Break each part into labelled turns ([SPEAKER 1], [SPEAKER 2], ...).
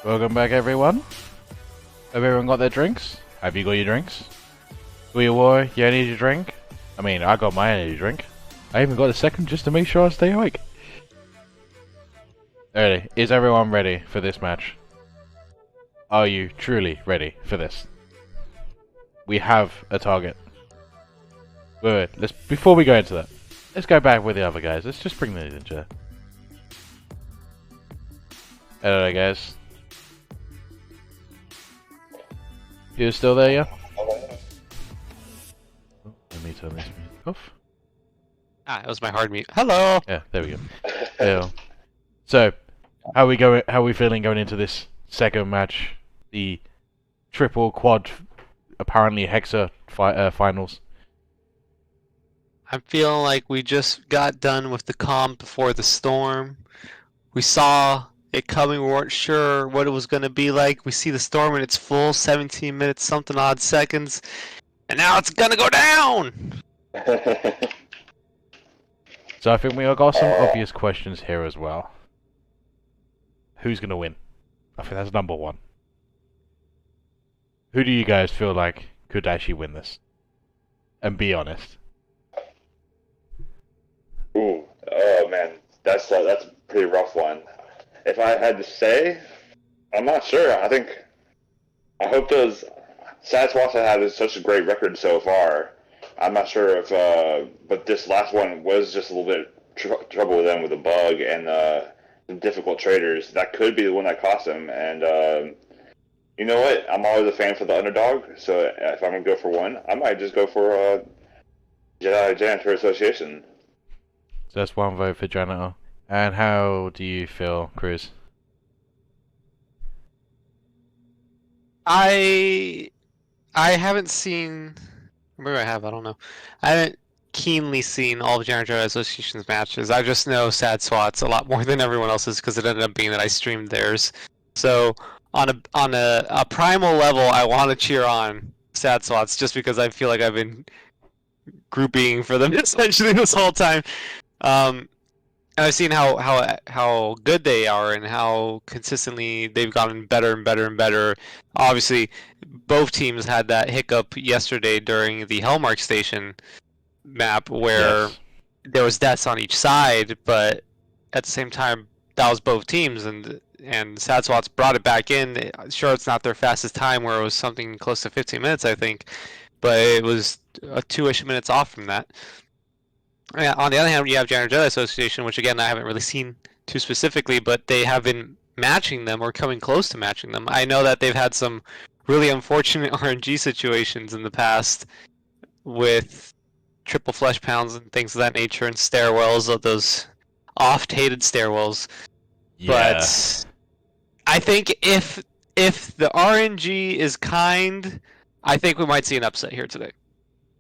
[SPEAKER 1] Welcome back, everyone. Have everyone got their drinks? Have you got your drinks? Got your water? You need your drink? I mean, I got my energy drink. I even got a second just to make sure I stay awake. Alrighty, is everyone ready for this match? Are you truly ready for this? We have a target. Wait, before we go into that, let's go back with the other guys. Let's just bring these into. Hello, guys. You still there, yeah? Oh, let me turn this music off.
[SPEAKER 2] Ah, it was my hard mute. Hello.
[SPEAKER 1] Yeah, there we go. Yeah. So, how are we going? How are we feeling going into this second match? The triple quad, apparently hexa finals.
[SPEAKER 2] I'm feeling like we just got done with the calm before the storm. We saw it coming. We weren't sure what it was going to be like. We see the storm in its full 17 minutes, something odd seconds. And now it's going to go down!
[SPEAKER 1] So I think we got some obvious questions here as well. Who's going to win? I think that's number one. Who do you guys feel like could actually win this? And be honest.
[SPEAKER 3] Ooh, oh man, that's a pretty rough one. If I had to say, I'm not sure. I hope those Sasquatch have had such a great record so far. I'm not sure if, but this last one was just a little bit trouble with them with the bug and the difficult traders. That could be the one that cost them. And you know what? I'm always a fan for the underdog. So if I'm gonna go for one, I might just go for Jedi Janitor Association.
[SPEAKER 1] So that's one vote for Janitor. And how do you feel, Cruz?
[SPEAKER 2] I haven't seen... Maybe I have, I don't know. I haven't keenly seen all of Janitor Association's matches. I just know Sad Swats a lot more than everyone else's because it ended up being that I streamed theirs. So on a primal level, I want to cheer on Sad Swats just because I feel like I've been grouping for them essentially this whole time. And I've seen how good they are and how consistently they've gotten better and better and better. Obviously, both teams had that hiccup yesterday during the Hellmark Station map where there was deaths on each side, but at the same time, that was both teams, and Sadswats brought it back in. Sure, it's not their fastest time, where it was something close to 15 minutes, I think, but it was a 2-ish minutes off from that. Yeah, on the other hand, you have Janitor Association, which again I haven't really seen too specifically, but they have been matching them or coming close to matching them. I know that they've had some really unfortunate RNG situations in the past with triple flesh pounds and things of that nature and stairwells, of those oft-hated stairwells. Yeah. But I think if the RNG is kind, I think we might see an upset here today.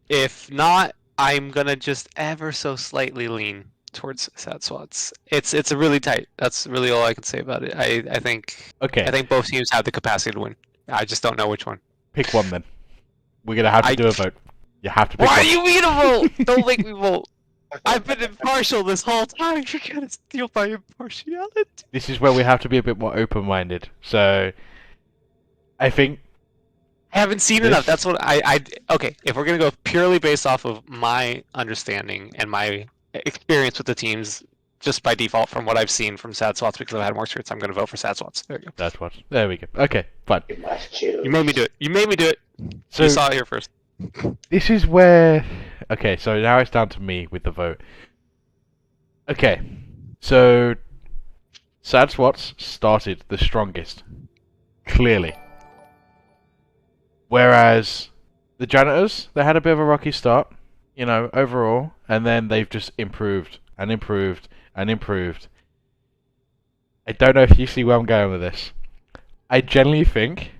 [SPEAKER 2] If not, I'm gonna just ever so slightly lean towards Sadswats. It's a really tight. That's really all I can say about it. I think both teams have the capacity to win. I just don't know which one.
[SPEAKER 1] Pick one then. We're gonna have to do a vote. You have to pick one.
[SPEAKER 2] Why are you making a vote? Don't make me vote. I've been impartial this whole time. You're gonna steal my impartiality.
[SPEAKER 1] This is where we have to be a bit more open-minded. So, I think
[SPEAKER 2] I haven't seen enough. That's what okay, if we're gonna go purely based off of my understanding and my experience with the teams, just by default from what I've seen from Sad Swats because I've had more experience, I'm gonna vote for Sad Swats. There you go.
[SPEAKER 1] that's what. There we go. Okay, fine.
[SPEAKER 3] You must choose.
[SPEAKER 2] You made me do it. You made me do it.
[SPEAKER 1] So
[SPEAKER 2] You saw it here first.
[SPEAKER 1] this is where. Okay, so now it's down to me with the vote. Okay, so Sad Swats started the strongest, clearly. Whereas the Janitors, they had a bit of a rocky start, you know, overall, and then they've just improved and improved and improved. I don't know if you see where I'm going with this. I genuinely think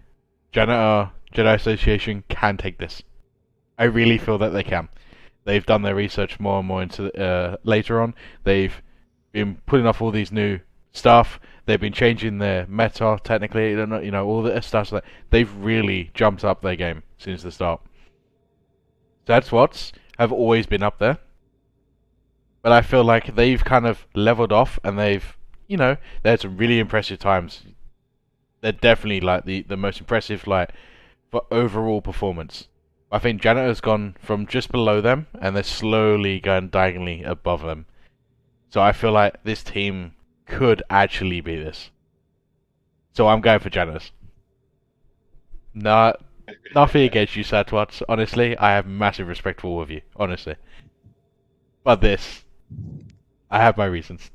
[SPEAKER 1] Janitor Jedi Association can take this. I really feel that they can. They've done their research more and more into later on. They've been putting off all these new stuff. They've been changing their meta technically. You know, all the stuff. Like they've really jumped up their game since the start. Sad Swats have always been up there, but I feel like they've kind of leveled off, and they've, you know, they had some really impressive times. They're definitely like the most impressive, like, for overall performance. I think Janitor's gone from just below them, and they're slowly going diagonally above them. So I feel like this team could actually be this. So I'm going for Janitors. Nothing against you, Sad Swats. Honestly, I have massive respect for all of you. Honestly. But this, I have my reasons.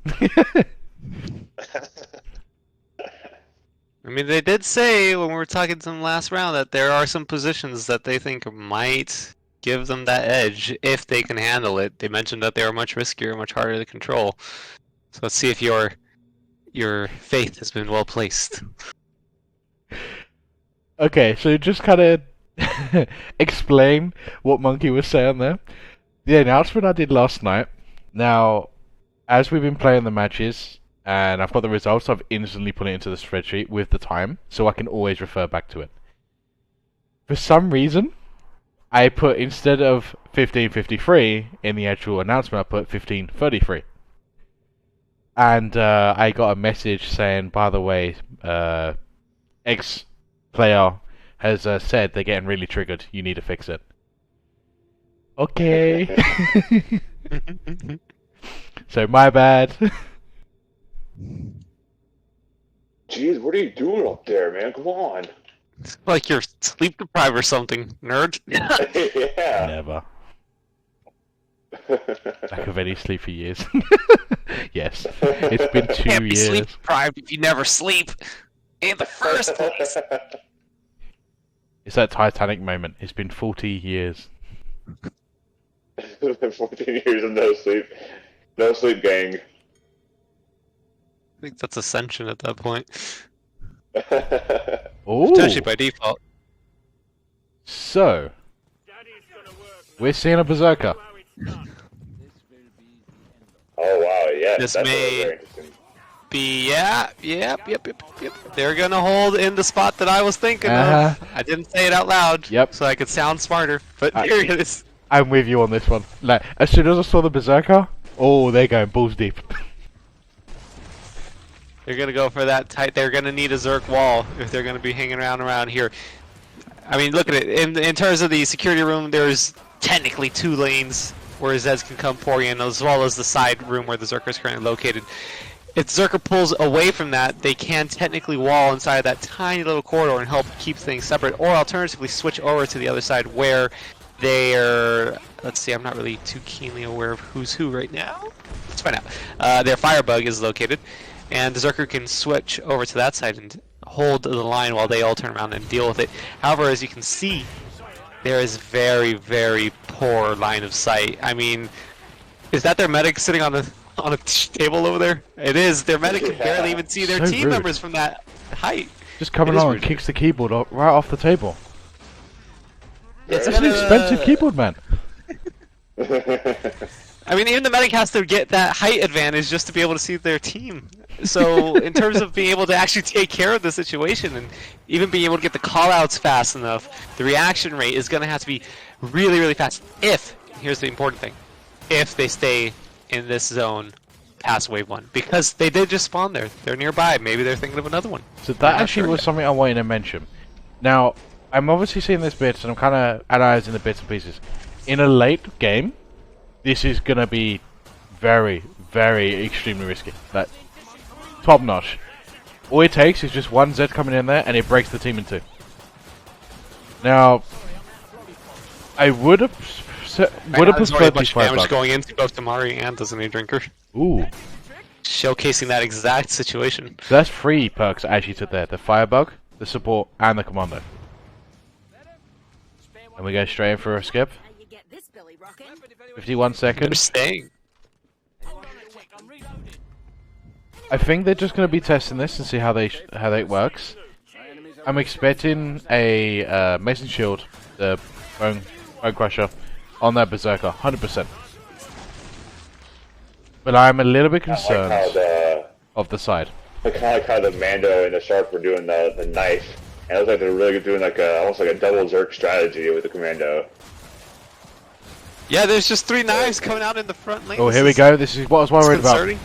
[SPEAKER 2] I mean, they did say when we were talking to them last round that there are some positions that they think might give them that edge if they can handle it. They mentioned that they are much riskier, much harder to control. So let's see if your faith has been well placed.
[SPEAKER 1] Okay, so just kind of explain what Monkey was saying there. The announcement I did last night. Now, as we've been playing the matches, and I've got the results, I've instantly put it into the spreadsheet with the time, so I can always refer back to it. For some reason, I put, instead of 15:53 in the actual announcement, I put 15:33. And I got a message saying, by the way, X player has said they're getting really triggered. You need to fix it. Okay. So my bad.
[SPEAKER 3] Jeez, what are you doing up there, man? Come on.
[SPEAKER 2] Like you're sleep deprived or something, nerd.
[SPEAKER 3] Yeah.
[SPEAKER 1] Never. Lack of any sleep for years. Yes, it's been 2
[SPEAKER 2] Can't be
[SPEAKER 1] years.
[SPEAKER 2] sleep deprived if you never sleep in the first place.
[SPEAKER 1] It's that Titanic moment. It's been 40 years.
[SPEAKER 3] 14 years of no sleep. No sleep, gang.
[SPEAKER 2] I think that's ascension at that point.
[SPEAKER 1] Oh,
[SPEAKER 2] Potentially by default.
[SPEAKER 1] so we're seeing a berserker.
[SPEAKER 3] Oh wow, yeah,
[SPEAKER 2] This
[SPEAKER 3] that's
[SPEAKER 2] may-
[SPEAKER 3] very interesting.
[SPEAKER 2] Yep. They're gonna hold in the spot that I was thinking of. I didn't say it out loud,
[SPEAKER 1] Yep.
[SPEAKER 2] so I could sound smarter. But here it is.
[SPEAKER 1] I'm with you on this one. Like, as soon as I saw the berserker, oh, they're going balls deep.
[SPEAKER 2] They're gonna go for that tight. They're gonna need a Zerk wall if they're gonna be hanging around here. I mean, look at it. In terms of the security room, there's technically 2 lanes where Zeds can come pouring in, as well as the side room where the Zerker is currently located. If Zerker pulls away from that, they can technically wall inside of that tiny little corridor and help keep things separate, or alternatively switch over to the other side where they're... Let's see, I'm not really too keenly aware of who's who right now. Let's find out. Their Firebug is located, and the Zerker can switch over to that side and hold the line while they all turn around and deal with it. However, as you can see, there is very, very poor line of sight. I mean, is that their medic sitting on a table over there? It is. Their medic can barely even see their
[SPEAKER 1] So
[SPEAKER 2] team
[SPEAKER 1] rude.
[SPEAKER 2] members from that height.
[SPEAKER 1] Just coming
[SPEAKER 2] It is
[SPEAKER 1] on and
[SPEAKER 2] rude.
[SPEAKER 1] kicks the keyboard right off the table.
[SPEAKER 2] It's
[SPEAKER 1] That's an expensive keyboard, man.
[SPEAKER 2] I mean, even the medic has to get that height advantage just to be able to see their team. So, in terms of being able to actually take care of the situation and even being able to get the callouts fast enough, the reaction rate is going to have to be really, really fast. Here's the important thing, if they stay in this zone past wave 1, because they did just spawn there. They're nearby. Maybe they're thinking of another one.
[SPEAKER 1] So that actually was something I wanted to mention. Now, I'm obviously seeing this bits, and I'm kind of analyzing the bits and pieces. In a late game, this is going to be very, very extremely risky. Like, top notch. All it takes is just one Z coming in there, and it breaks the team in two. Now, I would have preferred these
[SPEAKER 2] damage going into both Tamari and Designated Drinker.
[SPEAKER 1] Ooh.
[SPEAKER 2] Showcasing that exact situation.
[SPEAKER 1] So that's 3 perks I actually took there. The Firebug, the Support, and the Commando. And we go straight in for a skip. 51
[SPEAKER 2] They're
[SPEAKER 1] seconds.
[SPEAKER 2] staying.
[SPEAKER 1] I think they're just going to be testing this and see how that works. I'm expecting a Mason Shield, the Bone Crusher, on that Berserker, 100%. But I'm a little bit concerned of the side.
[SPEAKER 3] I kind of like how the Mando and the Shark were doing the knife, and it looks like they're really doing like almost like a double Zerk strategy with the Commando.
[SPEAKER 2] Yeah, there's just 3 knives coming out in the front lane.
[SPEAKER 1] Oh, here we go. This is what I was worried about.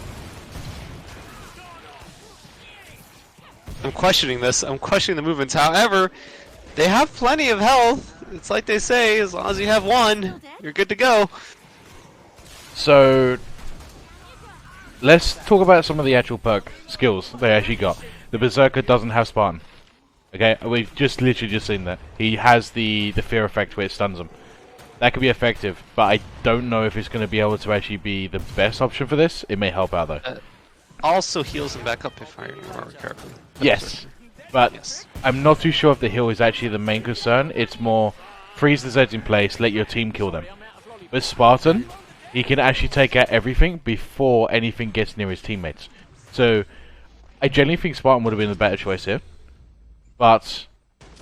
[SPEAKER 2] I'm questioning this. I'm questioning the movements. However, they have plenty of health. It's like they say, as long as you have 1, you're good to go.
[SPEAKER 1] So, let's talk about some of the actual perk skills they actually got. The Berserker doesn't have Spartan. Okay, we've just literally just seen that. He has the fear effect where it stuns him. That could be effective, but I don't know if it's going to be able to actually be the best option for this. It may help out though.
[SPEAKER 2] Also heals him back up if I remember correctly.
[SPEAKER 1] Yes, but
[SPEAKER 2] yes.
[SPEAKER 1] I'm not too sure if the heal is actually the main concern. It's more freeze the Zeds in place, let your team kill them. With Spartan, he can actually take out everything before anything gets near his teammates. So, I genuinely think Spartan would have been the better choice here. But,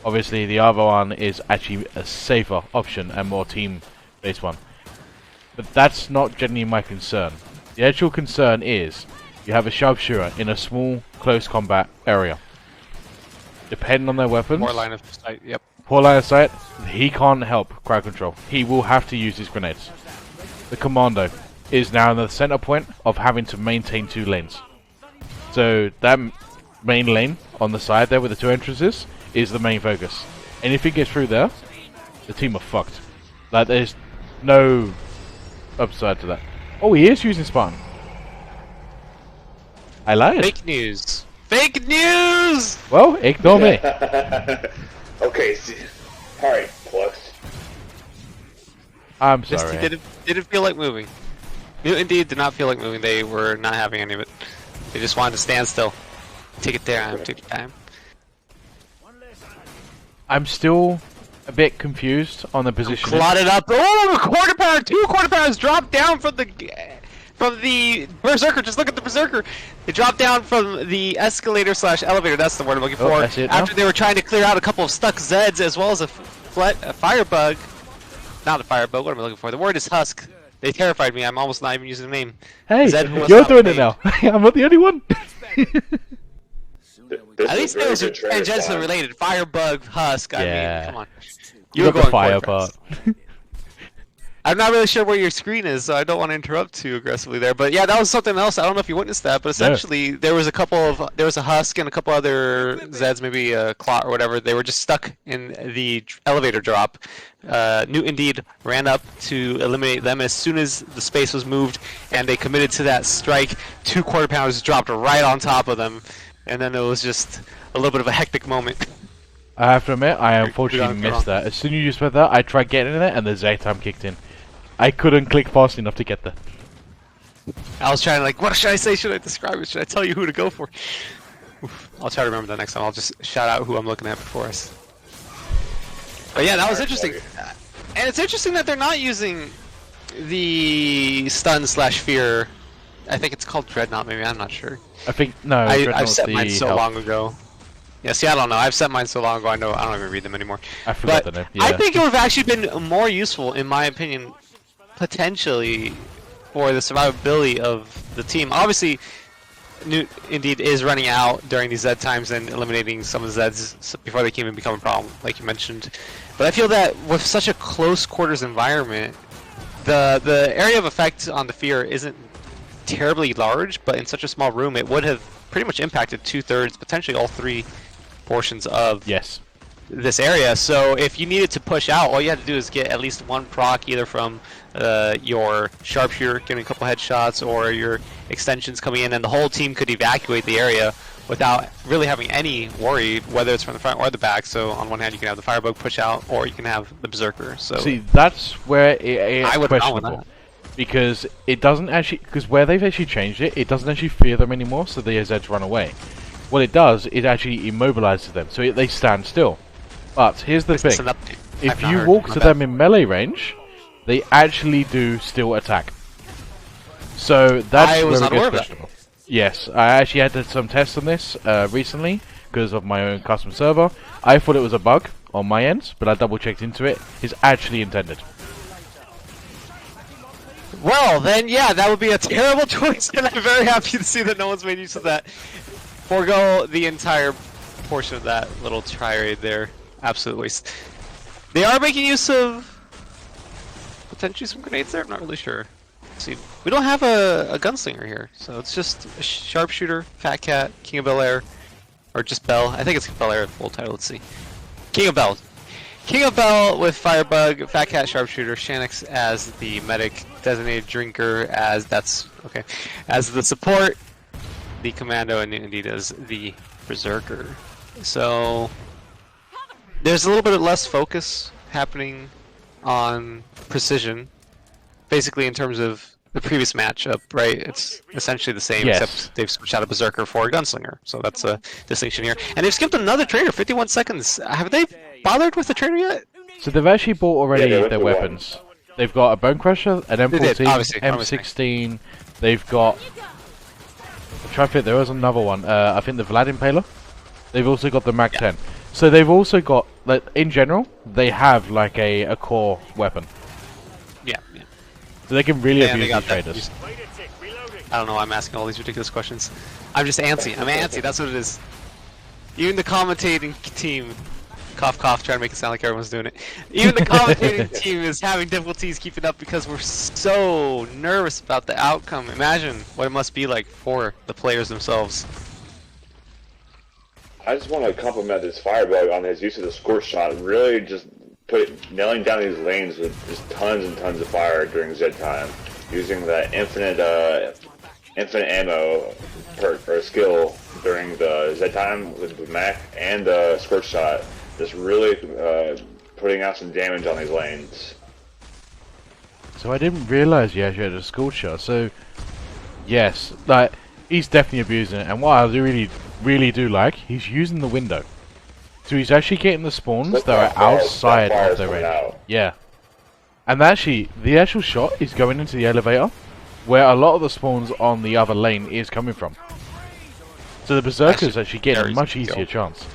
[SPEAKER 1] obviously, the other one is actually a safer option and more team-based one. But that's not genuinely my concern. The actual concern is, you have a sharpshooter in a small, close combat area. Depending on their weapons...
[SPEAKER 2] Poor line of sight, yep.
[SPEAKER 1] Poor line of sight, he can't help crowd control. He will have to use his grenades. The Commando is now in the center point of having to maintain 2 lanes. So that main lane on the side there with the 2 entrances is the main focus. Anything gets through there, the team are fucked. Like, there's no upside to that. Oh, he is using Spartan. I lied.
[SPEAKER 2] Fake news. Fake news!
[SPEAKER 1] Well, ignore me.
[SPEAKER 3] Okay, alright, FluX.
[SPEAKER 1] I'm
[SPEAKER 2] Just
[SPEAKER 1] sorry.
[SPEAKER 2] didn't feel like moving. Indeed did not feel like moving. They were not having any of it. They just wanted to stand still. Take it there, take your time.
[SPEAKER 1] I'm still a bit confused on the position.
[SPEAKER 2] Clotted up. Oh, quarter power! 2 quarter powers dropped down from the Berserker. Just look at the Berserker. They dropped down from the escalator / elevator. That's the word I'm looking for.
[SPEAKER 1] That's it
[SPEAKER 2] After
[SPEAKER 1] now?
[SPEAKER 2] they were trying to clear out a couple of stuck Zeds as well as a Firebug. Not a Firebug. What am I looking for? The word is Husk. They terrified me. I'm almost not even using the name.
[SPEAKER 1] Hey,
[SPEAKER 2] Zed was
[SPEAKER 1] you're
[SPEAKER 2] not
[SPEAKER 1] doing it
[SPEAKER 2] named.
[SPEAKER 1] now. I'm not the only one.
[SPEAKER 2] At least those are tangentially related. Firebug, Husk. I
[SPEAKER 1] Yeah.
[SPEAKER 2] mean, come on.
[SPEAKER 1] You
[SPEAKER 2] were
[SPEAKER 1] got the
[SPEAKER 2] going
[SPEAKER 1] fire
[SPEAKER 2] quarter
[SPEAKER 1] part.
[SPEAKER 2] I'm not really sure where your screen is, so I don't want to interrupt too aggressively there. But yeah, that was something else. I don't know if you witnessed that, but essentially there was a Husk and a couple other Zeds, maybe a Clot or whatever. They were just stuck in the elevator drop. Newt Indeed ran up to eliminate them as soon as the space was moved, and they committed to that strike. 2 quarter pounders dropped right on top of them, and then it was just a little bit of a hectic moment.
[SPEAKER 1] I have to admit, I unfortunately missed that. As soon as you just went there, I tried getting in there, and the Z time kicked in. I couldn't click fast enough to get there.
[SPEAKER 2] I was trying to what should I say? Should I describe it? Should I tell you who to go for? Oof. I'll try to remember that next time. I'll just shout out who I'm looking at before us. But yeah, that was interesting. And it's interesting that they're not using the stun / fear. I think it's called Dreadnought, maybe. I'm not sure.
[SPEAKER 1] I think, no,
[SPEAKER 2] I've set mine so
[SPEAKER 1] health.
[SPEAKER 2] long ago. Yeah, see, I don't know. I've set mine so long ago, I don't even read them anymore.
[SPEAKER 1] I forgot
[SPEAKER 2] But
[SPEAKER 1] the name. Yeah.
[SPEAKER 2] I think it would have actually been more useful, in my opinion, potentially, for the survivability of the team. Obviously, Newt Indeed is running out during these Z times and eliminating some of the Zeds before they can even become a problem, like you mentioned. But I feel that with such a close quarters environment, The area of effect on the Fear isn't terribly large, but in such a small room, it would have pretty much impacted 2/3, potentially all 3 portions of
[SPEAKER 1] Yes.
[SPEAKER 2] this area. So if you needed to push out, all you had to do is get at least 1 proc, either from your sharpshooter getting a couple headshots, or your extensions coming in, and the whole team could evacuate the area without really having any worry, whether it's from the front or the back. So on one hand, you can have the Firebug push out, or you can have the Berserker. So
[SPEAKER 1] see, that's where it's
[SPEAKER 2] I would not want
[SPEAKER 1] questionable.
[SPEAKER 2] that.
[SPEAKER 1] Because it doesn't actually, because where they've actually changed it, it doesn't actually fear them anymore, so the Zeds run away. What it does, it actually immobilizes them, so they stand still. But here's the thing, if you walk to them in melee range, they actually do still attack. So that's where it gets questionable. Yes, I actually had some tests on this recently, because of my own custom server. I thought it was a bug on my end, but I double checked into it. It's actually intended.
[SPEAKER 2] Well, then, yeah, that would be a terrible choice, and I'm very happy to see that no one's made use of that. Forgo the entire portion of that little tirade there. Absolute waste. They are making use of potentially some grenades there. I'm not really sure. Let's see, we don't have a gunslinger here, so it's just a sharpshooter, Fat Cat, King of Bel Air, or just Bell. I think it's Bel Air full title. Let's see. King of Bell. King of Bell with Firebug, Fat Cat Sharpshooter, Shanix as the medic, Designated Drinker as as the support, the Commando, and indeed as the Berserker. So there's a little bit of less focus happening on precision, basically in terms of the previous matchup, right? It's essentially the same,
[SPEAKER 1] Yes.
[SPEAKER 2] except they've switched out a Berserker for a Gunslinger. So that's a distinction here. And they've skipped another trader, 51 seconds. Have they bothered with the trader yet?
[SPEAKER 1] So they've actually bought already
[SPEAKER 3] Yeah,
[SPEAKER 1] their weapons. They've got a Bone Crusher, an M14,
[SPEAKER 2] obviously,
[SPEAKER 1] M16. They've got. I'm trying to think. There was another one. I think the Vlad Impaler. They've also got the Mag 10. So they've also got, like, in general, they have like a core weapon.
[SPEAKER 2] Yeah.
[SPEAKER 1] So they can really
[SPEAKER 2] Yeah, they
[SPEAKER 1] abuse
[SPEAKER 2] got
[SPEAKER 1] these
[SPEAKER 2] that.
[SPEAKER 1] traders.
[SPEAKER 2] I don't know why I'm asking all these ridiculous questions. I'm just antsy. I'm antsy. That's what it is. Even the commentating team, cough cough, trying to make it sound like everyone's doing it. Even the commentating team is having difficulties keeping up because we're so nervous about the outcome. Imagine what it must be like for the players themselves.
[SPEAKER 3] I just want to compliment this Firebug on his use of the scorch shot. Really just nailing down these lanes with just tons and tons of fire during Z time, using that infinite ammo perk or skill during the Z time with the Mac and the scorch shot. Just really putting out some damage on these lanes.
[SPEAKER 1] So I didn't realize you actually had a school shot. So yes, like he's definitely abusing it. And what I really do like, he's using the window. So he's actually getting the spawns that are outside of their range. Yeah. And actually, the actual shot is going into the elevator, where a lot of the spawns on the other lane is coming from. So the Berserker's actually getting a much easier chance.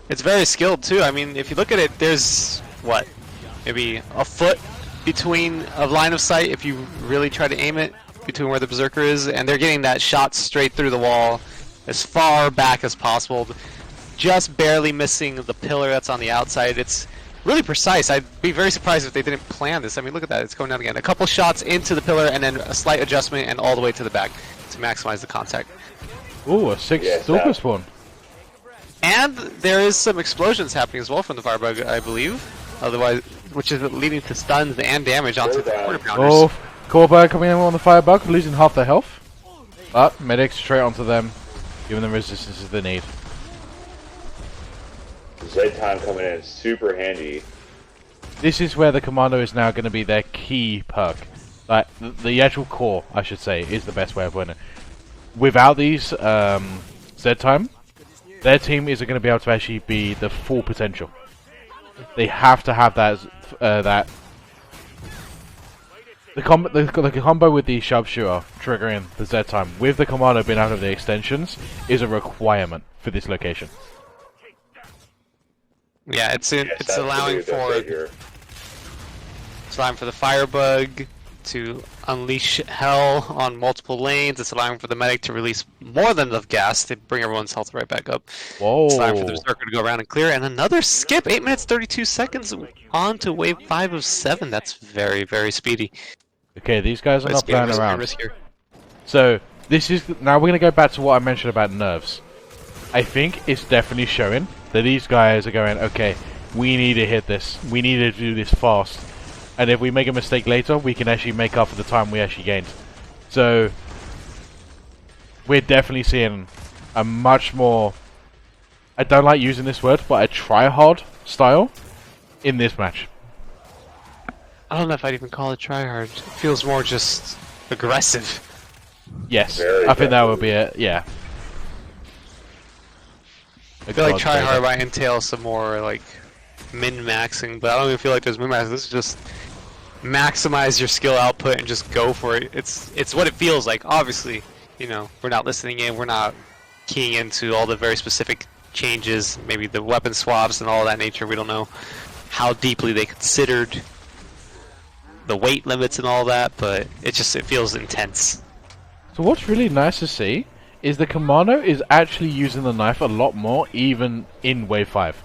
[SPEAKER 2] It's very skilled too. I mean, if you look at it, there's what, maybe a foot between a line of sight if you really try to aim it between where the Berserker is, and they're getting that shot straight through the wall as far back as possible, just barely missing the pillar that's on the outside. It's really precise. I'd be very surprised if they didn't plan this. I mean, look at that. It's going down again. A couple shots into the pillar and then a slight adjustment and all the way to the back to maximize the contact.
[SPEAKER 1] Ooh, a 6th Stalker spawn.
[SPEAKER 2] And there is some explosions happening as well from the Firebug, I believe. Otherwise, which is leading to stuns and damage onto the quarter pounders.
[SPEAKER 1] Oh, Corebug coming in on the Firebug, losing half their health. But medics straight onto them, giving them resistance they need.
[SPEAKER 3] Z time coming in super handy.
[SPEAKER 1] This is where the Commando is now going to be their key perk. Like, the actual core, I should say, is the best way of winning. Without these Z time, their team isn't going to be able to actually be the full potential. They have to have that the combo with the sharpshooter triggering the Z time with the Commando being out of the extensions is a requirement for this location.
[SPEAKER 2] Yeah, it's allowing for the Firebug to unleash hell on multiple lanes. It's allowing for the medic to release more than enough gas to bring everyone's health right back up.
[SPEAKER 1] Whoa.
[SPEAKER 2] It's allowing for the Berserker to go around and clear. And another skip, 8 minutes 32 seconds on to wave 5 of 7. That's very, very speedy.
[SPEAKER 1] Okay, these guys are
[SPEAKER 2] But
[SPEAKER 1] not
[SPEAKER 2] speedy
[SPEAKER 1] playing
[SPEAKER 2] was very
[SPEAKER 1] around.
[SPEAKER 2] riskier.
[SPEAKER 1] So, this is... Now we're going to go back to what I mentioned about nerves. I think it's definitely showing that these guys are going, okay, we need to hit this. We need to do this fast. And if we make a mistake later, we can actually make up for the time we actually gained. So, we're definitely seeing a much more... I don't like using this word, but a try-hard style in this match.
[SPEAKER 2] I don't know if I'd even call it tryhard. It feels more just aggressive.
[SPEAKER 1] Yes,
[SPEAKER 3] Very
[SPEAKER 1] I think that would be it, yeah.
[SPEAKER 2] I feel like tryhard might entail some more like min-maxing, but I don't even feel like there's min-maxing. This is just maximize your skill output and just go for it. It's what it feels like. Obviously, you know, we're not listening in, we're not keying into all the very specific changes, maybe the weapon swaps and all that nature. We don't know how deeply they considered the weight limits and all that, but it feels intense.
[SPEAKER 1] So what's really nice to see is the Commando is actually using the knife a lot more, even in Wave 5.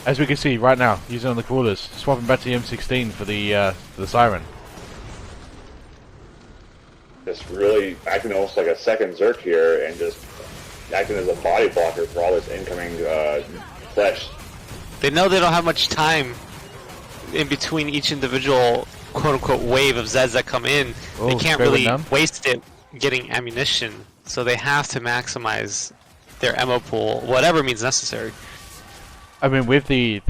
[SPEAKER 1] As we can see right now, using on the crawlers, swapping back to the M16 for the Siren.
[SPEAKER 3] Just really acting almost like a second Zerk here, and just acting as a body blocker for all this incoming flesh.
[SPEAKER 2] They know they don't have much time in between each individual quote-unquote wave of Zeds that come in.
[SPEAKER 1] Oh,
[SPEAKER 2] they can't
[SPEAKER 1] straight
[SPEAKER 2] really
[SPEAKER 1] down.
[SPEAKER 2] waste it getting ammunition, so they have to maximize their ammo pool, whatever means necessary.
[SPEAKER 1] I mean, with the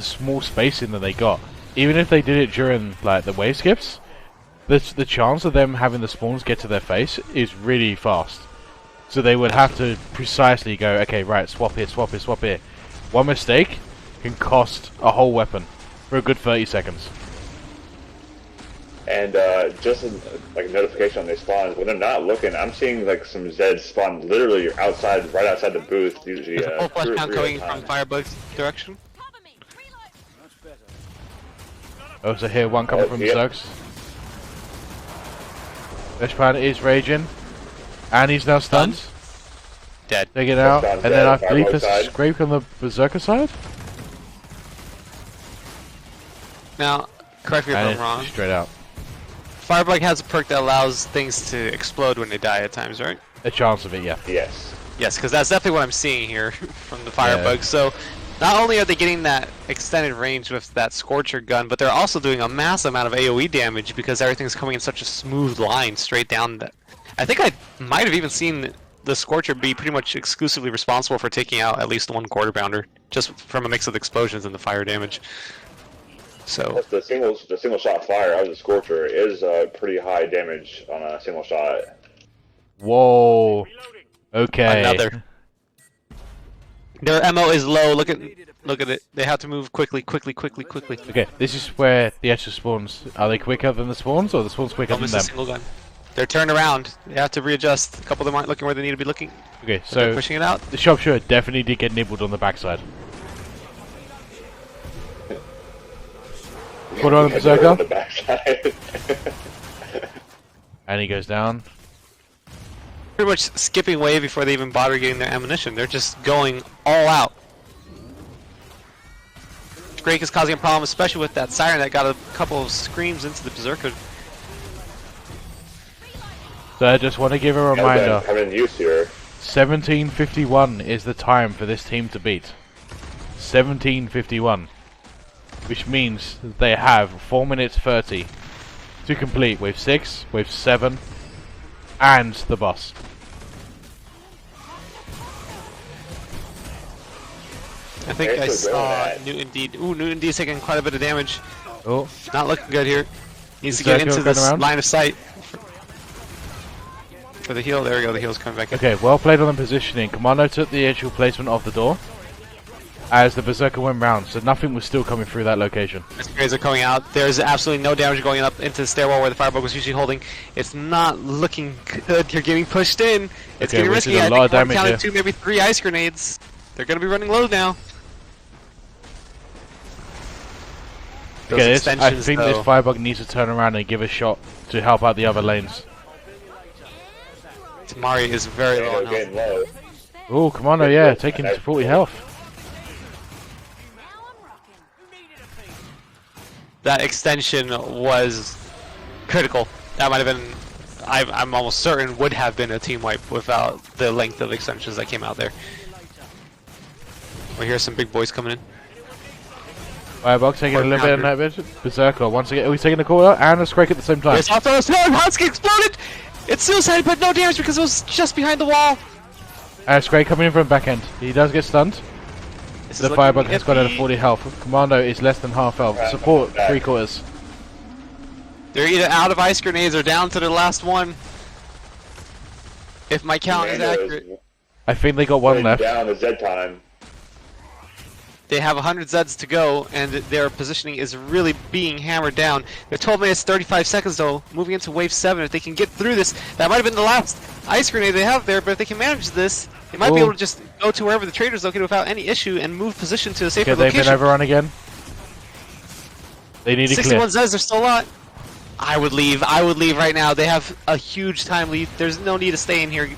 [SPEAKER 1] small spacing that they got, even if they did it during like the wave skips, the chance of them having the spawns get to their face is really fast. So they would have to precisely go, okay, right, swap here, swap here, swap here. One mistake can cost a whole weapon for a good 30 seconds.
[SPEAKER 3] And just like a notification on their spawns, when they're not looking, I'm seeing like some Zeds spawn literally outside, right outside the booth. Usually,
[SPEAKER 2] There's a full flash
[SPEAKER 3] 2 or
[SPEAKER 2] count
[SPEAKER 3] 3
[SPEAKER 2] going
[SPEAKER 3] at a
[SPEAKER 2] from
[SPEAKER 3] time.
[SPEAKER 2] Firebug's direction.
[SPEAKER 1] Oh, so here one coming
[SPEAKER 3] Oh,
[SPEAKER 1] from
[SPEAKER 3] yep.
[SPEAKER 1] Zergs. Fleshp is raging, and he's now stunned.
[SPEAKER 2] Dead.
[SPEAKER 1] Take it out,
[SPEAKER 3] Fleshp's
[SPEAKER 1] and then I
[SPEAKER 3] dead,
[SPEAKER 1] believe
[SPEAKER 3] Firebug
[SPEAKER 1] there's a
[SPEAKER 3] side.
[SPEAKER 1] scrape on the Berserker side.
[SPEAKER 2] Now, correct me if
[SPEAKER 1] And
[SPEAKER 2] I'm
[SPEAKER 1] it's
[SPEAKER 2] wrong.
[SPEAKER 1] straight out.
[SPEAKER 2] Firebug has a perk that allows things to explode when they die at times, right?
[SPEAKER 1] A chance of it, yeah.
[SPEAKER 3] Yes.
[SPEAKER 2] Yes, because that's definitely what I'm seeing here from the Firebug.
[SPEAKER 1] Yeah.
[SPEAKER 2] So, not only are they getting that extended range with that Scorcher gun, but they're also doing a massive amount of AoE damage because everything's coming in such a smooth line straight down. I think I might have even seen the Scorcher be pretty much exclusively responsible for taking out at least one quarter pounder, just from a mix of the explosions and the fire damage. So,
[SPEAKER 3] Plus the single shot fire out of the Scorcher is pretty high damage on a single shot.
[SPEAKER 1] Whoa. Okay.
[SPEAKER 2] another. Their ammo is low. Look at it. They have to move quickly.
[SPEAKER 1] Okay, this is where the actual spawns. Are they quicker than the spawns, or the spawns quicker
[SPEAKER 2] Don't
[SPEAKER 1] than
[SPEAKER 2] miss a
[SPEAKER 1] them?
[SPEAKER 2] single gun. They're turned around. They have to readjust. A couple of them aren't looking where they need to be looking.
[SPEAKER 1] Okay,
[SPEAKER 2] But they're
[SPEAKER 1] so
[SPEAKER 2] pushing it out.
[SPEAKER 1] the sharpshooter definitely did get nibbled on the backside. Put on the
[SPEAKER 3] On
[SPEAKER 1] Berserker,
[SPEAKER 3] the backside.
[SPEAKER 1] and he goes down.
[SPEAKER 2] Pretty much skipping wave before they even bother getting their ammunition. They're just going all out. Drake is causing a problem, especially with that siren that got a couple of screams into the Berserker.
[SPEAKER 1] So I just want to give a reminder.
[SPEAKER 3] Coming in use here.
[SPEAKER 1] 17:51 is the time for this team to beat. 17:51. Which means that they have 4 minutes 30 to complete wave 6, wave 7, and the boss.
[SPEAKER 2] I think I
[SPEAKER 3] Actually,
[SPEAKER 2] saw
[SPEAKER 3] really bad.
[SPEAKER 2] Newton D. Ooh, Newton D's taking quite a bit of damage.
[SPEAKER 1] Oh,
[SPEAKER 2] Not looking good here. Needs to
[SPEAKER 1] Berserker
[SPEAKER 2] get into
[SPEAKER 1] going
[SPEAKER 2] this
[SPEAKER 1] around?
[SPEAKER 2] line of sight. For the heal, there we go, the heal's coming back in.
[SPEAKER 1] okay, well played on the positioning. Commando took the actual placement of the door as the Berserker went round, so nothing was still coming through that location.
[SPEAKER 2] Rays are coming out. There's absolutely no damage going up into the stairwell where the Firebug was usually holding. It's not looking good. You're getting pushed in. It's
[SPEAKER 1] Okay,
[SPEAKER 2] getting
[SPEAKER 1] which is
[SPEAKER 2] risky.
[SPEAKER 1] a
[SPEAKER 2] I
[SPEAKER 1] lot of
[SPEAKER 2] think one
[SPEAKER 1] damage
[SPEAKER 2] counted
[SPEAKER 1] here.
[SPEAKER 2] 2, maybe 3 ice grenades. They're going to be running low now. Those
[SPEAKER 1] I
[SPEAKER 2] extensions,
[SPEAKER 1] think
[SPEAKER 2] though.
[SPEAKER 1] this Firebug needs to turn around and give a shot to help out the other lanes.
[SPEAKER 2] Tamari is very low on
[SPEAKER 3] Getting
[SPEAKER 2] health.
[SPEAKER 3] low.
[SPEAKER 1] Oh, Commando, yeah, taking 40 health.
[SPEAKER 2] That extension was critical. That might have been, I'm almost certain, would have been a team wipe without the length of extensions that came out there. We hear some big boys coming in.
[SPEAKER 1] Firebug taking a little bit of that bit. Berserker once again. He's taking the call out and a Scrake at the same time.
[SPEAKER 2] It's off the Husky exploded! It's suicide, but no damage because it was just behind the wall.
[SPEAKER 1] Scrake coming in from back end. He does get stunned. The Firebug has got at 40 health. Commando is less than half health. Support 3/4.
[SPEAKER 2] They're either out of ice grenades or down to the last one. If my count is accurate.
[SPEAKER 1] I think they got one left.
[SPEAKER 3] Down to Z time.
[SPEAKER 2] They have 100 Zeds to go, and their positioning is really being hammered down. They're 12 minutes, 35 seconds, though, moving into Wave 7. If they can get through this, that might have been the last ice grenade they have there, but if they can manage this, they might be able to just go to wherever the trader's located without any issue and move position to a safer
[SPEAKER 1] They've
[SPEAKER 2] location.
[SPEAKER 1] been overrun again. They need to clear.
[SPEAKER 2] 61 Zeds, there's still a lot. I would leave right now. They have a huge time lead. There's no need to stay in here.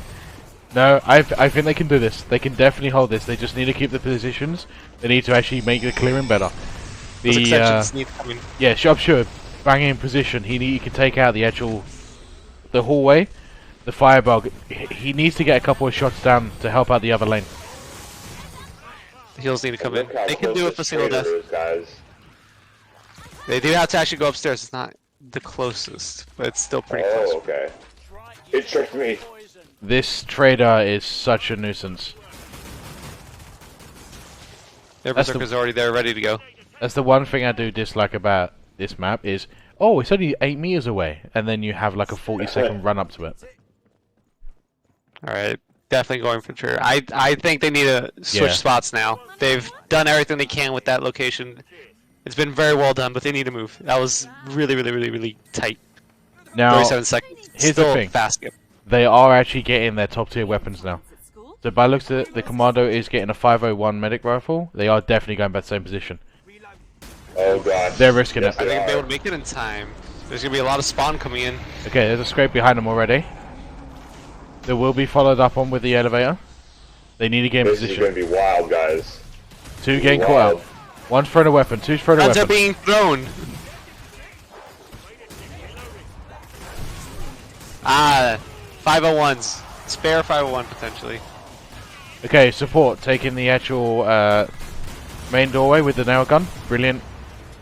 [SPEAKER 1] No, I think they can do this. They can definitely hold this. They just need to keep the positions. They need to actually make the clearing better.
[SPEAKER 2] Those extensions need to come in.
[SPEAKER 1] Yeah, sure. Banging in position. He can take out the hallway. The Firebug. He needs to get a couple of shots down to help out the other lane.
[SPEAKER 2] The heals need to come in. They can do it for single death.
[SPEAKER 3] Guys.
[SPEAKER 2] They do have to actually go upstairs. It's not the closest, but it's still pretty close.
[SPEAKER 3] Oh, okay. It tricked me.
[SPEAKER 1] This trader is such a nuisance.
[SPEAKER 2] Their Berserker's already there, ready to go.
[SPEAKER 1] That's the one thing I do dislike about this map is, oh, it's only 8 meters away, and then you have like a 40-second run up to it.
[SPEAKER 2] Alright, definitely going for sure. I think they need to switch spots now. They've done everything they can with that location. It's been very well done, but they need to move. That was really tight.
[SPEAKER 1] Now,
[SPEAKER 2] 37 seconds.
[SPEAKER 1] here's
[SPEAKER 2] Still
[SPEAKER 1] the thing.
[SPEAKER 2] Fast skip.
[SPEAKER 1] They are actually getting their top tier weapons now. So by looks at it, the Commando is getting a 501 medic rifle. They are definitely going back to the same position.
[SPEAKER 3] Oh god.
[SPEAKER 1] They're risking it.
[SPEAKER 2] I think they'll be able to make it in time. There's going to be a lot of spawn coming in.
[SPEAKER 1] Okay, there's a scrape behind them already. They will be followed up on with the elevator. They need to get in
[SPEAKER 3] This is
[SPEAKER 1] position.
[SPEAKER 3] going to be wild, guys.
[SPEAKER 1] 2 getting caught out. 1's throwing a weapon, 2's throwing a
[SPEAKER 2] Guns
[SPEAKER 1] weapon.
[SPEAKER 2] are being thrown. Ah, 501s. Spare 501 potentially.
[SPEAKER 1] Okay, support taking the actual main doorway with the nail gun. Brilliant.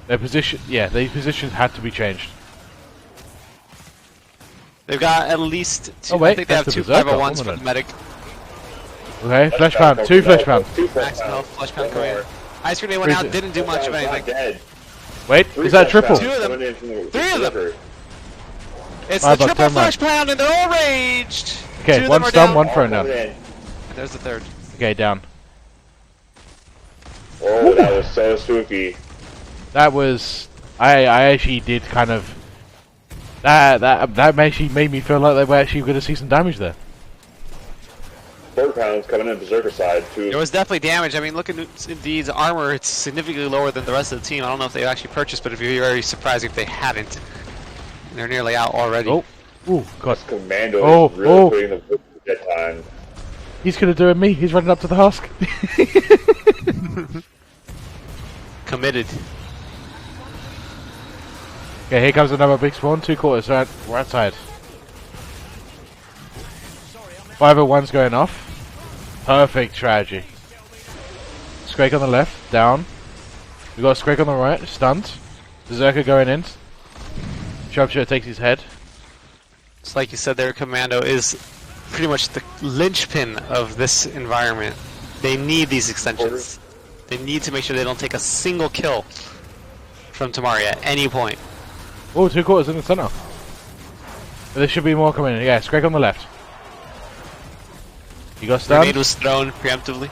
[SPEAKER 1] Their position, these positions had to be changed.
[SPEAKER 2] They've got at least two.
[SPEAKER 1] Oh, wait,
[SPEAKER 2] I think they have
[SPEAKER 1] that's
[SPEAKER 2] two
[SPEAKER 1] the Berserker,
[SPEAKER 2] 501s
[SPEAKER 1] wasn't
[SPEAKER 2] for
[SPEAKER 1] it?
[SPEAKER 2] the medic.
[SPEAKER 1] Okay, Flesh Pound, 2 Flesh Pound.
[SPEAKER 2] Max health, Flesh Pound coming in. Ice grenade went out, didn't do much of anything.
[SPEAKER 3] Dead.
[SPEAKER 1] Wait, is that triple?
[SPEAKER 2] 2 of them. 3 of them. It's
[SPEAKER 1] Five
[SPEAKER 2] the
[SPEAKER 1] bucks,
[SPEAKER 2] triple
[SPEAKER 1] turn
[SPEAKER 2] Flesh Pound and they're all raged. 2
[SPEAKER 1] Okay,
[SPEAKER 2] of them
[SPEAKER 1] one's
[SPEAKER 2] are
[SPEAKER 1] done,
[SPEAKER 2] down.
[SPEAKER 1] one thrown down.
[SPEAKER 2] There's the third.
[SPEAKER 1] Okay, down.
[SPEAKER 3] Oh, that was so spooky.
[SPEAKER 1] That was... I actually did kind of... That actually made me feel like they were actually going to see some damage there.
[SPEAKER 3] 4 pounds coming in Berserker side, too.
[SPEAKER 2] There was definitely damage. I mean, look at Indeed's armor. It's significantly lower than the rest of the team. I don't know if they actually purchased, but it'd be very surprising if they hadn't. They're nearly out already.
[SPEAKER 1] Oh, ooh, God.
[SPEAKER 3] This Commando is really putting the dead time.
[SPEAKER 1] He's going to do it me. He's running up to the husk.
[SPEAKER 2] Committed.
[SPEAKER 1] Okay, here comes another big spawn. 2/4 right side. 501's going off. Perfect strategy. Scrake on the left, down. We got Scrake on the right, stunned. Berserker going in. Sharpshooter takes his head.
[SPEAKER 2] It's like you said, their commando is pretty much the linchpin of this environment. They need these extensions. They need to make sure they don't take a single kill from Tamari at any point.
[SPEAKER 1] Oh, 2/4 in the center. But there should be more coming in. Yeah, Scrake on the left. You got stunned?
[SPEAKER 2] Grenade was thrown preemptively.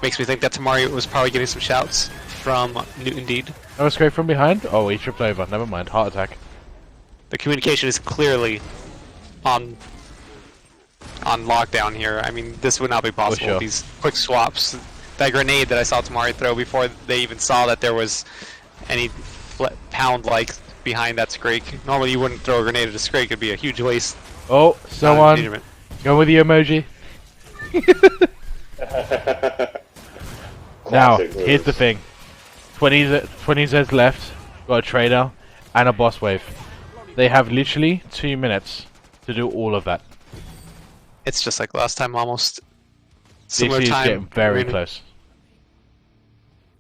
[SPEAKER 2] Makes me think that Tamari was probably getting some shouts from Newton Deed.
[SPEAKER 1] No, Scrake from behind? Oh, he tripped over. Never mind. Heart attack.
[SPEAKER 2] The communication is clearly on lockdown here. I mean, this would not be possible with these quick swaps. That grenade that I saw Tamari throw before they even saw that there was any pound like behind that Scrake. Normally you wouldn't throw a grenade at a Scrake, it'd be a huge waste.
[SPEAKER 1] Oh, someone go with the emoji. Now, here's the thing. 20 Zeds left, got a trader, and a boss wave. They have literally 2 minutes to do all of that.
[SPEAKER 2] It's just like last time almost.
[SPEAKER 1] This
[SPEAKER 2] Similar
[SPEAKER 1] is
[SPEAKER 2] time.
[SPEAKER 1] getting very close.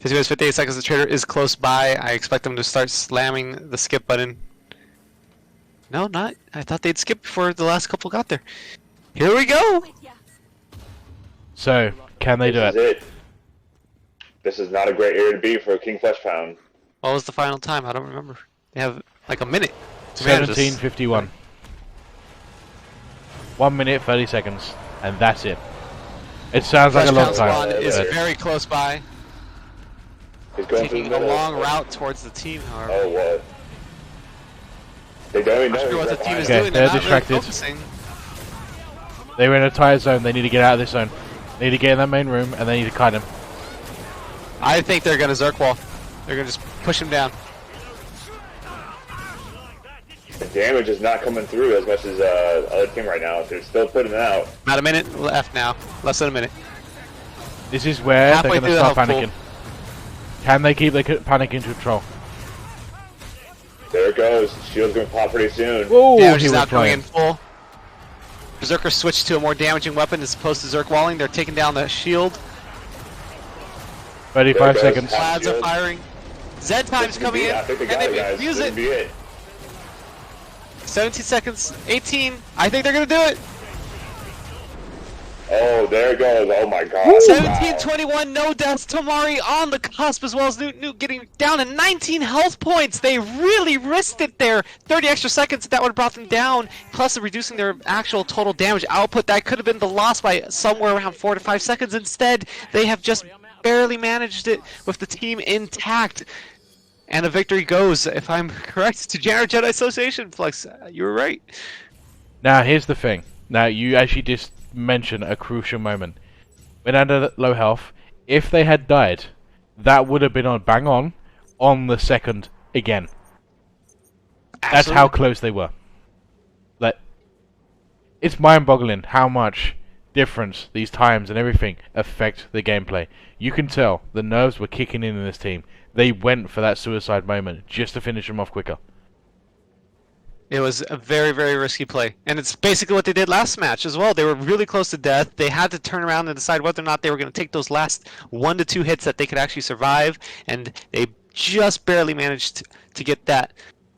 [SPEAKER 2] 50 minutes, 58 seconds, the trader is close by. I expect them to start slamming the skip button. No, not. I thought they'd skip before the last couple got there. Here we go!
[SPEAKER 1] So, can they do
[SPEAKER 3] This is it. This is not a great area to be for a King Fleshp.
[SPEAKER 2] What was the final time? I don't remember. They have like a minute to manage this.
[SPEAKER 1] 17:51. 1 minute 30 seconds, and that's it. It sounds like a long time.
[SPEAKER 2] Is very close by.
[SPEAKER 3] He's going
[SPEAKER 2] Taking a long route towards the team, however.
[SPEAKER 3] Oh, what? They don't even know.
[SPEAKER 2] I'm not sure what the team is
[SPEAKER 1] Okay,
[SPEAKER 2] doing.
[SPEAKER 1] they're
[SPEAKER 2] Not
[SPEAKER 1] distracted.
[SPEAKER 2] Really focusing.
[SPEAKER 1] They were in a tired zone. They need to get out of this zone. They need to get in that main room, and they need to kite him.
[SPEAKER 2] I think they're going to Zerk wall. They're going to just push him down.
[SPEAKER 3] The damage is not coming through as much as other team right now. They're still putting it out.
[SPEAKER 2] About a minute left now. Less than a minute.
[SPEAKER 1] This is where
[SPEAKER 2] Halfway
[SPEAKER 1] they're going to
[SPEAKER 2] through
[SPEAKER 1] start
[SPEAKER 2] the
[SPEAKER 1] panicking. Can they keep their panic into control?
[SPEAKER 3] There it goes. Shield's going to pop pretty soon.
[SPEAKER 1] Whoa,
[SPEAKER 2] Damage
[SPEAKER 1] he
[SPEAKER 2] is
[SPEAKER 1] was
[SPEAKER 2] not going
[SPEAKER 1] flying.
[SPEAKER 2] in full. Berserker switched to a more damaging weapon as opposed to Zerk walling. They're taking down the shield.
[SPEAKER 1] 35 seconds.
[SPEAKER 2] Lads are firing. Zed time's coming in,
[SPEAKER 3] I think they
[SPEAKER 2] and
[SPEAKER 3] got it,
[SPEAKER 2] they
[SPEAKER 3] guys.
[SPEAKER 2] use
[SPEAKER 3] This
[SPEAKER 2] it.
[SPEAKER 3] could be it.
[SPEAKER 2] 17 seconds, 18. I think they're gonna do it.
[SPEAKER 3] Oh, there it goes. Oh my god.
[SPEAKER 2] 17-21, no deaths. Tomari on the cusp as well as Newt getting down to 19 health points. They really risked it there. 30 extra seconds, that would have brought them down, plus reducing their actual total damage output. That could have been the loss by somewhere around 4 to 5 seconds. Instead, they have just barely managed it with the team intact. And the victory goes, if I'm correct, to Janitor Jedi Association. FluX, you were right.
[SPEAKER 1] Now, here's the thing. Now, you actually just mentioned a crucial moment. When under low health, if they had died, that would have been on bang on the second again. That's how close they were. Like, it's mind-boggling how much difference these times and everything affect the gameplay. You can tell the nerves were kicking in this team. They went for that suicide moment just to finish them off quicker.
[SPEAKER 2] It was a very, very risky play. And it's basically what they did last match as well. They were really close to death. They had to turn around and decide whether or not they were going to take those last 1 to 2 hits that they could actually survive. And they just barely managed to get that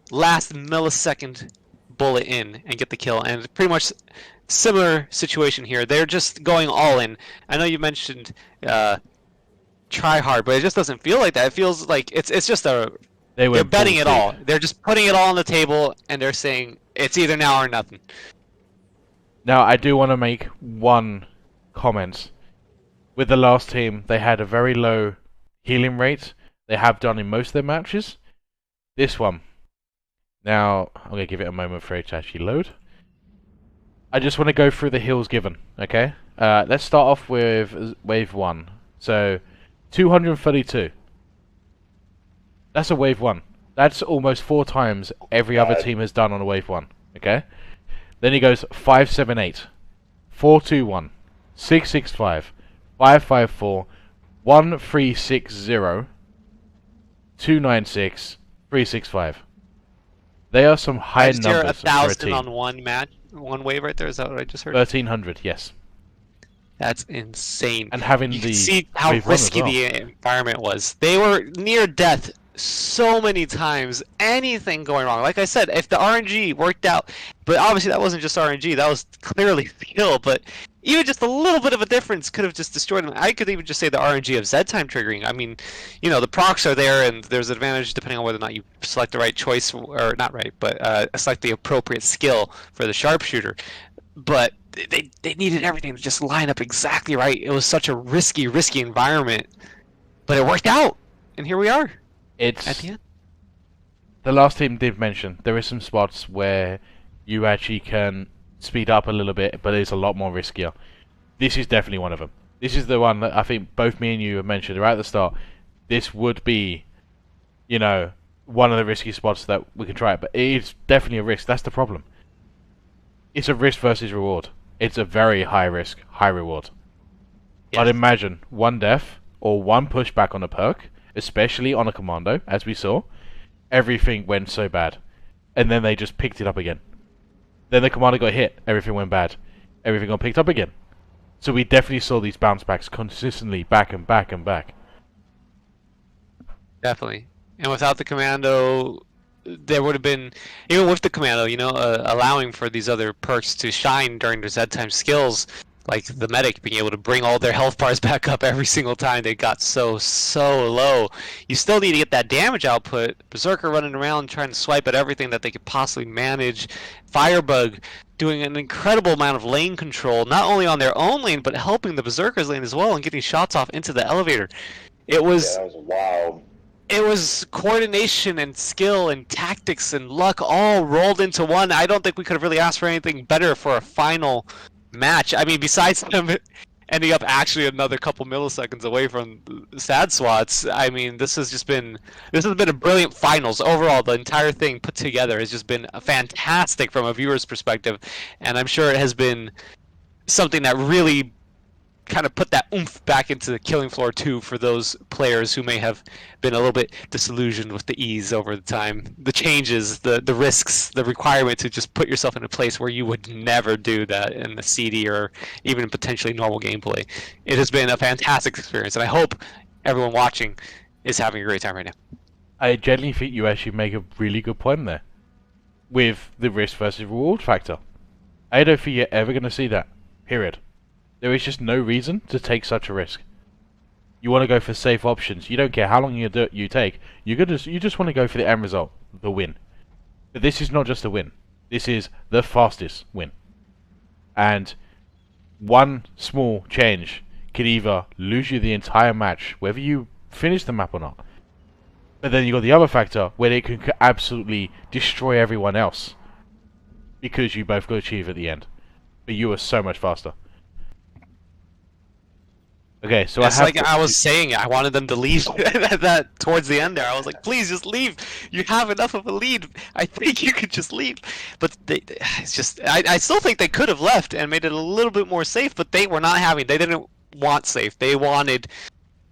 [SPEAKER 2] last millisecond bullet in and get the kill. And pretty much similar situation here. They're just going all in. I know you mentioned try hard, but it just doesn't feel like that. It feels like it's just a... They're betting it all. They're just putting it all on the table, and they're saying it's either now or nothing.
[SPEAKER 1] Now, I do want to make one comment. With the last team, they had a very low healing rate. They have done in most of their matches. This one. Now, I'm going to give it a moment for it to actually load. I just want to go through the heals given, okay? Let's start off with wave 1. So, 232. That's a wave 1. That's almost 4 times every other team has done on a wave 1. Okay? Then he goes 578, 421, 665, 554, 1360, 296, 365. They are some high numbers for a
[SPEAKER 2] 1,000
[SPEAKER 1] team.
[SPEAKER 2] on one match, one wave right there. Is that what I just heard?
[SPEAKER 1] 1300, yes.
[SPEAKER 2] That's insane.
[SPEAKER 1] And having
[SPEAKER 2] you
[SPEAKER 1] the
[SPEAKER 2] can see how
[SPEAKER 1] wave 1 as
[SPEAKER 2] risky
[SPEAKER 1] well.
[SPEAKER 2] the environment was. They were near death so many times. Anything going wrong. Like I said, if the RNG worked out, but obviously that wasn't just RNG. That was clearly skill. But even just a little bit of a difference could have just destroyed them. I could even just say the RNG of Z time triggering. I mean, you know, the procs are there, and there's an advantage depending on whether or not you select the right choice, or not right, but select the appropriate skill for the sharpshooter. But they needed everything to just line up exactly right. It was such a risky environment, but it worked out, and here we are.
[SPEAKER 1] It's
[SPEAKER 2] at the end.
[SPEAKER 1] The last team did mention there is some spots where you actually can speed up a little bit, but it's a lot more riskier. This is definitely one of them. This is the one that I think both me and you have mentioned right at the start. This would be you know, one of the risky spots that we can try it. But it's definitely a risk. That's the problem. It's a risk versus reward. It's a very high risk, high reward.
[SPEAKER 2] Yes.
[SPEAKER 1] But imagine one death or one pushback on a perk, especially on a commando, as we saw, everything went so bad. And then they just picked it up again. Then the commando got hit, everything went bad. Everything got picked up again. So we definitely saw these bounce backs consistently back and back and back.
[SPEAKER 2] Definitely. And without the commando, there would have been, even with the commando, allowing for these other perks to shine during their Z time skills, like the medic being able to bring all their health bars back up every single time they got so low. You still need to get that damage output. Berserker running around trying to swipe at everything that they could possibly manage. Firebug doing an incredible amount of lane control, not only on their own lane, but helping the Berserker's lane as well and getting shots off into the elevator. It was...
[SPEAKER 3] Yeah, that was wild.
[SPEAKER 2] It was coordination and skill and tactics and luck all rolled into one. I don't think we could have really asked for anything better for a final match. I mean, besides them ending up actually another couple milliseconds away from sad swats, I mean, this has been a brilliant finals. Overall, the entire thing put together has just been fantastic from a viewer's perspective, and I'm sure it has been something that really kind of put that oomph back into the killing floor too for those players who may have been a little bit disillusioned with the ease over the time, the changes, the risks, the requirement to just put yourself in a place where you would never do that in the CD or even potentially normal gameplay. It has been a fantastic experience, and I hope everyone watching is having a great time right now.
[SPEAKER 1] I genuinely think you actually make a really good point there with the risk versus reward factor. I don't think you're ever going to see that. Period. There is just no reason to take such a risk. You want to go for safe options. You don't care how long you take. You just want to go for the end result, the win. But this is not just a win. This is the fastest win. And one small change could either lose you the entire match, whether you finish the map or not. But then you got the other factor where it can absolutely destroy everyone else because you both got achieved at the end. But you were so much faster. Okay, so
[SPEAKER 2] It's like I was saying, I wanted them to leave that towards the end there. I was like, please just leave. You have enough of a lead. I think you could just leave. But it's just, I still think they could have left and made it a little bit more safe, but they were not having, they didn't want safe. They wanted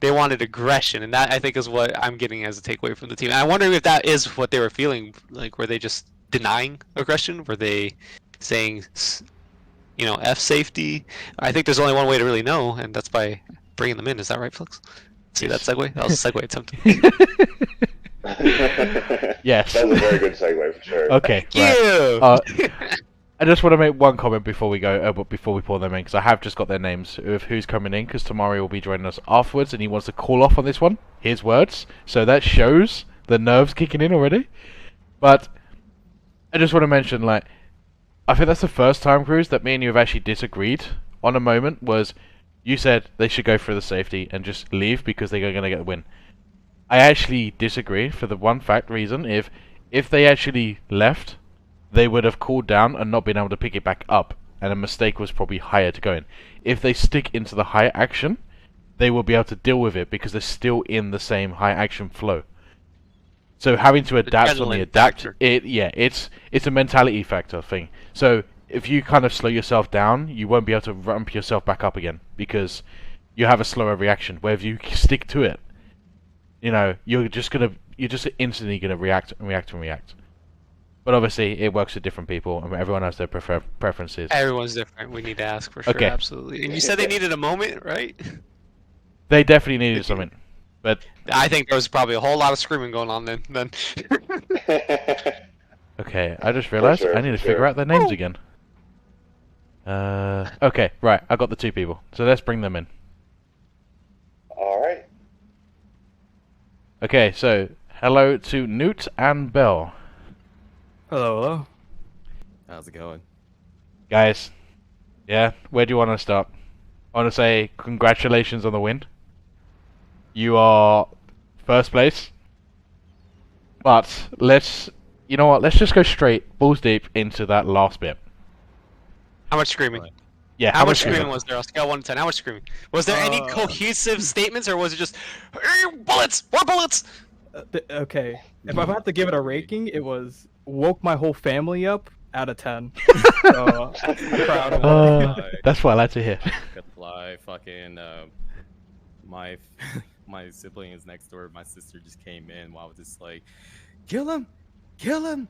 [SPEAKER 2] aggression, and that I think is what I'm getting as a takeaway from the team. And I'm wondering if that is what they were feeling. Like, were they just denying aggression? Were they saying, F safety? I think there's only one way to really know, and that's by bringing them in. Is that right, FluX? See that segue? That was a segue attempt.
[SPEAKER 1] Yes.
[SPEAKER 3] That was a very good segue for sure.
[SPEAKER 1] Okay.
[SPEAKER 2] Right.
[SPEAKER 1] I just want to make one comment before we go, before we pull them in, because I have just got their names of who's coming in, because Tamari will be joining us afterwards, and he wants to call off on this one. His words. So that shows the nerves kicking in already. But I just want to mention, like, I think that's the first time, Cruz, that me and you have actually disagreed on a moment. Was you said they should go for the safety and just leave because they're going to get the win. I actually disagree for the one fact reason. If they actually left, they would have cooled down and not been able to pick it back up, and a mistake was probably higher to go in. If they stick into the high action, they will be able to deal with it because they're still in the same high action flow. So having to adapt on the adapt, it's a mentality factor thing. So if you kind of slow yourself down, you won't be able to ramp yourself back up again because you have a slower reaction. Where if you stick to it, you're just instantly gonna react. But obviously, it works with different people, and everyone has their preferences.
[SPEAKER 2] Everyone's different. We need to ask for sure.
[SPEAKER 1] Okay.
[SPEAKER 2] Absolutely. And you said they needed a moment, right?
[SPEAKER 1] They definitely needed something, but
[SPEAKER 2] I think there was probably a whole lot of screaming going on then.
[SPEAKER 1] okay. I just realized I need to figure out their names again. Okay, right. I got the two people, so let's bring them in.
[SPEAKER 3] All right.
[SPEAKER 1] Okay, so hello to Newt and Bell.
[SPEAKER 4] Hello, hello. How's it going?
[SPEAKER 1] Guys, yeah, where do you want to start? I want to say congratulations on the win. You are first place. But let's just go straight, balls deep, into that last bit.
[SPEAKER 2] How much screaming?
[SPEAKER 1] Yeah,
[SPEAKER 2] How much screaming was there? On a scale of 1 to 10, how much screaming? Was there any cohesive statements, or was it just, bullets, more bullets?
[SPEAKER 4] Okay, if I have to give it a ranking, it was woke my whole family up out of 10. So I'm proud of it.
[SPEAKER 1] That's what I like to hear.
[SPEAKER 5] Could fly, fucking my my siblings next door, my sister just came in while I was just like, kill him, kill him,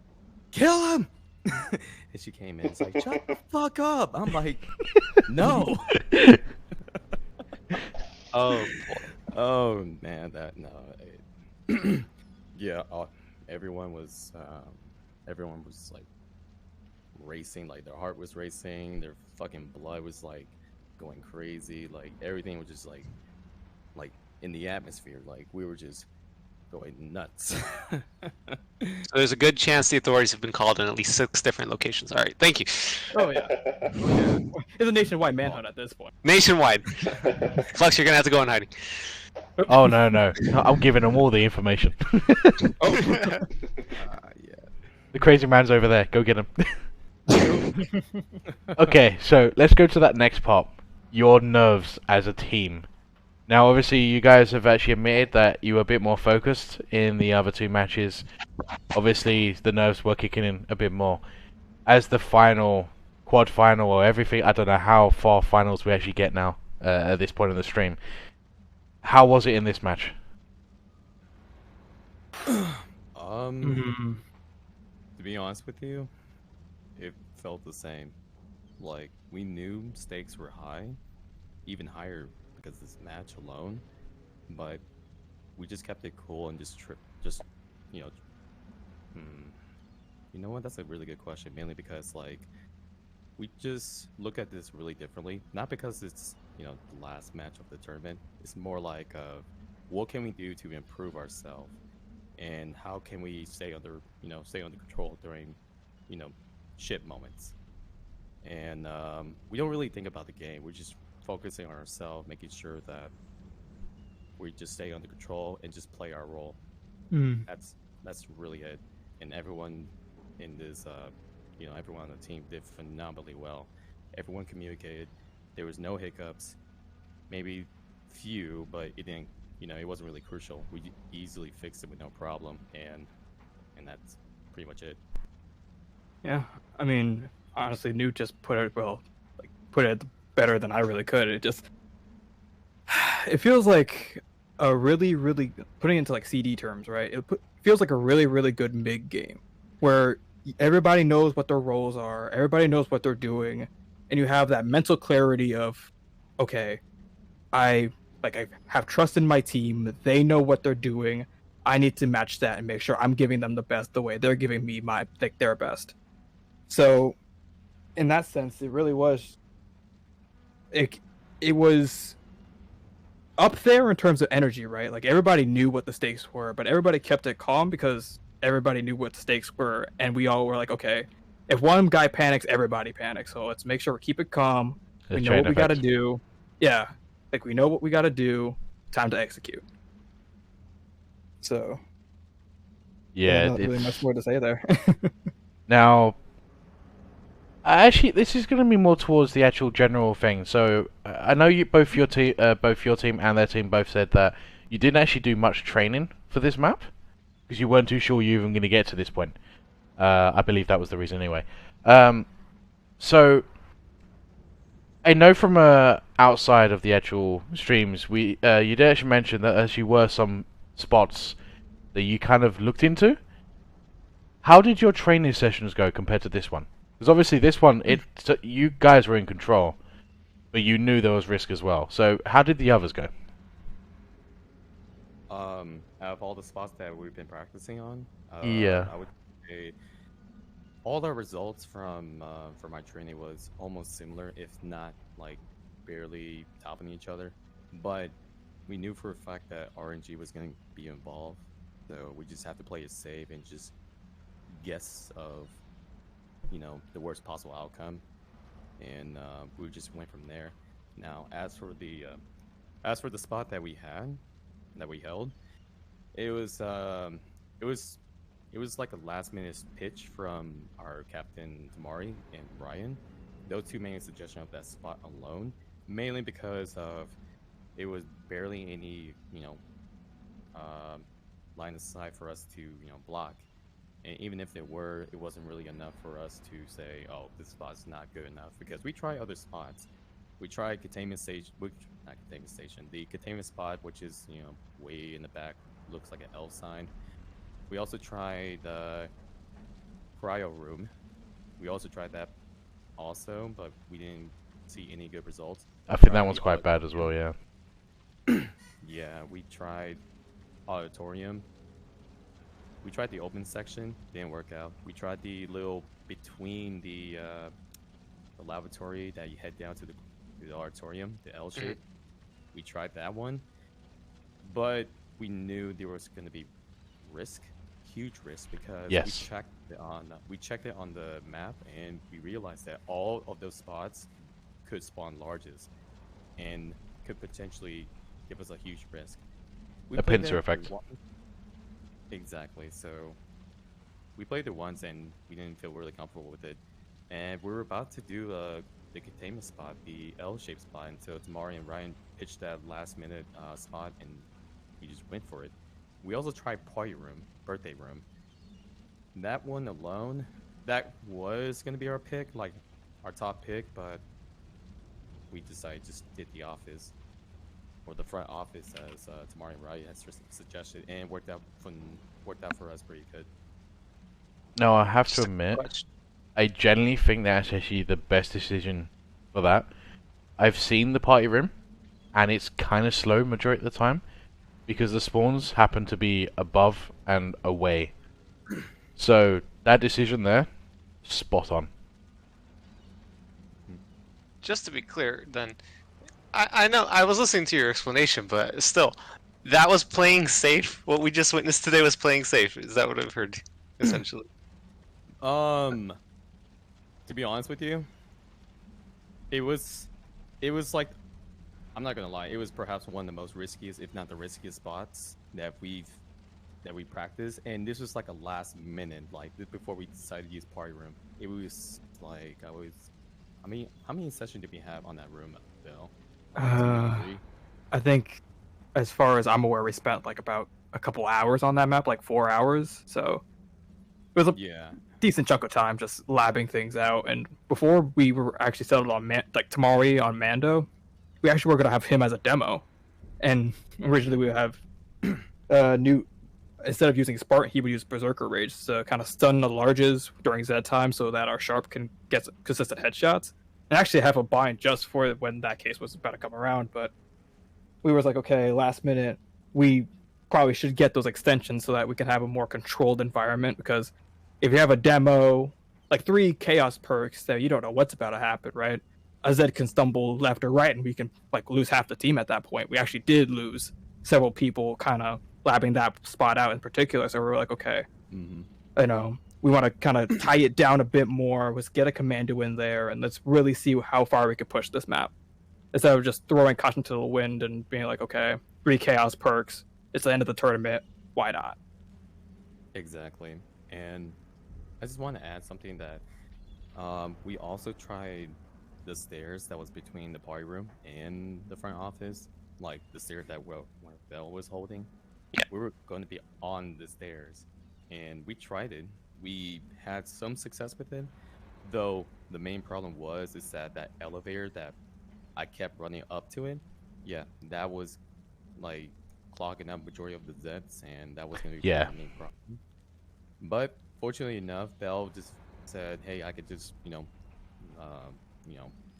[SPEAKER 5] kill him. And she came in, it's like, shut the fuck up. I'm like, no. Oh, oh man, that no. Yeah, everyone was like racing, like their heart was racing, their fucking blood was like going crazy, like everything was just like in the atmosphere, like we were just going nuts.
[SPEAKER 2] So there's a good chance the authorities have been called in at least 6 different locations. All right, thank you.
[SPEAKER 4] Oh yeah. It's a nationwide manhunt at this point.
[SPEAKER 2] Nationwide. Flux, you're gonna have to go in hiding.
[SPEAKER 1] Oh no, no, I'm giving them all the information.
[SPEAKER 5] Yeah.
[SPEAKER 1] The crazy man's over there. Go get him. Okay, so let's go to that next part. Your nerves as a team. Now, obviously, you guys have actually admitted that you were a bit more focused in the other 2 matches. Obviously, the nerves were kicking in a bit more. As the final, quad final, or everything, I don't know how far finals we actually get now at this point in the stream. How was it in this match?
[SPEAKER 5] To be honest with you, it felt the same. Like we knew stakes were high, even higher because of this match alone, but we just kept it cool and just you know, you know what? That's a really good question. Mainly because like we just look at this really differently. Not because it's the last match of the tournament. It's more like what can we do to improve ourselves, and how can we stay under control during shit moments. And we don't really think about the game. We're just focusing on ourselves, making sure that we just stay under control and just play our role. That's really it. And everyone in this, everyone on the team did phenomenally well. Everyone communicated. There was no hiccups. Maybe few, but it didn't. It wasn't really crucial. We easily fixed it with no problem, and that's pretty much it.
[SPEAKER 4] Yeah, I mean, honestly, Newt just put it better than I really could. It feels like a really, really, putting it into like CD terms, right? Feels like a really, really good mid game where everybody knows what their roles are, everybody knows what they're doing, and you have that mental clarity of, okay, I have trust in my team. They know what they're doing. I need to match that and make sure I'm giving them the best the way they're giving me their best. So, in that sense, it really was. It was up there in terms of energy, right? Like everybody knew what the stakes were, but everybody kept it calm because everybody knew what the stakes were, and we all were like, okay, if one guy panics, everybody panics. So let's make sure we keep it calm. We know what we got to do. Yeah, like we know what we got to do. Time to execute. So
[SPEAKER 1] Yeah,
[SPEAKER 4] not really much more to say there.
[SPEAKER 1] Now, actually, this is going to be more towards the actual general thing. So I know both your team and their team both said that you didn't actually do much training for this map because you weren't too sure you were even going to get to this point. I believe that was the reason anyway. So I know from outside of the actual streams, you did actually mention that actually were some spots that you kind of looked into. How did your training sessions go compared to this one? Because obviously this one, you guys were in control, but you knew there was risk as well. So how did the others go?
[SPEAKER 5] Out of all the spots that we've been practicing on,
[SPEAKER 1] Yeah,
[SPEAKER 5] I would say all the results from my training was almost similar, if not like barely topping each other. But we knew for a fact that RNG was going to be involved, so we just have to play it safe and just guess of the worst possible outcome, and we just went from there. Now, as for the spot that we held, it was like a last minute pitch from our captain Tamari and Ryan. Those two made a suggestion of that spot alone, mainly because of it was barely any line of sight for us to block. And even if there were, it wasn't really enough for us to say, oh, this spot's not good enough, because we try other spots. We tried containment station, not containment station, the containment spot, which is way in the back, looks like an L sign. We also tried the cryo room. We also tried that also, but we didn't see any good results.
[SPEAKER 1] I think that one's quite bad as well, yeah.
[SPEAKER 5] Yeah, we tried auditorium. We tried the open section, didn't work out. We tried the little between the lavatory that you head down to the auditorium, the L shape. We tried that one, but we knew there was going to be risk, huge risk, because
[SPEAKER 1] yes.
[SPEAKER 5] we checked it on the map, and we realized that all of those spots could spawn larges, and could potentially give us a huge risk.
[SPEAKER 1] A pincer effect.
[SPEAKER 5] Exactly. So we played it once, and we didn't feel really comfortable with it. And we were about to do the containment spot, the L-shaped spot, until Tamari and Ryan pitched that last-minute spot, and we just went for it. We also tried party room, birthday room. That one alone, that was gonna be our pick, like our top pick, but we decided just did the office, or the front office, as Tamari and Ryan has suggested, and worked out for us pretty good.
[SPEAKER 1] No, I have to admit, I genuinely think that's actually the best decision for that. I've seen the party room, and it's kind of slow majority of the time, because the spawns happen to be above and away. So that decision there, spot on.
[SPEAKER 2] Just to be clear, then, I know I was listening to your explanation, but still, that was playing safe. What we just witnessed today was playing safe. Is that what I've heard, essentially?
[SPEAKER 5] To be honest with you, it was like, I'm not gonna lie, it was perhaps one of the most riskiest, if not the riskiest spots that we practiced, and this was like a last minute, like before we decided to use party room. It was like how many sessions did we have on that room, Bill?
[SPEAKER 4] I think, as far as I'm aware, we spent like about a couple hours on that map, like 4 hours. So it was a decent chunk of time just labbing things out. And before we were actually settled on Tamari on Mando, we actually were gonna have him as a demo. And originally we would have instead of using Spartan, he would use Berserker Rage to kind of stun the larges during Z time so that our Sharp can get consistent headshots. And actually have a bind just for when that case was about to come around, but we were like, okay, last minute, we probably should get those extensions so that we can have a more controlled environment, because if you have a demo, like 3 chaos perks that you don't know what's about to happen, right? A Z can stumble left or right, and we can like lose half the team at that point. We actually did lose several people kind of labbing that spot out in particular, so we were like, okay, we want to kind of tie it down a bit more, let's get a commando in there, and let's really see how far we can push this map. Instead of just throwing caution to the wind and being like, okay, 3 chaos perks, it's the end of the tournament, why not?
[SPEAKER 5] Exactly. And I just want to add something that we also tried the stairs that was between the party room and the front office, like the stairs that Bell was holding.
[SPEAKER 2] Yeah.
[SPEAKER 5] We were going to be on the stairs, and we tried it. We had some success with it, though the main problem is that elevator that I kept running up to it, that was like clogging up majority of the Zeds, and that was going to be the main problem. But fortunately enough, Bell just said, hey, I could just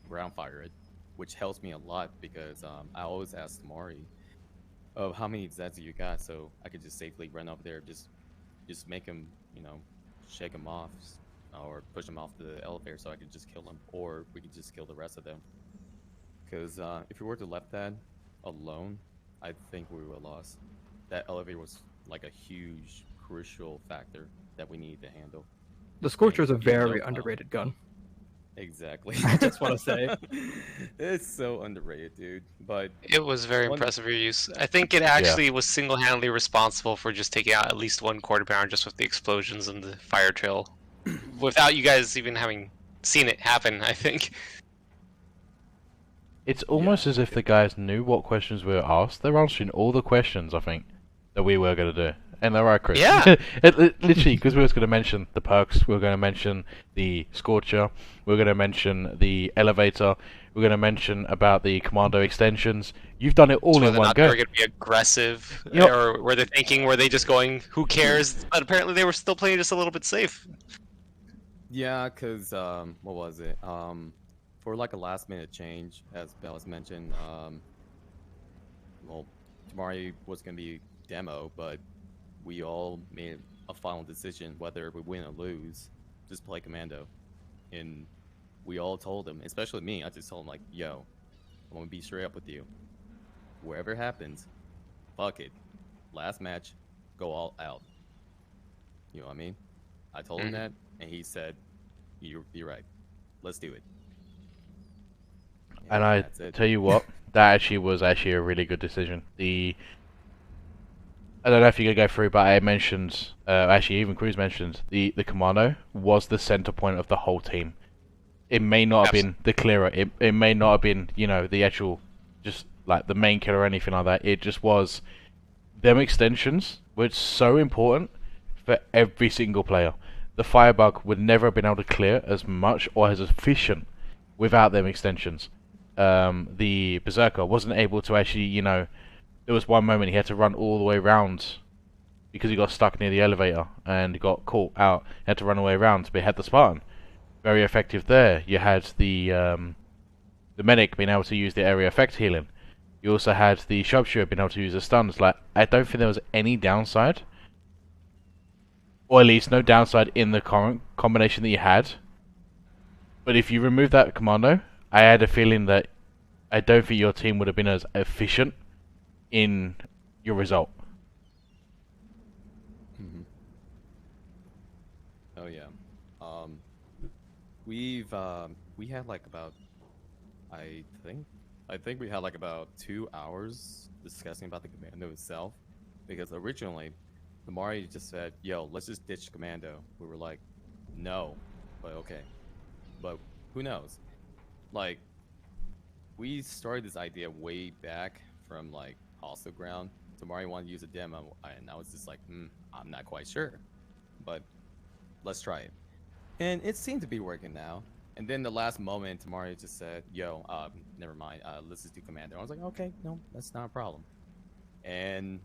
[SPEAKER 5] ground fire it, which helps me a lot, because I always ask Tamari of how many Zeds you got, so I could just safely run up there, just make him, shake him off, or push him off the elevator so I could just kill him, or we could just kill the rest of them. Because if we were to left that alone, I think we would have lost. That elevator was like a huge, crucial factor that we needed to handle.
[SPEAKER 4] The Scorcher is a very underrated gun.
[SPEAKER 5] Exactly.
[SPEAKER 4] I just want to say.
[SPEAKER 5] It's so underrated, dude. But
[SPEAKER 2] it was very impressive, your use. I think it actually was single-handedly responsible for just taking out at least 1 quarter pounder just with the explosions and the fire trail. Without you guys even having seen it happen, I think.
[SPEAKER 1] It's almost as if the guys knew what questions we were asked. They're answering all the questions, I think, that we were going to do. And they're right, Chris.
[SPEAKER 2] Yeah.
[SPEAKER 1] Literally, because we were going to mention the perks, we were going to mention the Scorcher, we were going to mention the Elevator, we were going to mention about the Commando extensions. You've done it all
[SPEAKER 2] Whether
[SPEAKER 1] in
[SPEAKER 2] or
[SPEAKER 1] one
[SPEAKER 2] not they
[SPEAKER 1] go.
[SPEAKER 2] were going to be aggressive,
[SPEAKER 1] You know-
[SPEAKER 2] or were they thinking, were they just going, who cares? But apparently they were still playing just a little bit safe.
[SPEAKER 5] Yeah, cause what was it? For like a last minute change, as Bellis mentioned, well, Tamari was gonna be demo, but we all made a final decision whether we win or lose, just play Commando, and we all told him, especially me. I just told him like, "Yo, I'm gonna be straight up with you. Wherever happens, fuck it. Last match, go all out." You know what I mean? I told him that, and he said, "You're right. Let's do it."
[SPEAKER 1] And I
[SPEAKER 5] that's it.
[SPEAKER 1] tell you what, that actually was actually a really good decision. I don't know if you're gonna go through, but I mentioned, actually even Cruz mentioned, the Commando was the center point of the whole team. It may not have been the clearer. It may not have been, you know, the actual, just like the main killer or anything like that. It just was, them extensions were so important for every single player. The Firebug would never have been able to clear as much or as efficient without them extensions. The Berserker wasn't able to actually, you know, there was one moment he had to run all the way around because he got stuck near the elevator and got caught out. He had to run away around, but he had the Spartan. Very effective there. You had the medic being able to use the area effect healing. You also had the sharpshooter being able to use the stuns. Like, I don't think there was any downside, or at least no downside in the current combination that you had. But if you remove that commando, I had a feeling that I don't think your team would have been as efficient in your result.
[SPEAKER 5] Mm-hmm. Oh yeah. We had like about, I think we had like about 2 hours discussing about the commando itself, because originally the Mari just said, "Yo, let's just ditch commando." We were like, "No," but okay. But who knows? Like, we started this idea way back from like Hostile Ground. Tamari wanted to use a demo, and I was just like, I'm not quite sure, but let's try it. And it seemed to be working now. And then the last moment, Tamari just said, "Yo, never mind. Let's just do Commando." I was like, "Okay, no, that's not a problem." And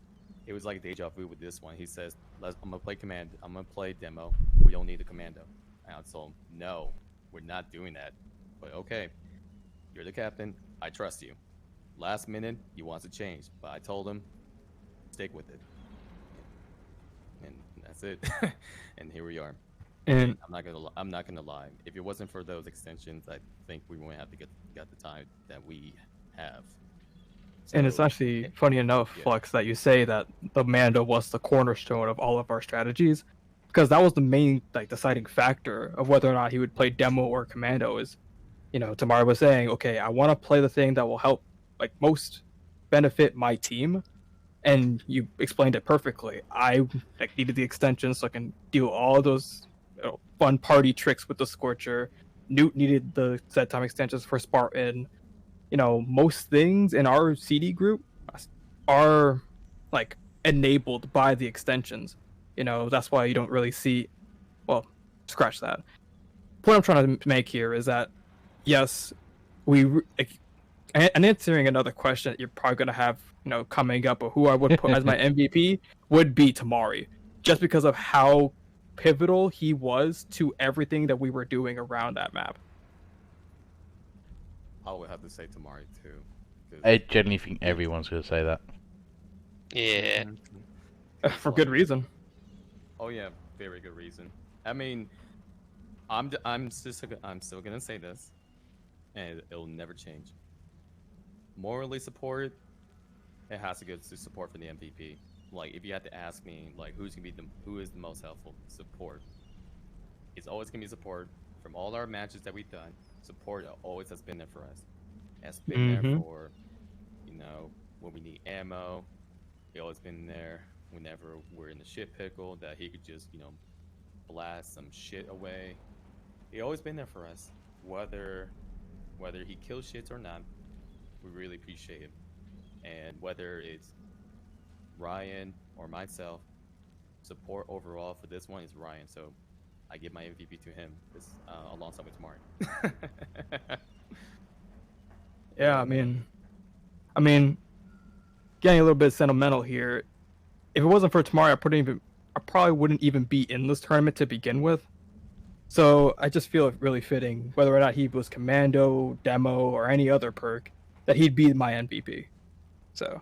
[SPEAKER 5] it was like deja vu with this one. He says, I'm gonna play Commando. I'm gonna play demo. We don't need a Commando." And I told him, "No, we're not doing that." But okay, you're the captain. I trust you. Last minute, he wants to change, but I told him, stick with it. And that's it. And here we are.
[SPEAKER 4] And
[SPEAKER 5] I'm not gonna lie. If it wasn't for those extensions, I think we wouldn't have to get the time that we have.
[SPEAKER 4] and it's
[SPEAKER 5] So,
[SPEAKER 4] actually funny enough,
[SPEAKER 5] yeah.
[SPEAKER 4] Flux, that you say that the Mando was the cornerstone of all of our strategies, because that was the main like deciding factor of whether or not he would play demo or commando. Is, you know, Tamara was saying, okay, I want to play the thing that will help like most benefit my team, and you explained it perfectly. I like needed the extensions so I can do all those, you know, fun party tricks with the Scorcher. Newt needed the set time extensions for Spartan. You know, most things in our CD group are like enabled by the extensions. You know, that's why you don't really see. Well, scratch that. Point I'm trying to make here is that yes, and answering another question that you're probably gonna have, you know, coming up, of who I would put as my MVP would be Tamari, just because of how pivotal he was to everything that we were doing around that map.
[SPEAKER 5] I would have to say Tamari too. 'Cause
[SPEAKER 1] I genuinely think everyone's going to say that.
[SPEAKER 2] Yeah.
[SPEAKER 4] For good reason.
[SPEAKER 5] Oh yeah, very good reason. I mean, I'm still gonna say this, and it'll never change. Morally support, it has to go to support for the MVP. Like, if you had to ask me, like, who is the most helpful support, it's always gonna be support. From all our matches that we've done, support always has been there for us. Has been there for, you know, when we need ammo. He always been there whenever we're in the shit pickle that he could just, you know, blast some shit away. He always been there for us. Whether he kills shits or not, we really appreciate him. And whether it's Ryan or myself, support overall for this one is Ryan. So I give my MVP to him alongside with Mark.
[SPEAKER 4] Yeah, I mean, getting a little bit sentimental here. If it wasn't for Tamari, I probably wouldn't even be in this tournament to begin with. So I just feel it really fitting, whether or not he was Commando, Demo, or any other perk, that he'd be my MVP. So.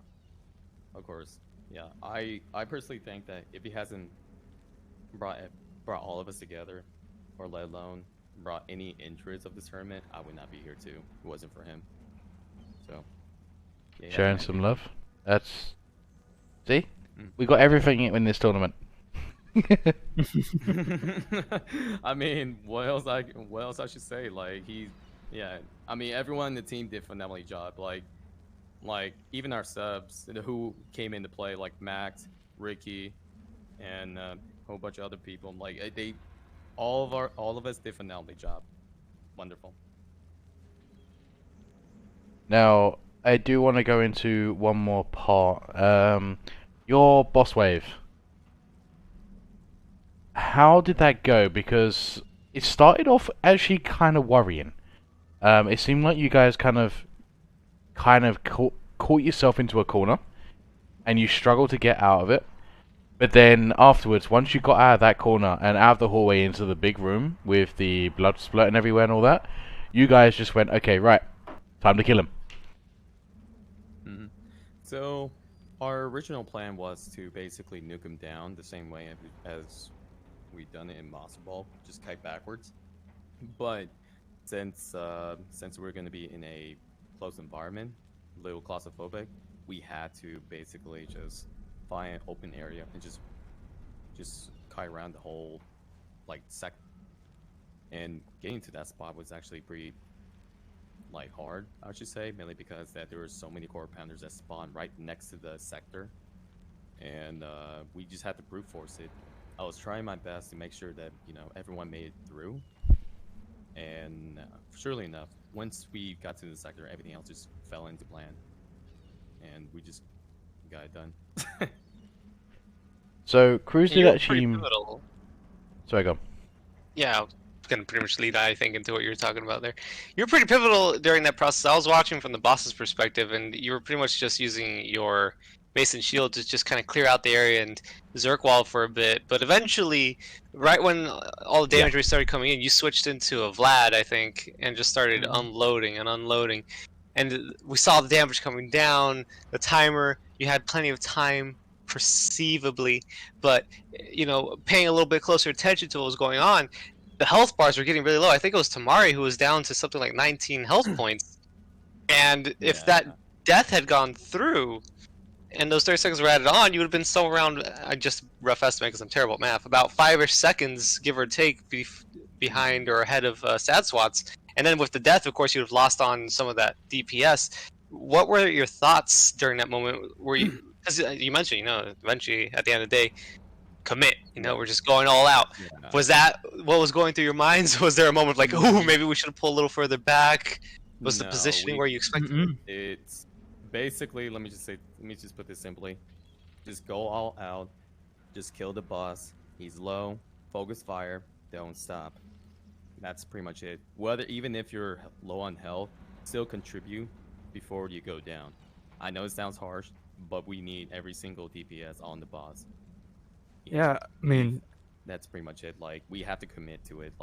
[SPEAKER 5] Of course, yeah. I personally think that if he hasn't brought all of us together, or let alone brought any interest of this tournament, I would not be here too. If it wasn't for him. So. Yeah,
[SPEAKER 1] Sharing some love. That's. See? We got everything in this tournament.
[SPEAKER 5] I mean, what else I should say? Like I mean, everyone in the team did a phenomenal job. Like even our subs who came into play, like Max, Ricky, and a whole bunch of other people. Like all of us did a phenomenal job. Wonderful.
[SPEAKER 1] Now, I do want to go into one more part. Your boss wave. How did that go? Because it started off actually kind of worrying. It seemed like you guys kind of caught yourself into a corner, and you struggled to get out of it. But then afterwards, once you got out of that corner and out of the hallway into the big room with the blood splurting everywhere and all that, you guys just went, okay, right, time to kill him.
[SPEAKER 5] Mm-hmm. So our original plan was to basically nuke him down the same way as we've done it in Monster Ball, just kite backwards. But since we're going to be in a closed environment, a little claustrophobic, we had to basically just find an open area and just kite around the whole sector. And getting to that spot was actually pretty hard, I should say, mainly because that there were so many core pounders that spawned right next to the sector, and we just had to brute force it. I was trying my best to make sure that everyone made it through, and surely enough, once we got to the sector, everything else just fell into plan, and we just got it done.
[SPEAKER 1] So Cruz did actually. Sorry, go.
[SPEAKER 2] Yeah, I was gonna pretty much lead, I think, into what you were talking about there. You were pretty pivotal during that process. I was watching from the boss's perspective, and you were pretty much just using your Mason Shield to just kind of clear out the area and Zerk wall for a bit. But eventually, right when all the damage really started coming in, you switched into a Vlad, I think, and just started unloading and unloading. And we saw the damage coming down, the timer. You had plenty of time, perceivably, but paying a little bit closer attention to what was going on, the health bars were getting really low. I think it was Tamari who was down to something like 19 health points. And if that death had gone through, and those 30 seconds were added on, you would have been somewhere around, I just rough estimate because I'm terrible at math, about 5-ish seconds, give or take, behind or ahead of Sad Swats. And then with the death, of course, you would have lost on some of that DPS. What were your thoughts during that moment? Were you, because you mentioned, eventually at the end of the day, commit. We're just going all out. Yeah. Was that what was going through your minds? Was there a moment like, oh, maybe we should have pulled a little further back? Was the positioning where you expected?
[SPEAKER 5] It's basically, let me just put this simply, just go all out, just kill the boss. He's low, focus fire, don't stop. That's pretty much it. Even if you're low on health, still contribute before you go down. I know it sounds harsh, but we need every single DPS on the boss.
[SPEAKER 4] Yeah, I mean,
[SPEAKER 5] that's pretty much it. We have to commit to it.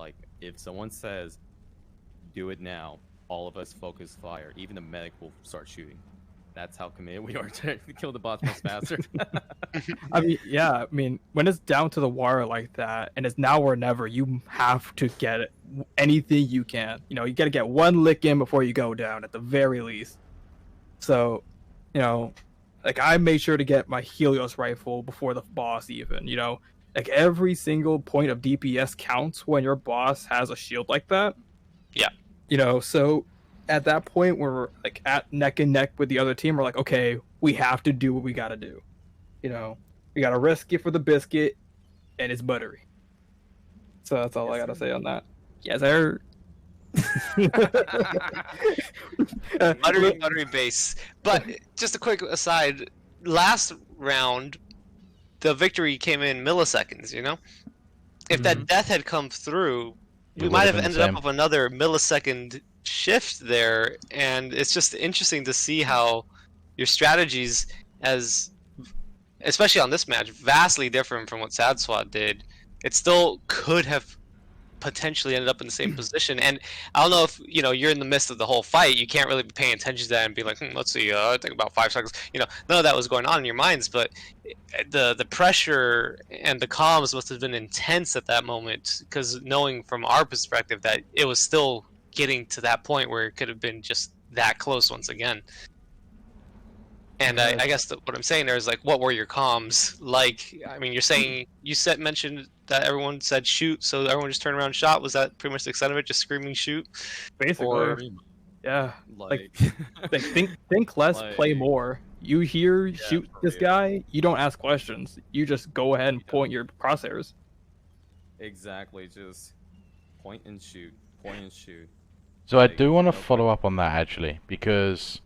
[SPEAKER 5] If someone says, do it now, all of us focus fire. Even the medic will start shooting. That's how committed we are to kill the boss much faster.
[SPEAKER 4] I mean, when it's down to the wire like that, and it's now or never, you have to get anything you can. You got to get one lick in before you go down, at the very least. So, I made sure to get my Helios rifle before the boss even, every single point of DPS counts when your boss has a shield like that.
[SPEAKER 2] Yeah.
[SPEAKER 4] So at that point we're at neck and neck with the other team. We're like, okay, we have to do what we got to do. We got to risk it for the biscuit, and it's buttery. So that's all I got to say on that. Yes, sir.
[SPEAKER 2] Buttery base. But just a quick aside, last round the victory came in milliseconds. You know, if that death had come through,
[SPEAKER 1] It
[SPEAKER 2] we
[SPEAKER 1] would
[SPEAKER 2] might
[SPEAKER 1] have
[SPEAKER 2] have
[SPEAKER 1] been the
[SPEAKER 2] ended up
[SPEAKER 1] same.
[SPEAKER 2] with another millisecond shift there, and it's just interesting to see how your strategies, as especially on this match, vastly different from what Sad Swat did. It still could have potentially ended up in the same position. And I don't know if you're in the midst of the whole fight, you can't really be paying attention to that and be like, let's see, I think about 5 seconds. None of that was going on in your minds, but the pressure and the comms must have been intense at that moment, because knowing from our perspective that it was still getting to that point where it could have been just that close once again. And
[SPEAKER 4] Yeah,
[SPEAKER 2] I guess what I'm saying there is, like, what were your comms like? I mean, you're saying mentioned that everyone said shoot, so everyone just turned around and shot. Was that pretty much the extent of it? Just screaming shoot,
[SPEAKER 4] basically.
[SPEAKER 2] or
[SPEAKER 5] Pretty much,
[SPEAKER 4] Yeah. Like
[SPEAKER 5] like,
[SPEAKER 4] think less, play
[SPEAKER 5] like,
[SPEAKER 4] more. You hear
[SPEAKER 5] yeah,
[SPEAKER 4] shoot
[SPEAKER 5] for
[SPEAKER 4] this
[SPEAKER 5] real.
[SPEAKER 4] guy, you don't ask questions. You just go ahead and
[SPEAKER 5] You know,
[SPEAKER 4] point your crosshairs.
[SPEAKER 5] exactly. Just point and shoot, point and shoot.
[SPEAKER 1] So I
[SPEAKER 5] Like,
[SPEAKER 1] do want to
[SPEAKER 5] no
[SPEAKER 1] follow up on that actually, because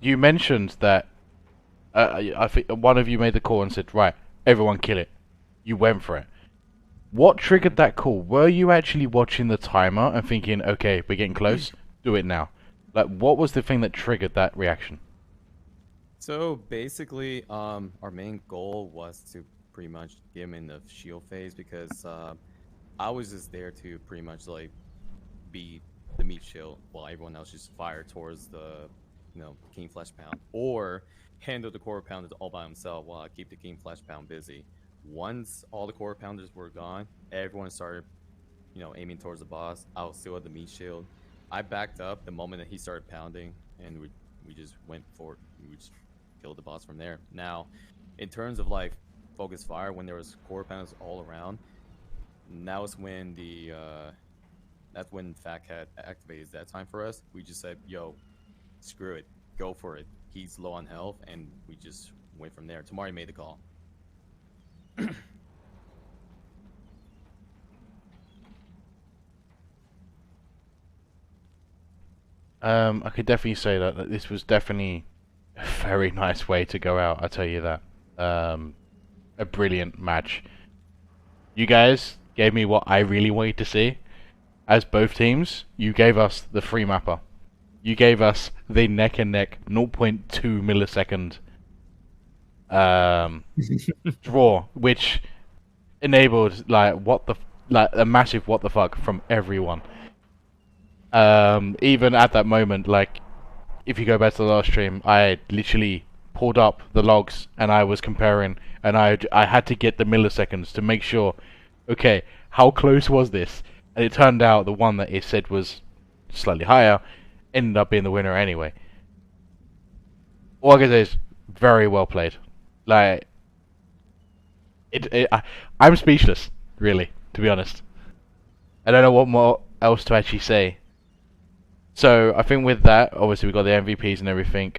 [SPEAKER 1] you mentioned that I think one of you made the call and said, right, everyone kill it. You went for it. What triggered that call? Were you actually watching the timer and thinking, okay, we're getting close, do it now? Like, what was the thing that triggered that reaction?
[SPEAKER 5] So basically, our main goal was to pretty much get him in the shield phase because I was just there to pretty much like be the meat shield while everyone else just fired towards the King Flesh Pound, or handle the core pounders all by himself while I keep the King Flesh Pound busy. Once all the core pounders were gone, everyone started aiming towards the boss. I was still at the meat shield. I backed up the moment that he started pounding, and we just went for it. We just killed the boss from there. Now, in terms of like focus fire, when there was core pounders all around, now is when that's when Fat Cat activated that time for us. We just said, yo, screw it, go for it. He's low on health, and we just went from there. Tamari made the call.
[SPEAKER 1] I could definitely say that this was definitely a very nice way to go out, I'll tell you that. A brilliant match. You guys gave me what I really wanted to see. As both teams, you gave us the free mapper. You gave us the neck and neck 0.2 millisecond draw, which enabled like a massive what the fuck from everyone. Even at that moment, like, if you go back to the last stream, I literally pulled up the logs and I was comparing, and I had to get the milliseconds to make sure, okay, how close was this? And it turned out the one that it said was slightly higher ended up being the winner anyway. All I can say is very well played. Like, I'm speechless, really, to be honest. I don't know what more else to actually say. So I think with that, obviously we've got the MVPs and everything.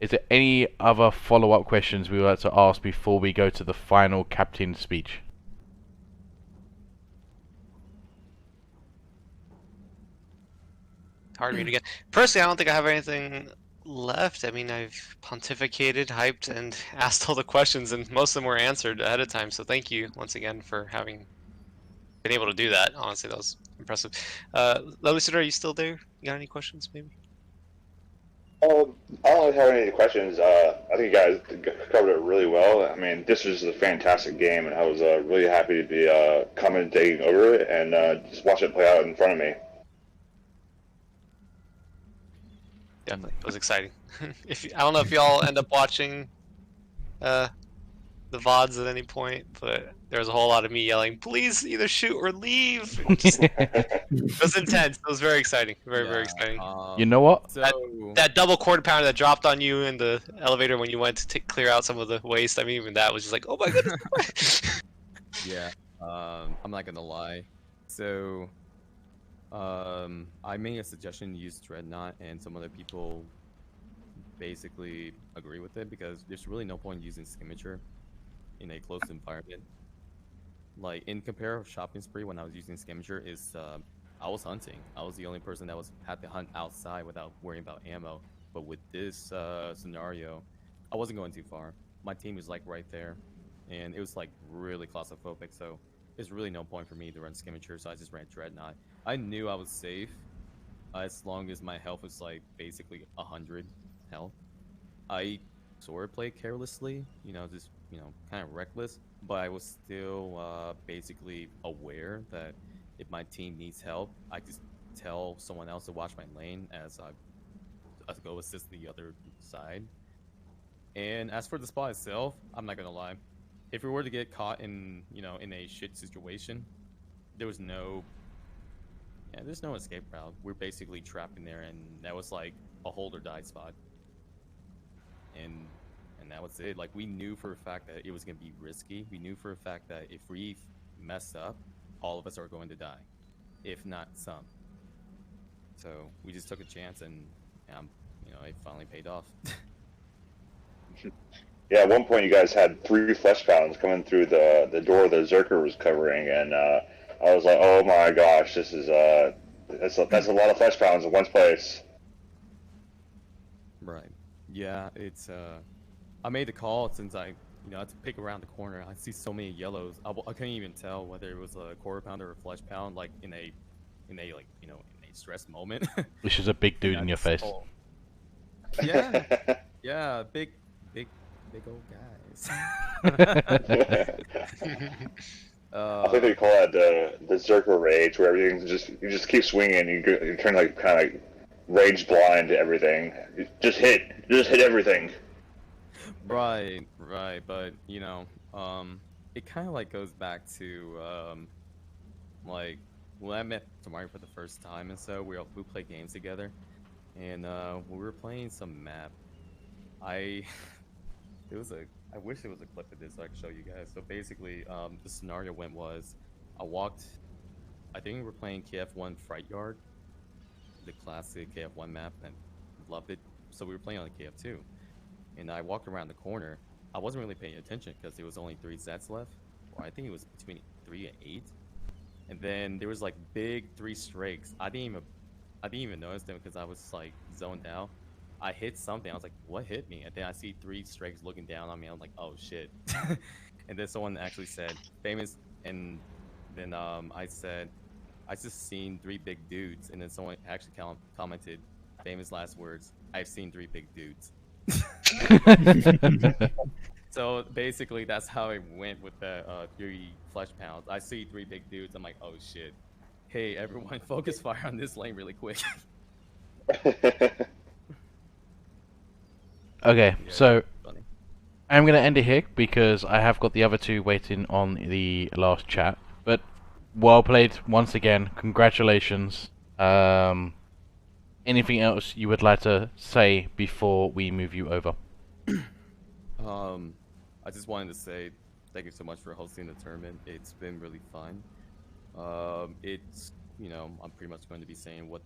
[SPEAKER 1] Is there any other follow-up questions we would like to ask before we go to the final captain speech?
[SPEAKER 2] hard for me to get. Personally, I don't think I have anything left. I mean, I've pontificated, hyped, and asked all the questions, and most of them were answered ahead of time. So thank you once again for having been able to do that. Honestly, that was impressive. Lovely Sitter, are you still there? You got any questions, maybe?
[SPEAKER 3] I don't really have any questions. I think you guys covered it really well. I mean, this was a fantastic game, and I was really happy to be commentating over it and just watch it play out in front of me.
[SPEAKER 2] Definitely, it was exciting. I don't know if y'all end up watching the VODs at any point, but there was a whole lot of me yelling, "Please, either shoot or leave." It was intense. It was very exciting. Very, very exciting.
[SPEAKER 1] You know what?
[SPEAKER 5] So
[SPEAKER 2] That double quarter pounder that dropped on you in the elevator when you went to clear out some of the waste. I mean, even that was just like, oh my goodness.
[SPEAKER 5] yeah, I'm not gonna lie. So I made a suggestion to use Dreadnought, and some other people basically agree with it because there's really no point using Skirmisher in a closed environment. Like in comparative shopping spree, when I was using Skirmisher, I was hunting. I was the only person that had to hunt outside without worrying about ammo. But with this scenario, I wasn't going too far. my team was like right there, and it was like really claustrophobic. So there's really no point for me to run Skirmisher. So I just ran Dreadnought. I knew I was safe as long as my health was like basically 100 health. I sort of played carelessly, just kind of reckless, but I was still basically aware that if my team needs help, I just tell someone else to watch my lane as I go assist the other side. And as for the spot itself, I'm not gonna lie. If we were to get caught in a shit situation, there was there's no escape route. We're basically trapped in there, and that was like a hold or die spot. And that was it. Like, we knew for a fact that it was gonna be risky. We knew for a fact that if we mess up, all of us are going to die, if not some. So we just took a chance, and it finally paid off.
[SPEAKER 3] Yeah, at one point you guys had 3 flesh pounds coming through the door the Zerker was covering, and I was like, oh my gosh, this is that's a lot of flesh pounds in one place.
[SPEAKER 5] Right. Yeah, it's I made the call since I had to pick around the corner. I see so many yellows. I couldn't even tell whether it was a quarter pound or a flesh pound, like in a stress moment.
[SPEAKER 1] Which is a big dude in your face.
[SPEAKER 5] Yeah. Yeah, big old guys.
[SPEAKER 3] I think they call that the Zerker rage, where everything you just keep swinging, you turn like kind of rage blind to everything. You just hit everything.
[SPEAKER 5] Right, but it kind of like goes back to like when I met Tamari for the first time, and so we played games together, and we were playing some map. I wish there was a clip of this so I could show you guys. So basically, the scenario was I think we were playing KF1 Fright Yard, the classic KF1 map, and loved it. So we were playing on the KF2, and I walked around the corner. I wasn't really paying attention because there was only 3 sets left, or I think it was between 3 and 8. And then there was like big 3 strakes. I didn't even notice them because I was like zoned out. I hit something. I was like, what hit me? And then I see 3 strakes looking down on me. I'm like, oh shit. And then someone actually said, famous. And then I said, I just seen 3 big dudes. And then someone actually commented, famous last words, I've seen 3 big dudes. So basically, that's how it went with the 3 flesh pounds. I see 3 big dudes. I'm like, oh shit. Hey, everyone, focus fire on this lane really quick.
[SPEAKER 1] Okay,
[SPEAKER 5] Yeah,
[SPEAKER 1] so
[SPEAKER 5] funny.
[SPEAKER 1] I'm going to end it here because I have got the other 2 waiting on the last chat. But well played once again. Congratulations. Anything else you would like to say before we move you over?
[SPEAKER 5] I just wanted to say thank you so much for hosting the tournament. It's been really fun. It's I'm pretty much going to be saying what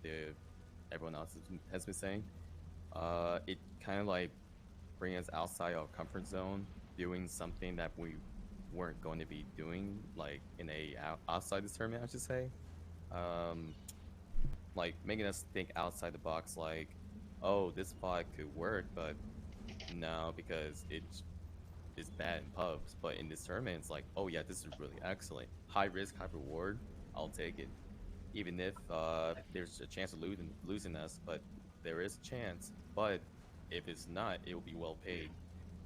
[SPEAKER 5] everyone else has been saying. It kind of like bring us outside our comfort zone, doing something that we weren't going to be doing, like in outside this tournament, I should say. Like making us think outside the box, like, oh, this spot could work, but no, because it's bad in pubs. But in this tournament, it's like, oh yeah, this is really excellent. High risk, high reward. I'll take it, even if there's a chance of losing us, but there is a chance. But if it's not, it will be well paid.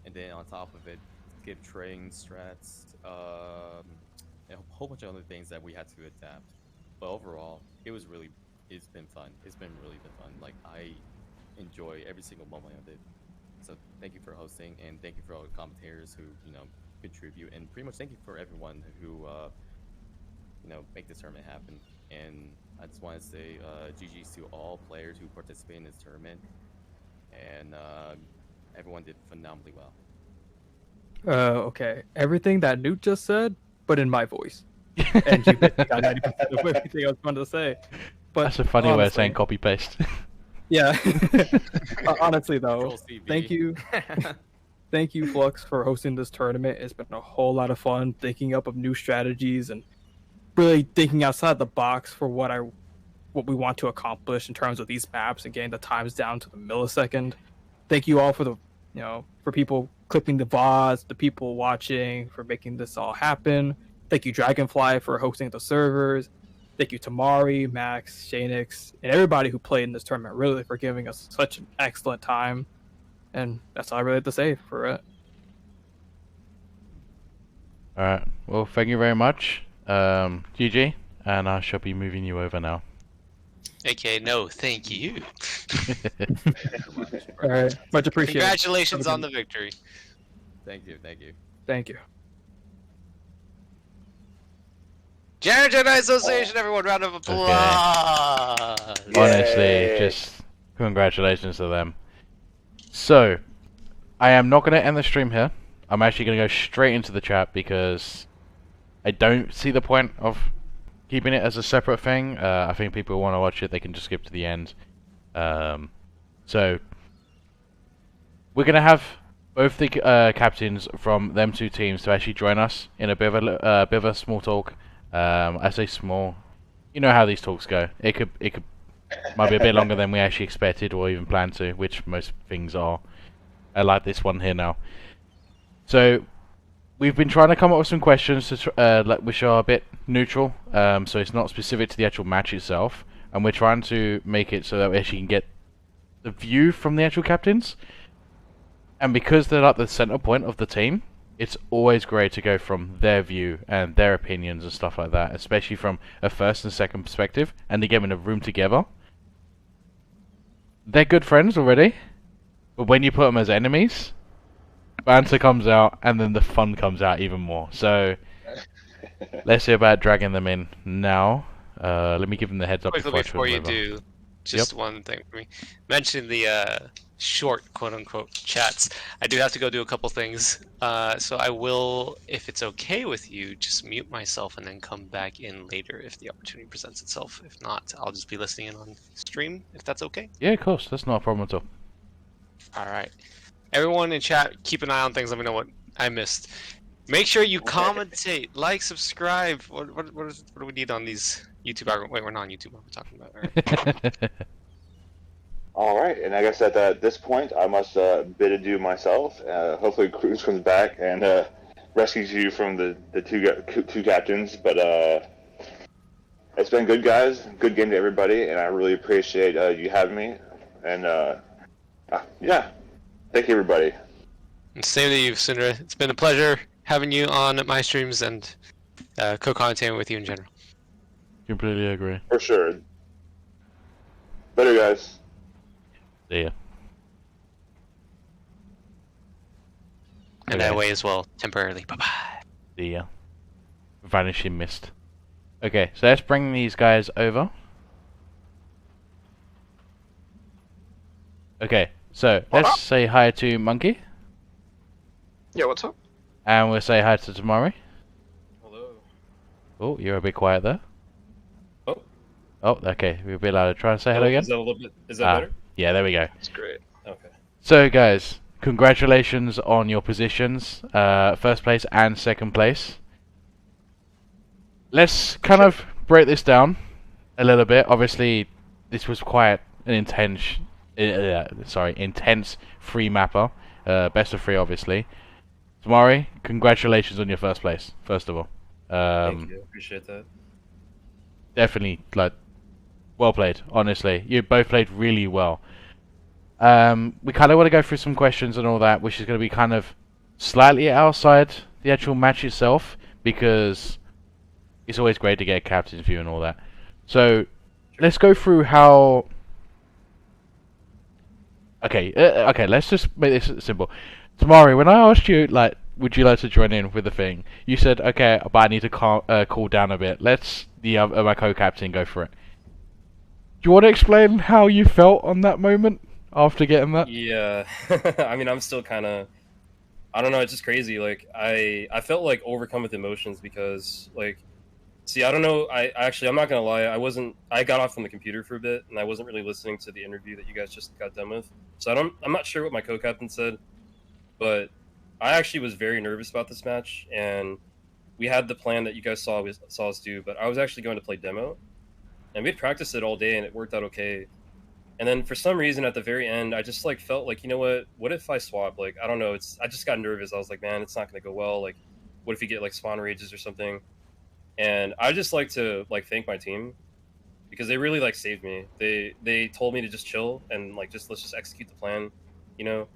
[SPEAKER 5] And then on top of it, skip trading strats, and a whole bunch of other things that we had to adapt. But overall, it's been fun. It's been really fun. Like, I enjoy every single moment of it. So thank you for hosting, and thank you for all the commentators who contribute, and pretty much thank you for everyone who make this tournament happen. And I just want to say GG's to all players who participate in this tournament, and everyone did phenomenally well.
[SPEAKER 4] Okay. Everything that Newt just said, but in my voice. And you basically got 90% of everything I was going to say. But
[SPEAKER 1] That's a funny way of saying copy paste.
[SPEAKER 4] Yeah. Honestly, though,
[SPEAKER 5] Control-CV.
[SPEAKER 4] thank you. Thank you, FluX, for hosting this tournament. It's been a whole lot of fun thinking up of new strategies and really thinking outside the box for what we want to accomplish in terms of these maps and getting the times down to the millisecond. Thank you all for the for people clipping the VODs, the people watching for making this all happen. Thank you, Dragonfly, for hosting the servers. Thank you, Tamari, Max, Shanix, and everybody who played in this tournament, really, for giving us such an excellent time. And that's all I really have to say for it.
[SPEAKER 1] Alright, well, thank you very much, GG, and I shall be moving you over now.
[SPEAKER 2] AKA, no, thank you.
[SPEAKER 4] All right, much appreciated.
[SPEAKER 2] Congratulations on the victory.
[SPEAKER 5] Thank you, thank you.
[SPEAKER 4] Thank you.
[SPEAKER 2] Jedi Association, everyone, round of applause.
[SPEAKER 1] Honestly,
[SPEAKER 3] Yay.
[SPEAKER 1] just congratulations to them. So, I am not going to end the stream here. I'm actually going to go straight into the chat because I don't see the point of keeping it as a separate thing. I think people who want to watch it, they can just skip to the end. So, we're going to have both the captains from them two teams to actually join us in a bit of a small talk. I say small. You know how these talks go. It might be a bit longer than we actually expected or even planned to, which most things are. I like this one here now. So, we've been trying to come up with some questions which are a bit neutral, so it's not specific to the actual match itself, and we're trying to make it so that we actually can get the view from the actual captains. And because they're like the center point of the team, it's always great to go from their view and their opinions and stuff like that, especially from a first and second perspective, and to get them in a room together. They're good friends already, but when you put them as enemies, banter comes out, and then the fun comes out even more. So, let's see about dragging them in now. Let me give them the heads up
[SPEAKER 2] Quickly before you
[SPEAKER 1] I turn them over.
[SPEAKER 2] do, just one thing for me. Mention the short quote-unquote chats. I do have to go do a couple things, so I will, if it's okay with you, just mute myself and then come back in later if the opportunity presents itself. If not, I'll just be listening in on stream, if that's okay.
[SPEAKER 1] Yeah, of course. That's not a problem at all.
[SPEAKER 2] Alright. Everyone in chat, keep an eye on things. Let me know what I missed. Make sure you commentate, like, subscribe. What do we need on these YouTube? Wait, we're not on YouTube. What are we talking about? All right.
[SPEAKER 3] All right, and I guess at this point, I must bid adieu myself. Hopefully, Cruz comes back and rescues you from the two captains. But it's been good, guys. Good game to everybody, and I really appreciate you having me. And yeah, thank you, everybody.
[SPEAKER 2] Same to you, Syndra. It's been a pleasure having you on my streams and co-commentating with you in general.
[SPEAKER 1] Completely agree.
[SPEAKER 3] For sure. Better, guys.
[SPEAKER 1] See ya.
[SPEAKER 2] And that way as well, temporarily. Bye-bye.
[SPEAKER 1] See ya. Vanishing mist. Okay, so let's bring these guys over. Okay, so let's say hi to Monkey.
[SPEAKER 6] Yeah, what's up?
[SPEAKER 1] And we'll say hi to Tamari.
[SPEAKER 6] Hello.
[SPEAKER 1] Oh, you're a bit quiet there.
[SPEAKER 6] Oh.
[SPEAKER 1] Oh, okay. We'll be allowed to try and say hello again.
[SPEAKER 6] Is that a little bit? Is that better?
[SPEAKER 1] Yeah, there we go.
[SPEAKER 6] That's great. Okay.
[SPEAKER 1] So, guys, congratulations on your positions, first place and second place. Let's kind of break this down a little bit. Obviously, this was quite an intense free mapper. Best of 3, obviously. Tamari, congratulations on your first place, first of all.
[SPEAKER 6] Thank you. Appreciate that.
[SPEAKER 1] Definitely, well played, honestly. You both played really well. We kind of want to go through some questions and all that, which is going to be kind of slightly outside the actual match itself, because it's always great to get a captain's view and all that. So, let's go through how... Okay, let's just make this simple. Tamari, when I asked you, would you like to join in with the thing? You said, okay, but I need to cool down a bit. Let's my co-captain go for it. Do you want to explain how you felt on that moment after getting that?
[SPEAKER 6] Yeah. I mean, I'm still kind of... I don't know, it's just crazy. I felt, overcome with emotions because, see, I don't know, I'm not going to lie, I got off from the computer for a bit, and I wasn't really listening to the interview that you guys just got done with. So I'm not sure what my co-captain said, but I actually was very nervous about this match, and we had the plan that you guys saw us do, but I was actually going to play demo, and we had practiced it all day, and it worked out okay. And then for some reason at the very end, I just like felt like, you know what if I swap? Like, I don't know. I just got nervous. I was like, man, it's not gonna go well. Like, what if you get like spawn rages or something? And I just like to like thank my team because they really like saved me. They told me to just chill and like just let's just execute the plan, you know.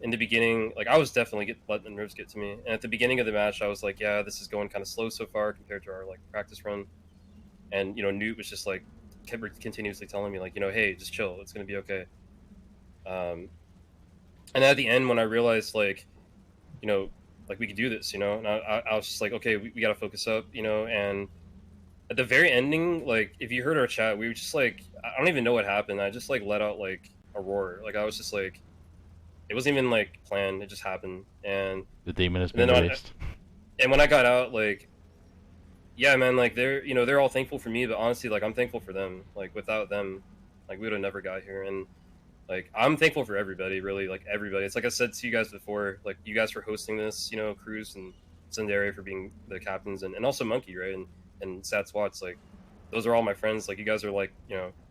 [SPEAKER 6] In the beginning, like I was definitely letting the nerves get to me. And at the beginning of the match, I was like, yeah, this is going kind of slow so far compared to our like practice run. And Newt was just like kept continuously telling me like, hey, just chill, it's gonna be okay. And at the end, when I realized you know, like we could do this, and I was just like, okay, we got to focus up, and at the very ending, like if you heard our chat, we were just like, I don't even know what happened. I just like let out like a roar. Like I was just like, it wasn't even like planned. It just happened. And
[SPEAKER 1] The demon has
[SPEAKER 6] and
[SPEAKER 1] been
[SPEAKER 6] then
[SPEAKER 1] released.
[SPEAKER 6] and when I got out, like, yeah, man, like they're all thankful for me, but honestly, like I'm thankful for them. Like without them, like we would have never got here. And like I'm thankful for everybody, really, like everybody. It's like I said to you guys before, like you guys for hosting this, Cruz and Sundari for being the captains, and also Monkey, right, and Sad Swats. Like those are all my friends. Like you guys are like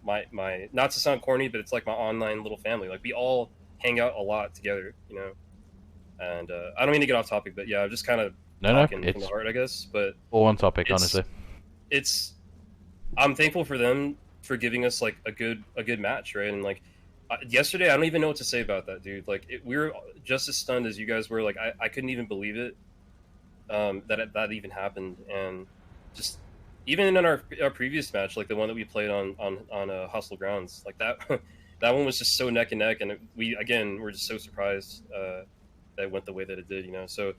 [SPEAKER 6] my not to sound corny, but it's like my online little family. Like we all hang out a lot together, And I don't mean to get off topic, but yeah, I'm just kind of
[SPEAKER 1] No,
[SPEAKER 6] talking from
[SPEAKER 1] it's
[SPEAKER 6] the heart, I guess. But
[SPEAKER 1] all on topic,
[SPEAKER 6] it's
[SPEAKER 1] honestly.
[SPEAKER 6] it's I'm thankful for them for giving us like a good match, right? And like yesterday, I don't even know what to say about that, dude. Like we were just as stunned as you guys were. Like I couldn't even believe it that even happened, and just even in our previous match, like the one that we played on Hostile Grounds, like that that one was just so neck and neck, and we again were just so surprised that it went the way that it did, So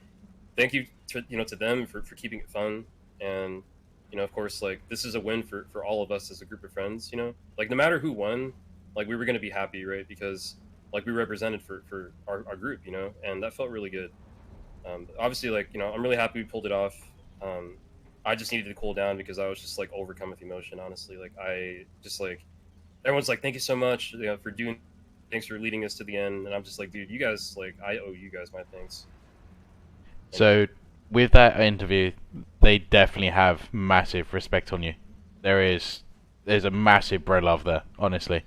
[SPEAKER 6] thank you to them for keeping it fun, and of course, like this is a win for all of us as a group of friends, like no matter who won, like we were going to be happy, right? Because like we represented for our group, and that felt really good. Obviously, like I'm really happy we pulled it off. I just needed to cool down because I was just like overcome with emotion, honestly. Like I just like everyone's like, thank you so much, for doing, thanks for leading us to the end, and I'm just like, dude, you guys, like I owe you guys my thanks.
[SPEAKER 1] So, with that interview, they definitely have massive respect on you. There's a massive bro love there, honestly.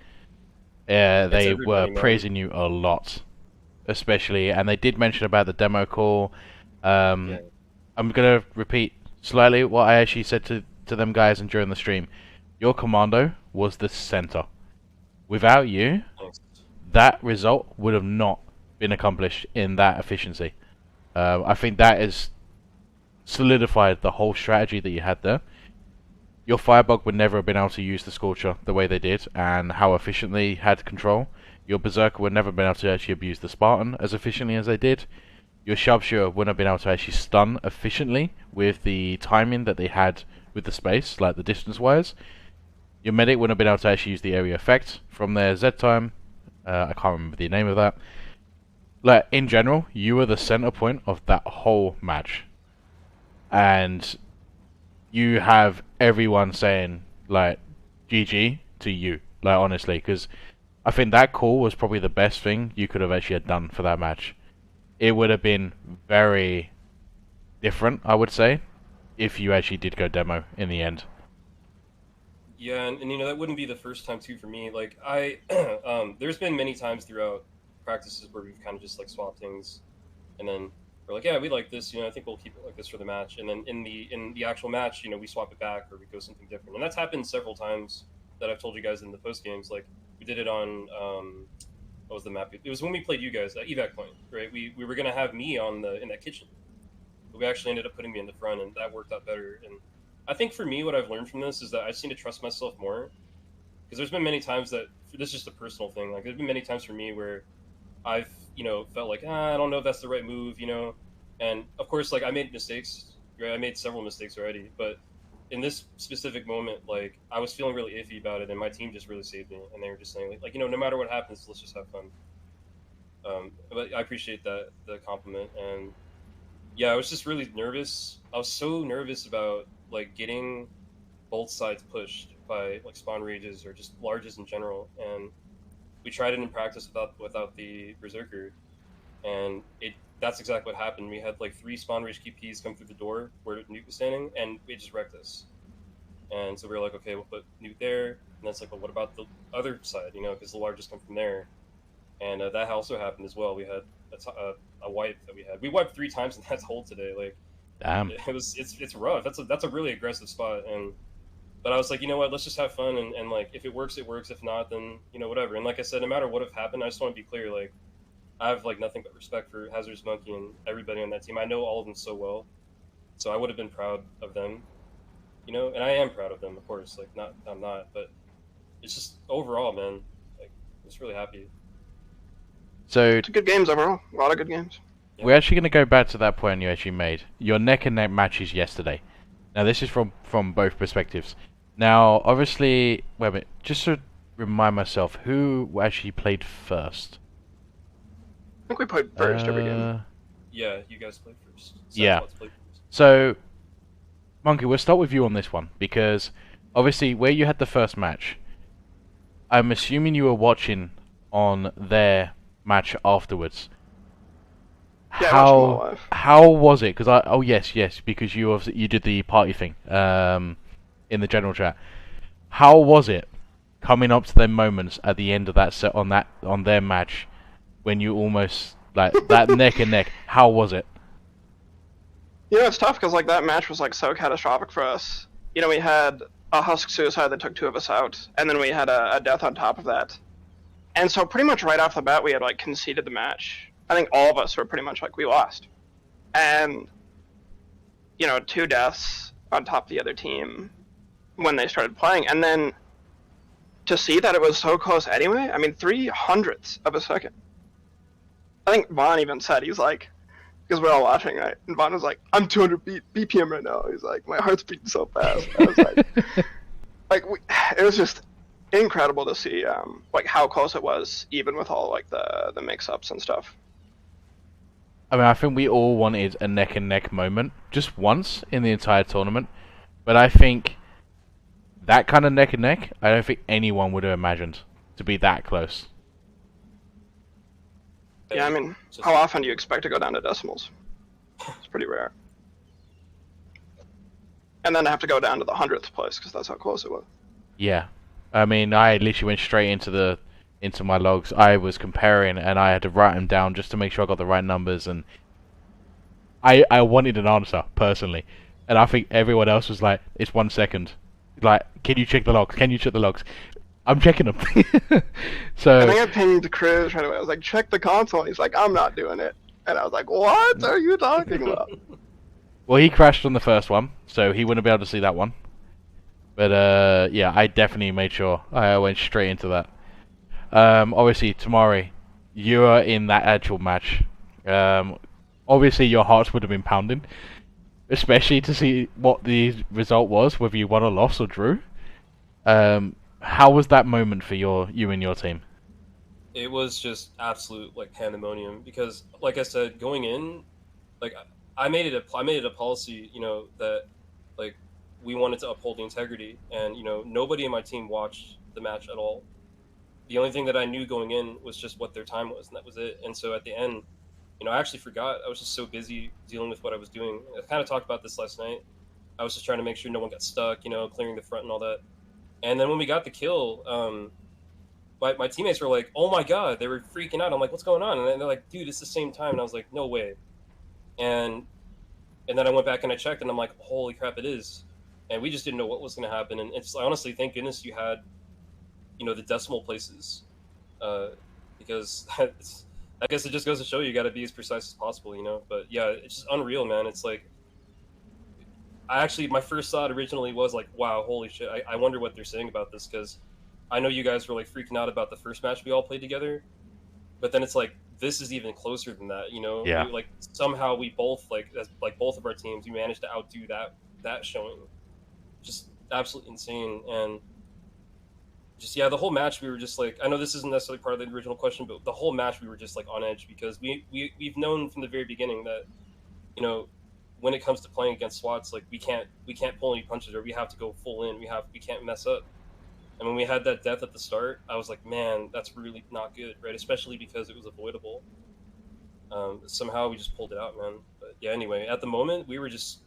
[SPEAKER 1] They were
[SPEAKER 6] man.
[SPEAKER 1] praising you a lot, especially, and they did mention about the demo call.
[SPEAKER 6] Yeah.
[SPEAKER 1] I'm gonna repeat slightly what I actually said to them guys and during the stream. Your commando was the center. Without you,
[SPEAKER 6] Thanks.
[SPEAKER 1] that result would have not been accomplished in that efficiency. I think that has solidified the whole strategy that you had there. Your Firebug would never have been able to use the Scorcher the way they did and how efficiently had control. Your Berserker would never have been able to actually abuse the Spartan as efficiently as they did. Your Sharpshooter wouldn't have been able to actually stun efficiently with the timing that they had with the space, like the distance-wise. Your Medic wouldn't have been able to actually use the area effect from their Z-time. I can't remember the name of that. Like, in general, you were the center point of that whole match. And you have everyone saying, like, GG to you. Like, honestly, because I think that call was probably the best thing you could have actually done for that match. It would have been very different, I would say, if you actually did go demo in the end.
[SPEAKER 6] Yeah, and that wouldn't be the first time too for me. Like I, there's been many times throughout practices where we've kind of just like swapped things, and then we're like, yeah, we like this. I think we'll keep it like this for the match. And then in the actual match, we swap it back or we go something different. And that's happened several times that I've told you guys in the post games. Like we did it on what was the map? It was when we played you guys at Evac Point, right? We were gonna have me in that kitchen, but we actually ended up putting me in the front, and that worked out better. And I think for me, what I've learned from this is that I just need to trust myself more, because there's been many times that this is just a personal thing. Like there's been many times for me where I've felt like I don't know if that's the right move, and of course like I made mistakes, right? I made several mistakes already, but in this specific moment, like I was feeling really iffy about it, and my team just really saved me, and they were just saying like no matter what happens, let's just have fun. But I appreciate the compliment, and yeah, I was just really nervous. I was so nervous about like getting both sides pushed by like spawn rages or just larges in general, and we tried it in practice without the Berserker, and that's exactly what happened. We had like 3 spawn rage KPs come through the door where Newt was standing, and it just wrecked us. And so we were like, okay, we'll put Newt there. And that's like, well, what about the other side? You know, because the largest come from there, and that also happened as well. We had a wipe that we wiped 3 times in that hole today. Like
[SPEAKER 1] Damn.
[SPEAKER 6] it's rough. That's a really aggressive spot, and but I was like, you know what, let's just have fun, and like if it works, it works. If not, then you know whatever. And like I said, no matter what have happened, I just want to be clear. Like I have like nothing but respect for Hazardous Monkey and everybody on that team. I know all of them so well, so I would have been proud of them, you know, and I am proud of them, of course. Like not, I'm not, but it's just overall, man. Like I'm just really happy.
[SPEAKER 1] So
[SPEAKER 7] It's good games overall. A lot of good games.
[SPEAKER 6] Yeah.
[SPEAKER 1] we're actually going to go back to that point you actually made. Your neck and neck matches yesterday. Now this is from both perspectives. Now obviously, wait a minute, just to remind myself, who actually played first?
[SPEAKER 7] I think we played first every game.
[SPEAKER 6] Yeah, you guys played first.
[SPEAKER 1] Yeah.
[SPEAKER 6] Let's play first.
[SPEAKER 1] So, Monkey, we'll start with you on this one because obviously where you had the first match, I'm assuming you were watching on their match afterwards.
[SPEAKER 7] Yeah, I watched them all live.
[SPEAKER 1] How was it? Because yes, because you did the party thing in the general chat. How was it coming up to them moments at the end of that set on their match when you almost like that neck and neck? How was it?
[SPEAKER 7] You know, it's tough because like that match was like so catastrophic for us. You know, we had a Husk suicide that took 2 of us out, and then we had a death on top of that. And so pretty much right off the bat, we had like conceded the match. I think all of us were pretty much like, we lost. And, you know, 2 deaths on top of the other team when they started playing. And then to see that it was so close anyway, I mean, 3/100ths of a second. I think Vaughn even said, he's like, because we're all watching, right? And Vaughn was like, I'm 200 BPM right now. He's like, my heart's beating so fast. I was like, it was just incredible to see, like how close it was, even with all like the mix-ups and stuff.
[SPEAKER 1] I mean, I think we all wanted a neck and neck moment just once in the entire tournament, but I think that kind of neck and neck, I don't think anyone would have imagined to be that close.
[SPEAKER 7] Yeah, I mean, how often do you expect to go down to decimals? It's pretty rare. And then I have to go down to the 100th place because that's how close it was.
[SPEAKER 1] Yeah, I mean, I literally went straight into my logs. I was comparing, and I had to write them down just to make sure I got the right numbers. And I wanted an answer personally, and I think everyone else was like, "It's 1 second." Like, can you check the logs? Can you check the logs? I'm checking them. So
[SPEAKER 7] I think I pinged Chris right away. I was like, check the console. And he's like, I'm not doing it. And I was like, what are you talking about?
[SPEAKER 1] well, he crashed on the first one, so he wouldn't be able to see that one. But yeah, I definitely made sure I went straight into that. Obviously, Tamari, you are in that actual match. Obviously, your hearts would have been pounding, especially to see what the result was, whether you won or lost or drew. How was that moment for you and your team?
[SPEAKER 6] It was just absolute like pandemonium because, like I said, going in, like I made it a policy, you know, that like we wanted to uphold the integrity, and you know nobody in my team watched the match at all. The only thing that I knew going in was just what their time was, and that was it. And so at the end, you know, I actually forgot. I was just so busy dealing with what I was doing. I kind of talked about this last night. I was just trying to make sure no one got stuck, you know, clearing the front and all that. And then when we got the kill, my teammates were like, "Oh my god!" They were freaking out. I'm like, "What's going on?" And they're like, "Dude, it's the same time." And I was like, "No way!" And then I went back and I checked, and I'm like, "Holy crap, it is!" And we just didn't know what was going to happen. And it's honestly, thank goodness you had, you know, the decimal places, because I guess it just goes to show you got to be as precise as possible, you know. But yeah, it's just unreal, man. It's like, my first thought originally was like, wow, holy shit, I wonder what they're saying about this, because I know you guys were like freaking out about the first match we all played together, but then it's like, this is even closer than that, you know.
[SPEAKER 1] Yeah.
[SPEAKER 6] Like somehow we both both of our teams, we managed to outdo that showing, just absolutely insane. And just, yeah, the whole match we were just like, I know this isn't necessarily part of the original question, but the whole match we were just like on edge, because we've known from the very beginning that, you know, when it comes to playing against SWATs, like we can't pull any punches, or we have to go full in. We can't mess up. And when we had that death at the start, I was like, man, that's really not good, right? Especially because it was avoidable. Somehow we just pulled it out, man. But yeah, anyway, at the moment we were just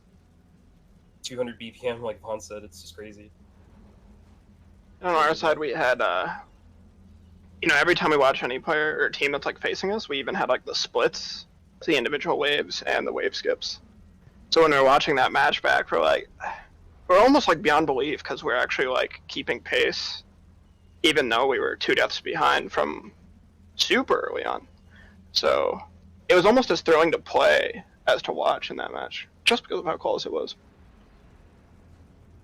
[SPEAKER 6] 200 BPM, like Vaughn said. It's just crazy.
[SPEAKER 7] on our side, we had, every time we watch any player or team that's like facing us, we even had like the splits, the individual waves, and the wave skips. So when we're watching that match back, we're almost like beyond belief because we're actually like keeping pace, even though we were 2 deaths behind from super early on. So it was almost as thrilling to play as to watch in that match, just because of how close it was.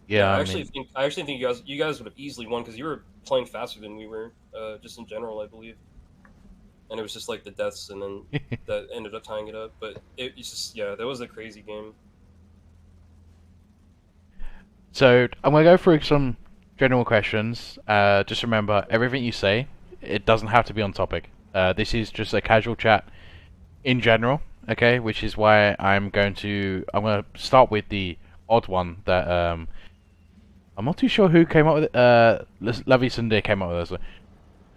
[SPEAKER 1] Yeah,
[SPEAKER 6] I actually think you guys would have easily won because you were playing faster than we were, just in general, I believe. And it was just like the deaths, and then that ended up tying it up. But it's just that was a crazy game.
[SPEAKER 1] So I'm gonna go through some general questions. Just remember, everything you say, it doesn't have to be on topic. This is just a casual chat in general, okay? Which is why I'm gonna start with the odd one that I'm not too sure who came up with it. Lovey Sunday came up with this.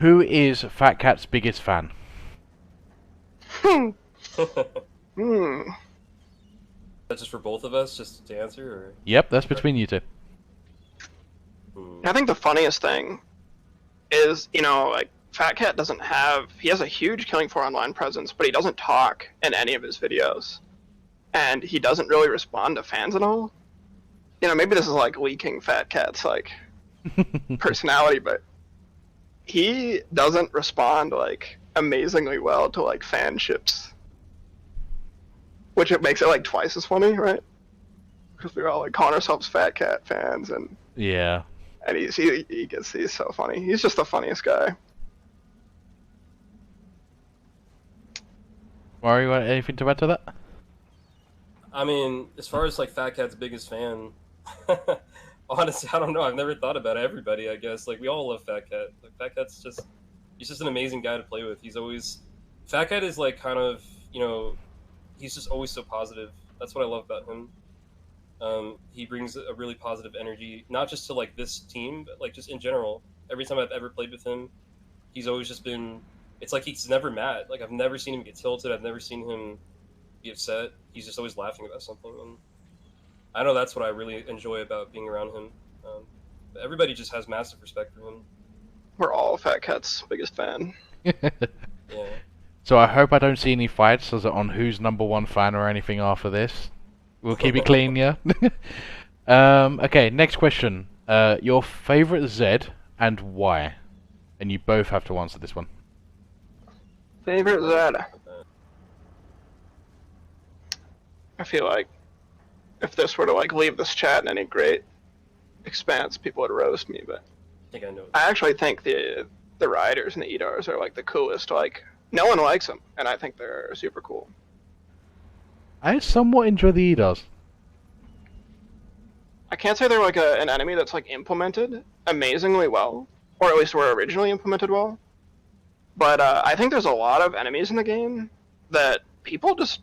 [SPEAKER 1] Who is Fat Cat's biggest fan?
[SPEAKER 6] That's just for both of us, just to answer, or?
[SPEAKER 1] Yep, that's between you two.
[SPEAKER 7] I think the funniest thing is, like Fat Cat he has a huge Killing Floor online presence, but he doesn't talk in any of his videos. And he doesn't really respond to fans at all. Maybe this is like leaking Fat Cat's like personality, but he doesn't respond like amazingly well to like fanships. Which it makes it like twice as funny, right? Because we're all like calling ourselves Fat Cat fans, and
[SPEAKER 1] Yeah.
[SPEAKER 7] And he's so funny. He's just the funniest guy.
[SPEAKER 1] Mario, you want anything to add to that?
[SPEAKER 6] I mean, as far as like Fat Cat's biggest fan, honestly, I don't know. I've never thought about everybody. I guess like we all love Fat Cat. Like Fat Cat's he's just an amazing guy to play with. Fat Cat is like kind of he's just always so positive. That's what I love about him. He brings a really positive energy, not just to like this team, but like just in general. Every time I've ever played with him, he's always just been. It's like he's never mad. Like I've never seen him get tilted. I've never seen him be upset. He's just always laughing about something, and I know that's what I really enjoy about being around him. But everybody just has massive respect for him.
[SPEAKER 7] We're all Fat Cat's biggest fan.
[SPEAKER 6] Yeah.
[SPEAKER 1] So I hope I don't see any fights on who's #1 fan or anything after this. We'll keep it clean, yeah? Okay, next question. Your favorite Z and why? And you both have to answer this one.
[SPEAKER 7] Favorite Z? I feel like if this were to like leave this chat in any great expanse, people would roast me, but
[SPEAKER 6] I think I know.
[SPEAKER 7] I actually think the Riders and the Edars are like the coolest. Like no one likes them, and I think they're super cool.
[SPEAKER 1] I somewhat enjoy the EDARs.
[SPEAKER 7] I can't say they're like an enemy that's like implemented amazingly well, or at least were originally implemented well. But I think there's a lot of enemies in the game that people just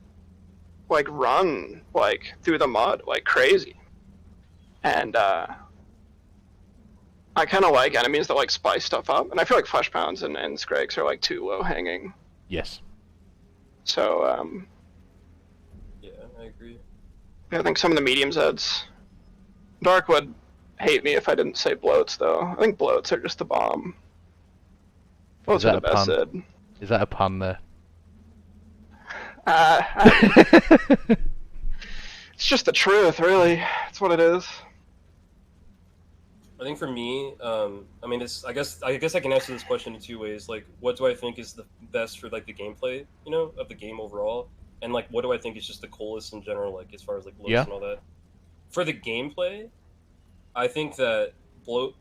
[SPEAKER 7] like run like through the mud like crazy, and I kind of like enemies that like spice stuff up. And I feel like Flesh Pounds and Scrakes are like too low hanging.
[SPEAKER 1] Yes.
[SPEAKER 7] So
[SPEAKER 6] Yeah, I agree.
[SPEAKER 7] I think some of the medium Zeds. Dark would hate me if I didn't say bloats, though. I think bloats are just the bomb. Bloats are the best Zed.
[SPEAKER 1] Is that a pun there?
[SPEAKER 7] It's just the truth, really. That's what it is.
[SPEAKER 6] I think for me, I mean, I guess I can answer this question in two ways. Like, what do I think is the best for like the gameplay, of the game overall, and like, what do I think is just the coolest in general, like as far as like looks and all that. For the gameplay, I think that bloat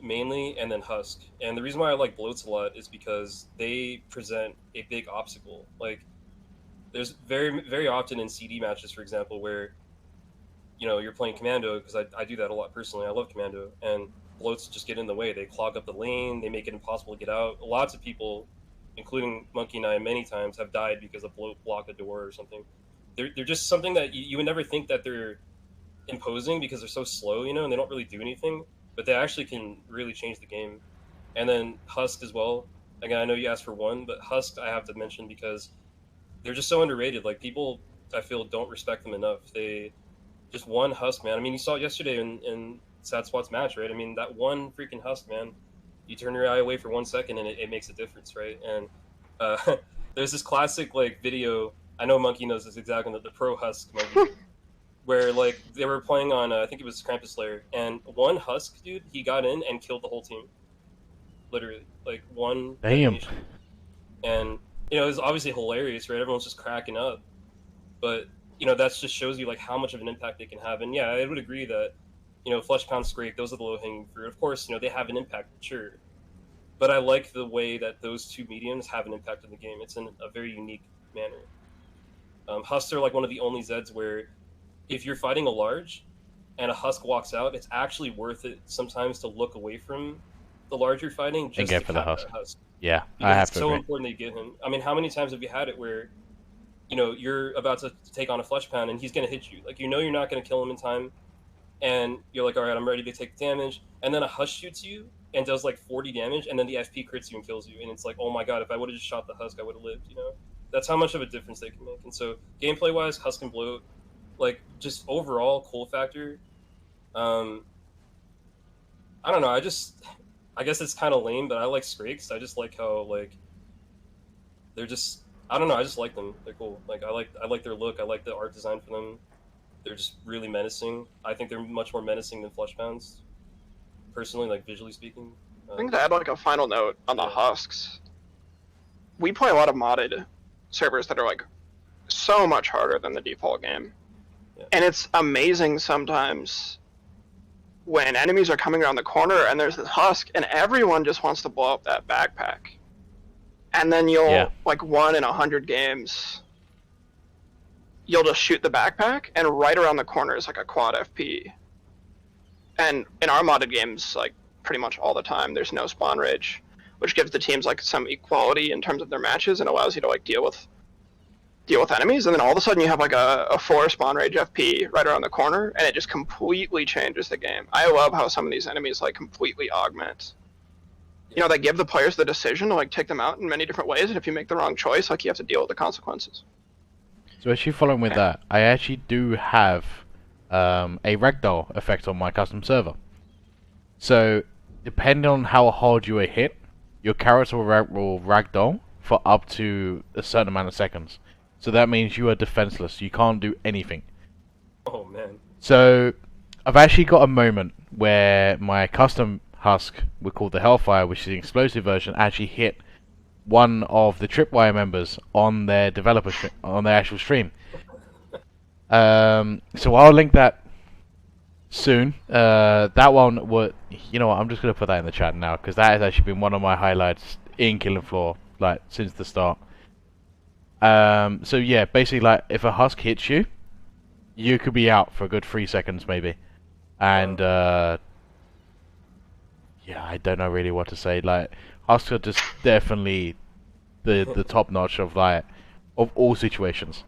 [SPEAKER 6] mainly, and then Husk. And the reason why I like bloats a lot is because they present a big obstacle. Like, there's very very often in CD matches, for example, where you're playing Commando, because I do that a lot personally. I love Commando, and bloats just get in the way. They clog up the lane. They make it impossible to get out. Lots of people, including Monkey and I, many times have died because a bloat blocked a door or something. They're just something that you would never think that they're imposing because they're so slow, and they don't really do anything, but they actually can really change the game. And then Husk as well. Again, I know you asked for one, but Husk I have to mention because they're just so underrated. Like, people, I feel, don't respect them enough. They just one Husk, man. I mean, you saw it yesterday in SadSwat's match, right? I mean, that one freaking Husk, man. You turn your eye away for 1 second and it makes a difference, right? And there's this classic like video. I know Monkey knows this exactly. The pro Husk Monkey, where like they were playing on I think it was Krampus Lair, and one Husk dude, he got in and killed the whole team. Literally, like one
[SPEAKER 1] Damn.
[SPEAKER 6] detonation. And you know, it was obviously hilarious, right? Everyone's just cracking up. But you know, that just shows you like how much of an impact they can have. And yeah, I would agree that, you know, Fleshp, Scrake, those are the low hanging fruit. Of course, you know, they have an impact, sure. But I like the way that those two mediums have an impact on the game. It's in a very unique manner. Husks are like one of the only Zeds where if you're fighting a large and a Husk walks out, it's actually worth it sometimes to look away from the large you're fighting just
[SPEAKER 1] And get
[SPEAKER 6] to
[SPEAKER 1] for the
[SPEAKER 6] cap
[SPEAKER 1] Husk.
[SPEAKER 6] that Husk.
[SPEAKER 1] Yeah,
[SPEAKER 6] Because
[SPEAKER 1] I have
[SPEAKER 6] it's
[SPEAKER 1] to
[SPEAKER 6] so
[SPEAKER 1] agree.
[SPEAKER 6] important that you get him. I mean, how many times have you had it where, you know, you're about to take on a Fleshp and he's going to hit you? Like, you know you're not going to kill him in time, and you're like, all right, I'm ready to take damage, and then a Husk shoots you and does like 40 damage, and then the FP crits you and kills you, and it's like, oh my god, if I would have just shot the Husk, I would have lived, you know? That's how much of a difference they can make. And so, gameplay-wise, Husk and Bloat, like, just overall, cool factor, I don't know, I guess it's kind of lame, but I like Skrakes. I just like how, like, they're just, I don't know, I just like them. They're cool. Like, I like their look. I like the art design for them. They're just really menacing. I think they're much more menacing than Fleshp, personally, like, visually speaking.
[SPEAKER 7] I think to add like a final note on the Husks, we play a lot of modded servers that are like so much harder than the default game.
[SPEAKER 6] Yeah.
[SPEAKER 7] And it's amazing sometimes when enemies are coming around the corner and there's this Husk and everyone just wants to blow up that backpack. And then you'll, like 1 in 100 games, you'll just shoot the backpack and right around the corner is like a quad FP. And in our modded games, like pretty much all the time, there's no spawn rage, which gives the teams like some equality in terms of their matches and allows you to like deal with enemies. And then all of a sudden you have like a 4 spawn rage FP right around the corner, and it just completely changes the game. I love how some of these enemies like completely augment. You know, they give the players the decision to like take them out in many different ways, and if you make the wrong choice, like you have to deal with the consequences.
[SPEAKER 1] So actually following with that, I actually do have a ragdoll effect on my custom server. So depending on how hard you are hit, your character will ragdoll for up to a certain amount of seconds. So that means you are defenseless. You can't do anything.
[SPEAKER 6] Oh man.
[SPEAKER 1] So I've actually got a moment where my custom Husk, we call the Hellfire, which is the explosive version, actually hit one of the Tripwire members on their on their actual stream. So I'll link that soon. That one would, you know what? I'm just gonna put that in the chat now because that has actually been one of my highlights in Killing Floor, like since the start. So yeah, basically, like if a Husk hits you, you could be out for a good 3 seconds maybe, and yeah, I don't know really what to say. Like Husks are just definitely the top notch of of all situations.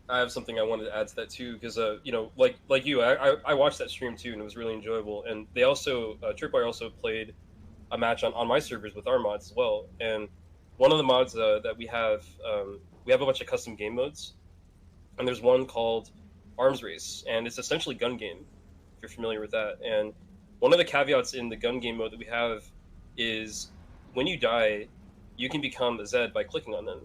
[SPEAKER 6] I have something I wanted to add to that too, because you know, like you, I watched that stream too, and it was really enjoyable. And they also, Tripwire also played a match on my servers with our mods as well. And one of the mods that we have a bunch of custom game modes, and there's one called Arms Race, and it's essentially gun game, if you're familiar with that. And one of the caveats in the gun game mode that we have is when you die, you can become a Zed by clicking on them.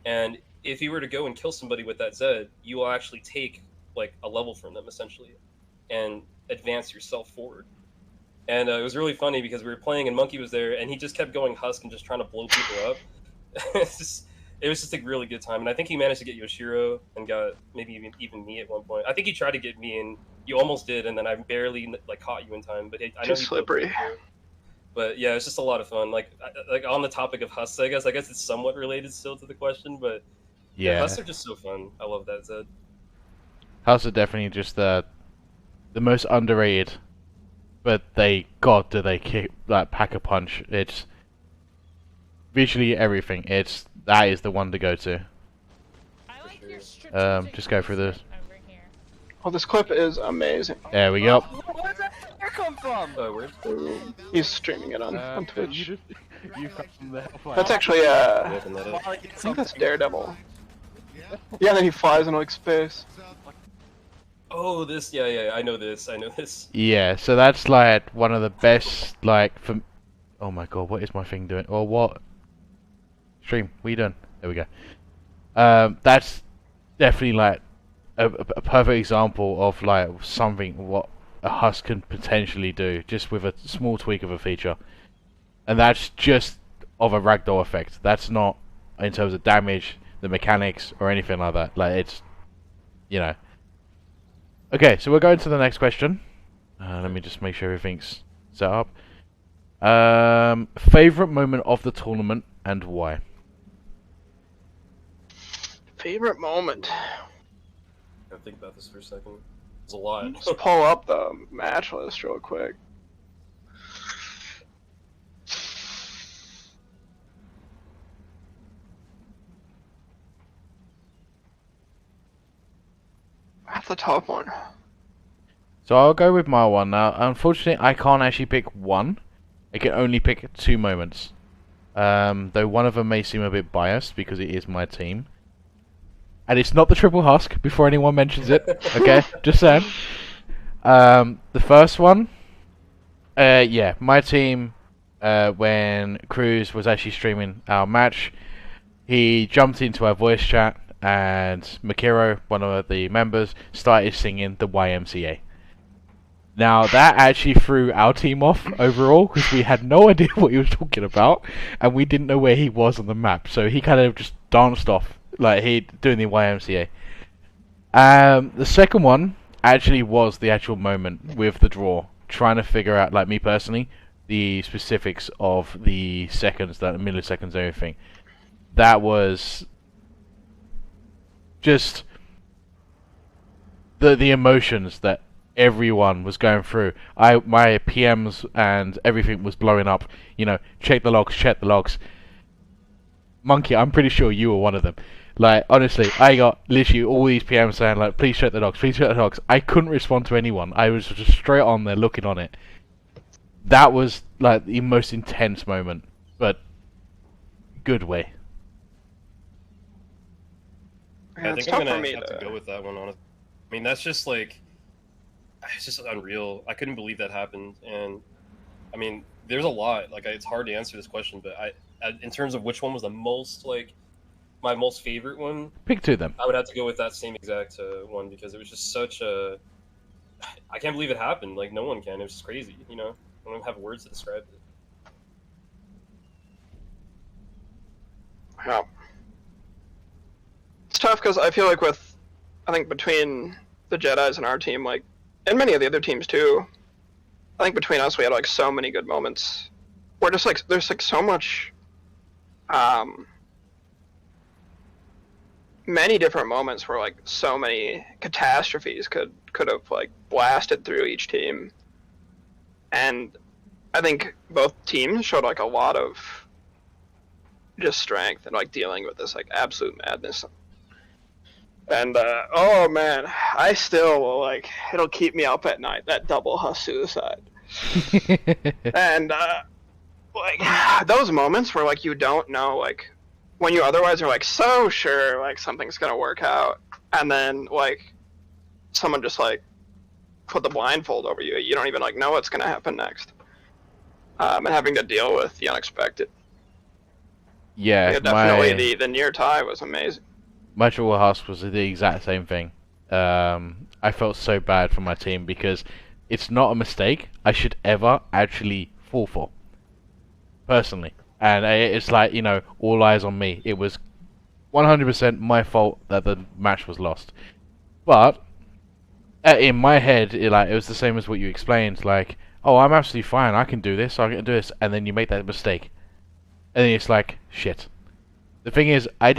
[SPEAKER 6] And if you were to go and kill somebody with that Zed, you will actually take like a level from them essentially and advance yourself forward. And it was really funny because we were playing and Monkey was there and he just kept going Husk and just trying to blow people up. It was just a really good time. And I think he managed to get Yoshiro and got maybe even me at one point. I think he tried to get me and you almost did, and then I barely like caught you in time. But I know
[SPEAKER 7] Too slippery.
[SPEAKER 6] But yeah, it's just a lot of fun. Like on the topic of Husks, I guess it's somewhat related still to the question, but yeah, Husks are just so fun. I love that Zed.
[SPEAKER 1] Husks are definitely just the most underrated, but God, do they kick like pack a punch? It's visually everything. That is the one to go to.
[SPEAKER 8] I like your
[SPEAKER 1] Just go through this.
[SPEAKER 8] over here.
[SPEAKER 7] Oh, this clip is amazing.
[SPEAKER 1] There we go.
[SPEAKER 9] Where did that hair come from?
[SPEAKER 6] Oh, where's
[SPEAKER 7] He's streaming it on Twitch.
[SPEAKER 1] You from the Hellfire.
[SPEAKER 7] That's actually
[SPEAKER 6] open that up?
[SPEAKER 7] I think that's Daredevil. Yeah, and then he flies into like space.
[SPEAKER 6] Oh, this. Yeah. I know this. I know this.
[SPEAKER 1] Yeah, so that's like one of the best, like, for... Oh my god, what is my thing doing? Or what? Stream, what are you doing? There we go. That's definitely like a perfect example of like something what a husk can potentially do just with a small tweak of a feature, and that's just of a ragdoll effect. That's not in terms of damage, the mechanics, or anything like that. Like it's, you know. Okay, so we're going to the next question. Let me just make sure everything's set up. Favorite moment of the tournament and why?
[SPEAKER 7] Favorite moment.
[SPEAKER 6] I think about this for a second. There's a lot.
[SPEAKER 7] Let's pull up the match list real quick. That's a tough one.
[SPEAKER 1] So I'll go with my one now. Unfortunately, I can't actually pick one. I can only pick 2 moments. Though one of them may seem a bit biased because it is my team. And it's not the triple husk, before anyone mentions it. Okay, just saying. The first one, yeah, my team, when Cruz was actually streaming our match, he jumped into our voice chat, and Makiro, one of the members, started singing the YMCA. Now, that actually threw our team off overall, because we had no idea what he was talking about, and we didn't know where he was on the map, so he kind of just danced off, like he doing the YMCA. The second one actually was the actual moment with the draw, trying to figure out, like me personally, the specifics of the seconds, the milliseconds, everything. That was just the emotions that everyone was going through. My PMs and everything was blowing up. You know, check the logs, check the logs. Monkey, I'm pretty sure you were one of them. Like, honestly, I got literally all these PMs saying, like, please check the logs, please check the logs. I couldn't respond to anyone. I was just straight on there looking on it. That was, like, the most intense moment, but good way.
[SPEAKER 7] Yeah,
[SPEAKER 6] I think
[SPEAKER 7] it's
[SPEAKER 6] I'm
[SPEAKER 7] tough
[SPEAKER 6] gonna
[SPEAKER 7] for me
[SPEAKER 6] have to go with that one. Honestly, I mean that's just like, it's just unreal. I couldn't believe that happened, and I mean there's a lot. Like it's hard to answer this question, but in terms of which one was the most like my most favorite one,
[SPEAKER 1] Pick 2 then.
[SPEAKER 6] I would have to go with that same exact one because it was just such a. I can't believe it happened. Like no one can. It was just crazy. You know, I don't have words to describe it.
[SPEAKER 7] Yeah. It's tough because I feel like I think between the Jedis and our team, like, and many of the other teams too, I think between us we had like so many good moments. We're just like, there's like so much, many different moments where like so many catastrophes could have like blasted through each team. And I think both teams showed like a lot of just strength and like dealing with this like absolute madness. And oh man, I still will, like, it'll keep me up at night, that double husk suicide. And like those moments where like you don't know, like when you otherwise are like so sure like something's gonna work out, and then like someone just like put the blindfold over you, you don't even like know what's gonna happen next. And having to deal with the unexpected.
[SPEAKER 1] Yeah,
[SPEAKER 7] definitely the near tie was amazing.
[SPEAKER 1] my triple husk was the exact same thing. I felt so bad for my team because it's not a mistake I should ever actually fall for, personally. And it's like, you know, all eyes on me. It was 100% my fault that the match was lost. But in my head, it was the same as what you explained. Like, oh, I'm absolutely fine. I can do this. I can do this. And then you make that mistake, and then it's like, shit. The thing is, I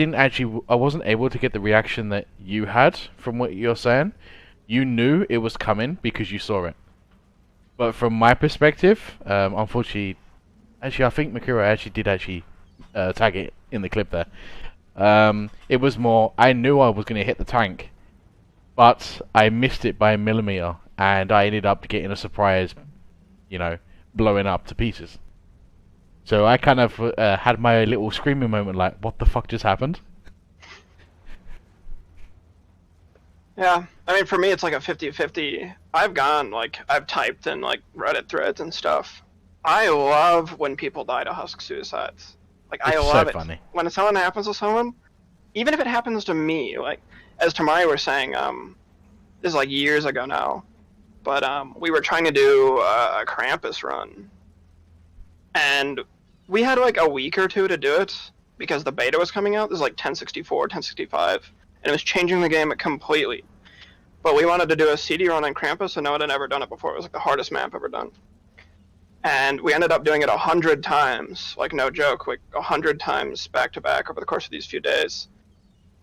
[SPEAKER 1] wasn't able to get the reaction that you had from what you're saying. You knew it was coming because you saw it. But from my perspective, unfortunately, actually, I think Makura actually did tag it in the clip there. It was more, I knew I was going to hit the tank, but I missed it by a millimeter, and I ended up getting a surprise, you know, blowing up to pieces. So I kind of had my little screaming moment, like, what the fuck just happened?
[SPEAKER 7] Yeah, I mean, for me, it's like a 50-50. I've typed in like Reddit threads and stuff. I love when people die to husk suicides. Like, I
[SPEAKER 1] It's so
[SPEAKER 7] love it.
[SPEAKER 1] funny.
[SPEAKER 7] When something happens to someone, even if it happens to me, like, as Tamari was saying, this is like years ago now, but we were trying to do a Krampus run, and we had like a week or two to do it because the beta was coming out. This is like 1064, 1065, and it was changing the game completely. But we wanted to do a CD run on Krampus, and no one had ever done it before. It was like the hardest map ever done. And we ended up doing it 100 times, like no joke, like 100 times back to back over the course of these few days.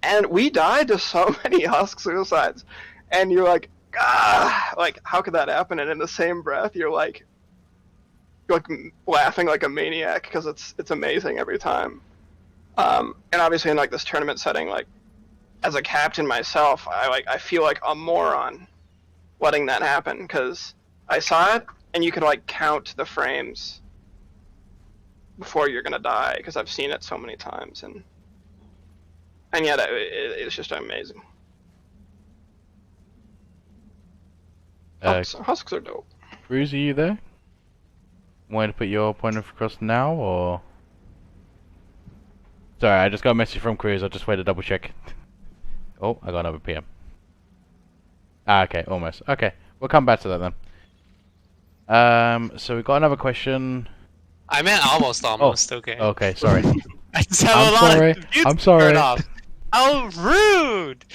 [SPEAKER 7] And we died to so many husk suicides. And you're like, ah, like how could that happen? And in the same breath, you're like laughing like a maniac because it's amazing every time. And obviously in like this tournament setting, like as a captain myself, I feel like a moron letting that happen because I saw it and you could like count the frames before you're gonna die because I've seen it so many times and yeah, it's just amazing. Husks are dope.
[SPEAKER 1] Cruz, are you there? Want to put your point across now, or? Sorry, I just got a message from Cruz. I just waited to double check. Oh, I got another PM. Ah, okay, almost. Okay, we'll come back to that then. So we got another question.
[SPEAKER 2] I meant almost. Okay.
[SPEAKER 1] Okay, sorry.
[SPEAKER 2] I just have a lot of mutes
[SPEAKER 1] I'm sorry.
[SPEAKER 2] turned off. How rude!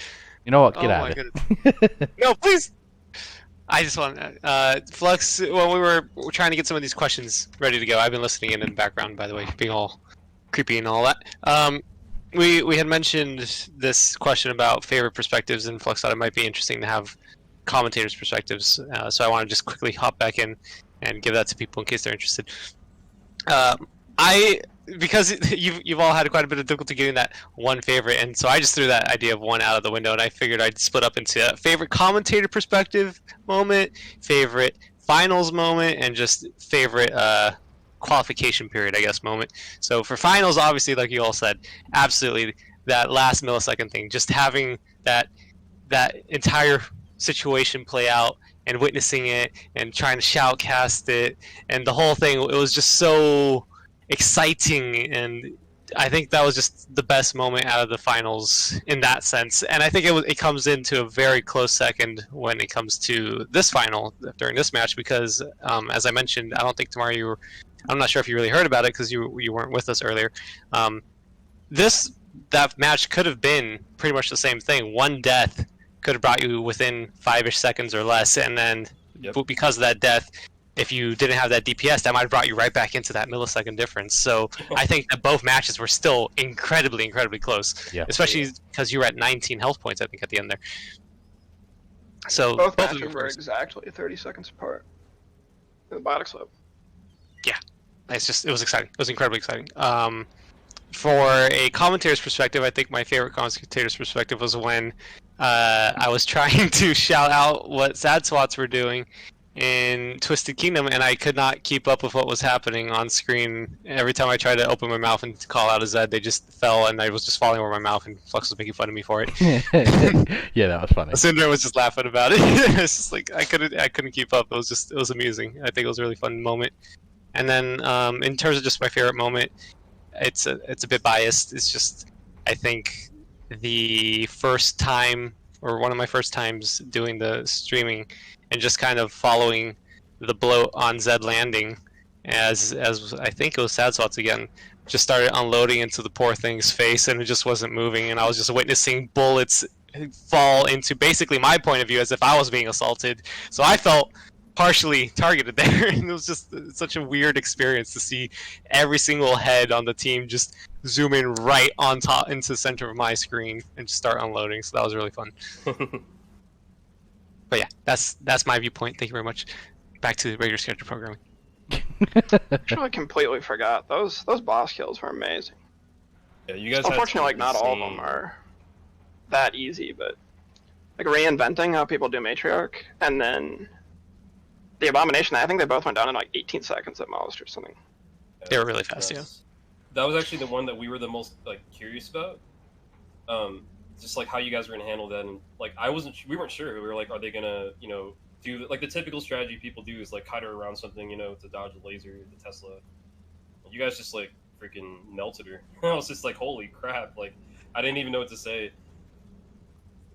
[SPEAKER 1] You know what? Get
[SPEAKER 2] Oh
[SPEAKER 1] out
[SPEAKER 2] my
[SPEAKER 1] of it.
[SPEAKER 2] No, please. I just want Flux. When we were trying to get some of these questions ready to go, I've been listening in the background, by the way, being all creepy and all that. We had mentioned this question about favorite perspectives, and Flux thought it might be interesting to have commentators' perspectives. So I want to just quickly hop back in and give that to people in case they're interested. Because you've all had quite a bit of difficulty getting that one favorite, and so I just threw that idea of one out of the window, and I figured I'd split up into a favorite commentator perspective moment, favorite finals moment, and just favorite qualification period, I guess, moment. So for finals, obviously, like you all said, absolutely that last millisecond thing, just having that entire situation play out and witnessing it and trying to shoutcast it and the whole thing, it was just so exciting, and I think that was just the best moment out of the finals in that sense. And I think it comes into a very close second when it comes to this final during this match because, as I mentioned, I don't think Tamari, I'm not sure if you really heard about it because you weren't with us earlier. That match could have been pretty much the same thing. One death could have brought you within 5-ish seconds or less, and then because of that death, if you didn't have that DPS, that might have brought you right back into that millisecond difference. So I think that both matches were still incredibly close. Yeah. Especially because you were at 19 health points, I think, at the end there. So
[SPEAKER 7] both matches were exactly 30 seconds apart. In the Biotics Club.
[SPEAKER 2] Yeah, it was exciting. It was incredibly exciting. For a commentator's perspective, I think my favorite commentator's perspective was when I was trying to shout out what Sad Swats were doing in Twisted Kingdom, and I could not keep up with what was happening on screen. Every time I tried to open my mouth and call out a Zed, they just fell, and I was just falling over my mouth, and Flux was making fun of me for it.
[SPEAKER 1] Yeah, that was funny.
[SPEAKER 2] Cinder was just laughing about it. It's just like I couldn't keep up. It was amusing. I think it was a really fun moment. And then in terms of just my favorite moment, it's a bit biased. It's just I think the first time, or one of my first times doing the streaming, and just kind of following the bloat on Zed landing, as I think it was Sad Swats again, just started unloading into the poor thing's face, and it just wasn't moving, and I was just witnessing bullets fall into basically my point of view as if I was being assaulted. So I felt partially targeted there, and it was just such a weird experience to see every single head on the team just zoom in right on top into the center of my screen and just start unloading. So that was really fun. But yeah, that's my viewpoint. Thank you very much. Back to the regular schedule programming.
[SPEAKER 7] Actually, I completely forgot. Those boss kills were amazing.
[SPEAKER 6] Yeah, you guys.
[SPEAKER 7] Unfortunately, like not all of them are that easy, but like reinventing how people do Matriarch, and then the Abomination. I think they both went down in like 18 seconds at most or something.
[SPEAKER 6] Yeah,
[SPEAKER 2] they were really fast. Yeah.
[SPEAKER 6] That was actually the one that we were the most like curious about. just like how you guys were gonna handle that, and like we weren't sure. We were like, are they gonna, do like the typical strategy people do is like kite her around something, to dodge a laser, the Tesla. You guys just like freaking melted her. I was just like, holy crap! Like, I didn't even know what to say.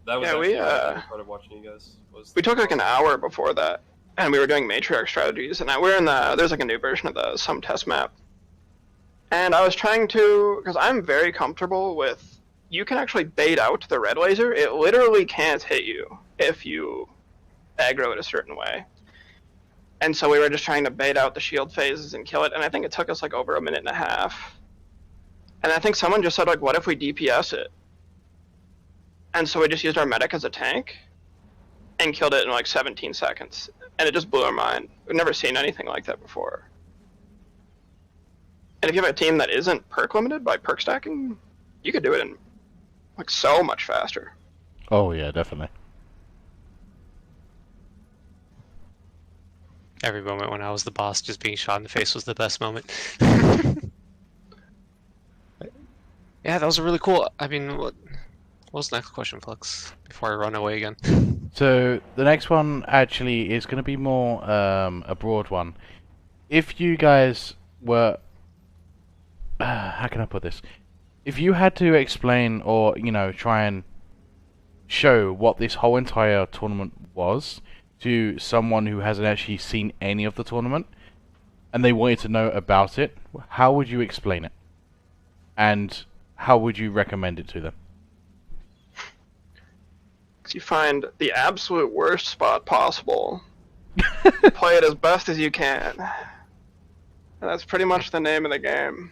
[SPEAKER 6] That was actually my favorite part of watching you guys.
[SPEAKER 7] We took like an hour before that, and we were doing matriarch strategies, and we're in there's like a new version of some test map. And I was trying to, because I'm very comfortable with, you can actually bait out the red laser. It literally can't hit you if you aggro it a certain way. And so we were just trying to bait out the shield phases and kill it, and I think it took us like over 1.5 minutes. And I think someone just said like, what if we DPS it? And so we just used our medic as a tank and killed it in like 17 seconds. And it just blew our mind. We've never seen anything like that before. And if you have a team that isn't perk limited by perk stacking, you could do it in like so much faster.
[SPEAKER 1] Oh yeah, definitely.
[SPEAKER 2] Every moment when I was the boss, just being shot in the face was the best moment. Yeah, that was really cool. I mean, what was the next question, FluX? Before I run away again.
[SPEAKER 1] So the next one actually is going to be more a broad one. If you guys were, how can I put this? If you had to explain or try and show what this whole entire tournament was to someone who hasn't actually seen any of the tournament, and they wanted to know about it, how would you explain it? And how would you recommend it to them?
[SPEAKER 7] You find the absolute worst spot possible, play it as best as you can, and that's pretty much the name of the game.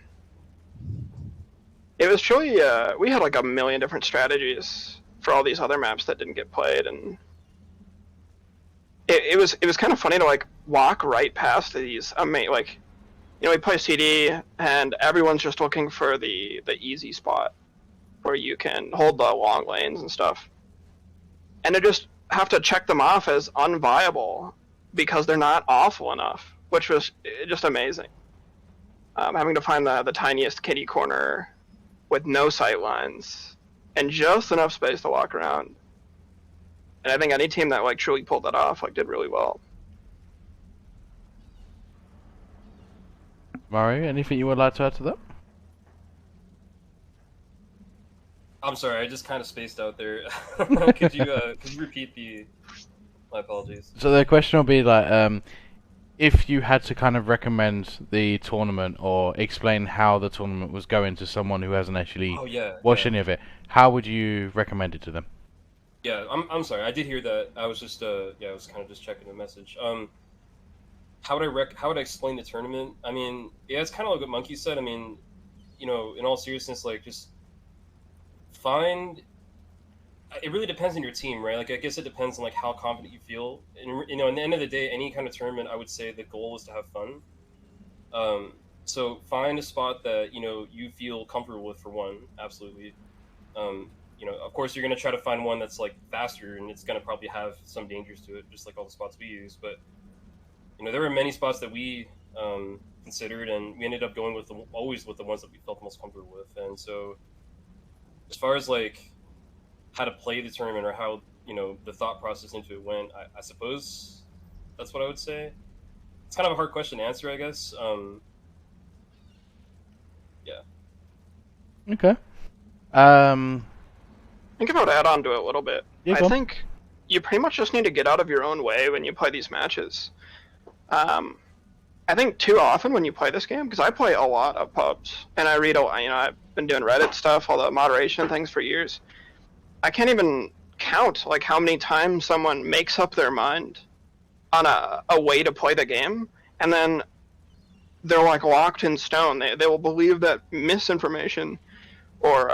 [SPEAKER 7] It was truly, we had like 1 million different strategies for all these other maps that didn't get played, and it was kind of funny to like walk right past these. Like, we play CD, and everyone's just looking for the easy spot where you can hold the long lanes and stuff. And I just have to check them off as unviable because they're not awful enough, which was just amazing. Having to find the tiniest kitty corner with no sight lines and just enough space to walk around. And I think any team that like truly pulled that off did really well.
[SPEAKER 1] Mario, anything you would like to add to that?
[SPEAKER 6] I'm sorry, I just kind of spaced out there. Could you repeat my apologies.
[SPEAKER 1] So the question will be like, if you had to kind of recommend the tournament or explain how the tournament was going to someone who hasn't actually watched any of it, how would you recommend it to them?
[SPEAKER 6] Yeah, I'm sorry, I did hear that. I was just I was kind of just checking the message. How would I explain the tournament? I mean, yeah, it's kind of like what Monkey said. I mean, in all seriousness, like just find. It really depends on your team, right? Like, I guess it depends on like how confident you feel. And in the end of the day, any kind of tournament, I would say the goal is to have fun. So find a spot that you feel comfortable with for one, absolutely. Of course, you're gonna try to find one that's like faster, and it's gonna probably have some dangers to it, just like all the spots we use. But there were many spots that we considered, and we ended up going always with the ones that we felt most comfortable with. And so, as far as like how to play the tournament or how the thought process into it went, I suppose that's what I would say. It's kind of a hard question to answer, I guess. Yeah.
[SPEAKER 1] Okay.
[SPEAKER 7] I think if I would add on to it a little bit,
[SPEAKER 1] Yeah,
[SPEAKER 7] I think you pretty much just need to get out of your own way when you play these matches. I think too often when you play this game, because I play a lot of pubs, and I read I've been doing Reddit stuff, all the moderation things for years. I can't even count like how many times someone makes up their mind on a way to play the game, and then they're like locked in stone. They will believe that misinformation or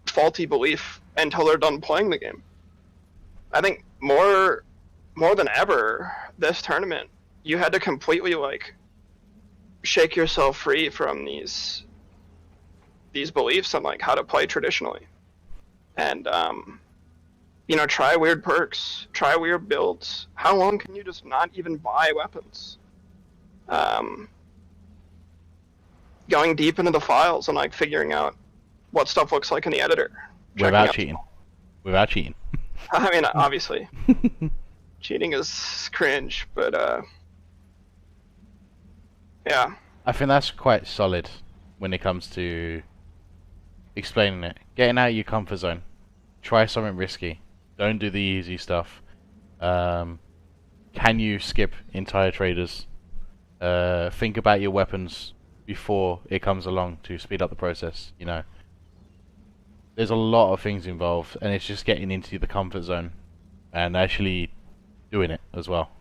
[SPEAKER 7] faulty belief until they're done playing the game. I think more than ever this tournament, you had to completely like shake yourself free from these beliefs on like how to play traditionally. And, try weird perks, try weird builds. How long can you just not even buy weapons? Going deep into the files and, like, figuring out what stuff looks like in the editor.
[SPEAKER 1] Without cheating. without cheating.
[SPEAKER 7] I mean, obviously, cheating is cringe, but yeah.
[SPEAKER 1] I think that's quite solid when it comes to explaining it. Getting out of your comfort zone. Try something risky. Don't do the easy stuff. Can you skip entire traders? Think about your weapons before it comes along to speed up the process. You know, there's a lot of things involved, and it's just getting into the comfort zone and actually doing it as well.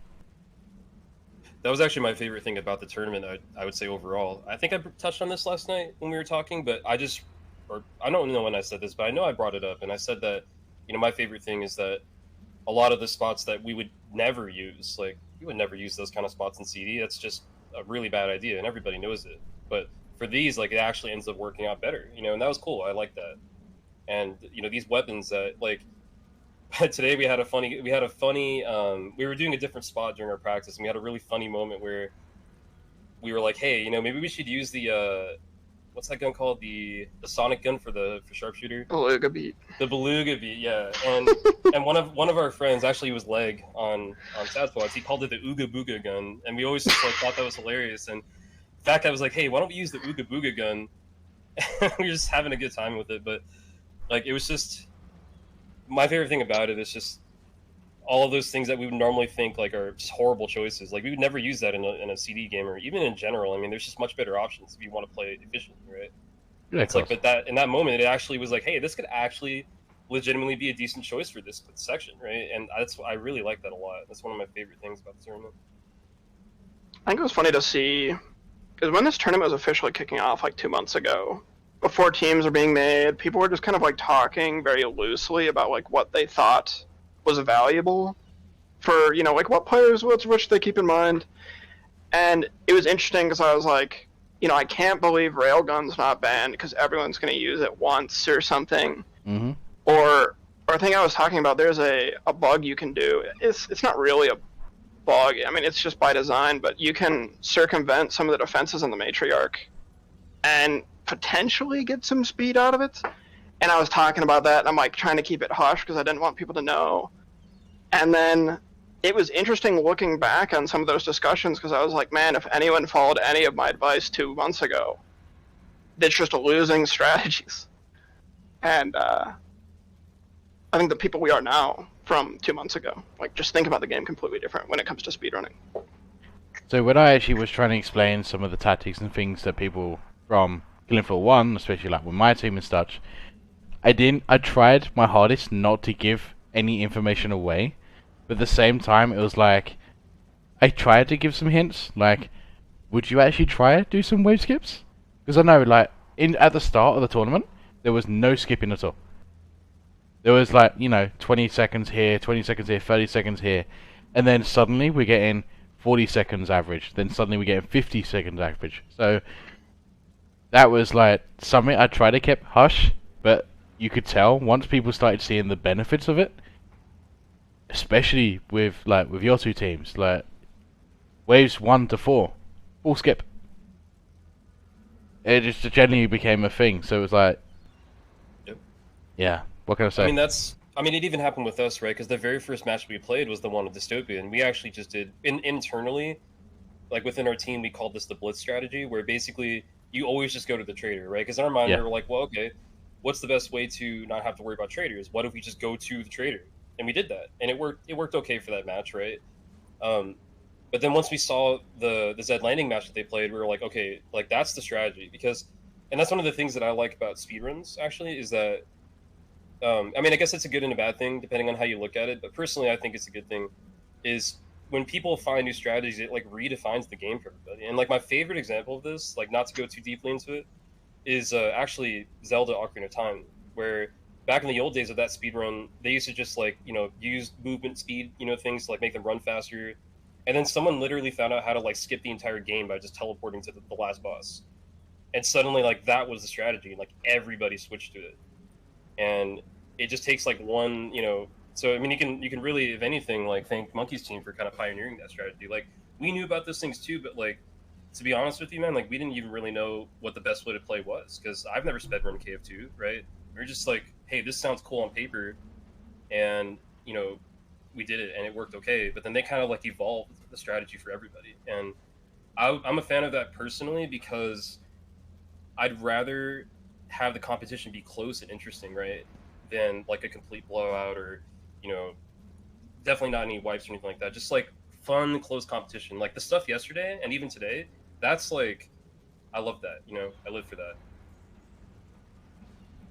[SPEAKER 6] That was actually my favorite thing about the tournament. I would say overall. I think I touched on this last night when we were talking, but I don't know when I said this, but I know I brought it up, and I said that my favorite thing is that a lot of the spots that we would never use, like we would never use those kind of spots in CD. That's just a really bad idea, and everybody knows it. But for these, like it actually ends up working out better, and that was cool. I like that. And these weapons that like today we had a funny we were doing a different spot during our practice, and we had a really funny moment where we were like, hey, maybe we should use the what's that gun called, the sonic gun for sharpshooter,
[SPEAKER 7] Beluga beat.
[SPEAKER 6] the beluga beat, yeah. And and one of our friends, actually was Leg on Sad Spots, he called it the Ooga Booga gun, and we always just like thought that was hilarious. And in fact, I was like, hey, why don't we use the Ooga Booga gun? We were just having a good time with it. But like it was just my favorite thing about it is just all of those things that we would normally think like are just horrible choices. Like we would never use that in a CD game, or even in general. I mean, there's just much better options if you want to play it efficiently, right?
[SPEAKER 1] Yeah,
[SPEAKER 6] It's like, but that in that moment, it actually was like, hey, this could actually legitimately be a decent choice for this section, right? And I really like that a lot. That's one of my favorite things about the tournament.
[SPEAKER 7] I think it was funny to see, because when this tournament was officially kicking off like 2 months ago, before teams were being made, people were just kind of like talking very loosely about like what they thought was valuable for, like what players, which they keep in mind. And it was interesting because I was like, I can't believe railgun's not banned because everyone's going to use it once or something.
[SPEAKER 1] Mm-hmm.
[SPEAKER 7] Or I think I was talking about, there's a bug you can do. It's not really a bug. I mean, it's just by design, but you can circumvent some of the defenses on the matriarch and potentially get some speed out of it. And I was talking about that, and I'm like trying to keep it hush because I didn't want people to know. And then it was interesting looking back on some of those discussions because I was like, man, if anyone followed any of my advice 2 months ago, it's just losing strategies. And I think the people we are now from 2 months ago, like just think about the game completely different when it comes to speedrunning.
[SPEAKER 1] So when I actually was trying to explain some of the tactics and things that people from Killing Floor 1, especially like with my team and such, I tried my hardest not to give any information away, but at the same time it was like, I tried to give some hints, like, would you actually do some wave skips? Because I know, like, at the start of the tournament, there was no skipping at all. There was like, 20 seconds here, 20 seconds here, 30 seconds here, and then suddenly we're getting 40 seconds average, then suddenly we're getting 50 seconds average. So that was like something I tried to keep hush, but you could tell once people started seeing the benefits of it, especially with your two teams, like waves 1 to 4, full skip. It just generally became a thing. So it was like,
[SPEAKER 6] Yep.
[SPEAKER 1] Yeah. What can I say?
[SPEAKER 6] I mean, it even happened with us, right? Because the very first match we played was the one with Dystopia, and we actually just did internally, like within our team, we called this the Blitz strategy, where basically you always just go to the trader, right? Because in our mind, we were like, well, okay, what's the best way to not have to worry about traders? What if we just go to the trader? And we did that, and it worked. It worked okay for that match, right? But then once we saw the Zed landing match that they played, we were like, okay, like that's the strategy, and that's one of the things that I like about speedruns actually is that. I mean, I guess it's a good and a bad thing depending on how you look at it. But personally, I think it's a good thing. Is when people find new strategies, it like redefines the game for everybody. And like my favorite example of this, like not to go too deeply into it, is actually Zelda Ocarina of Time, where back in the old days of that speedrun, they used to just like use movement speed, things to like make them run faster, and then someone literally found out how to like skip the entire game by just teleporting to the last boss, and suddenly like that was the strategy, and like everybody switched to it. And it just takes like one, so I mean, you can really, if anything, like thank Monkey's team for kind of pioneering that strategy. Like we knew about those things too, but like to be honest with you, man, like we didn't even really know what the best way to play was because I've never sped run KF2, right? We were just like, hey, this sounds cool on paper, and you know, we did it and it worked okay. But then they kind of like evolved the strategy for everybody, and I'm a fan of that personally because I'd rather have the competition be close and interesting, right, than like a complete blowout or, you know, definitely not any wipes or anything like that. Just like fun, close competition. Like the stuff yesterday and even today, that's like, I love that. You know, I live for that.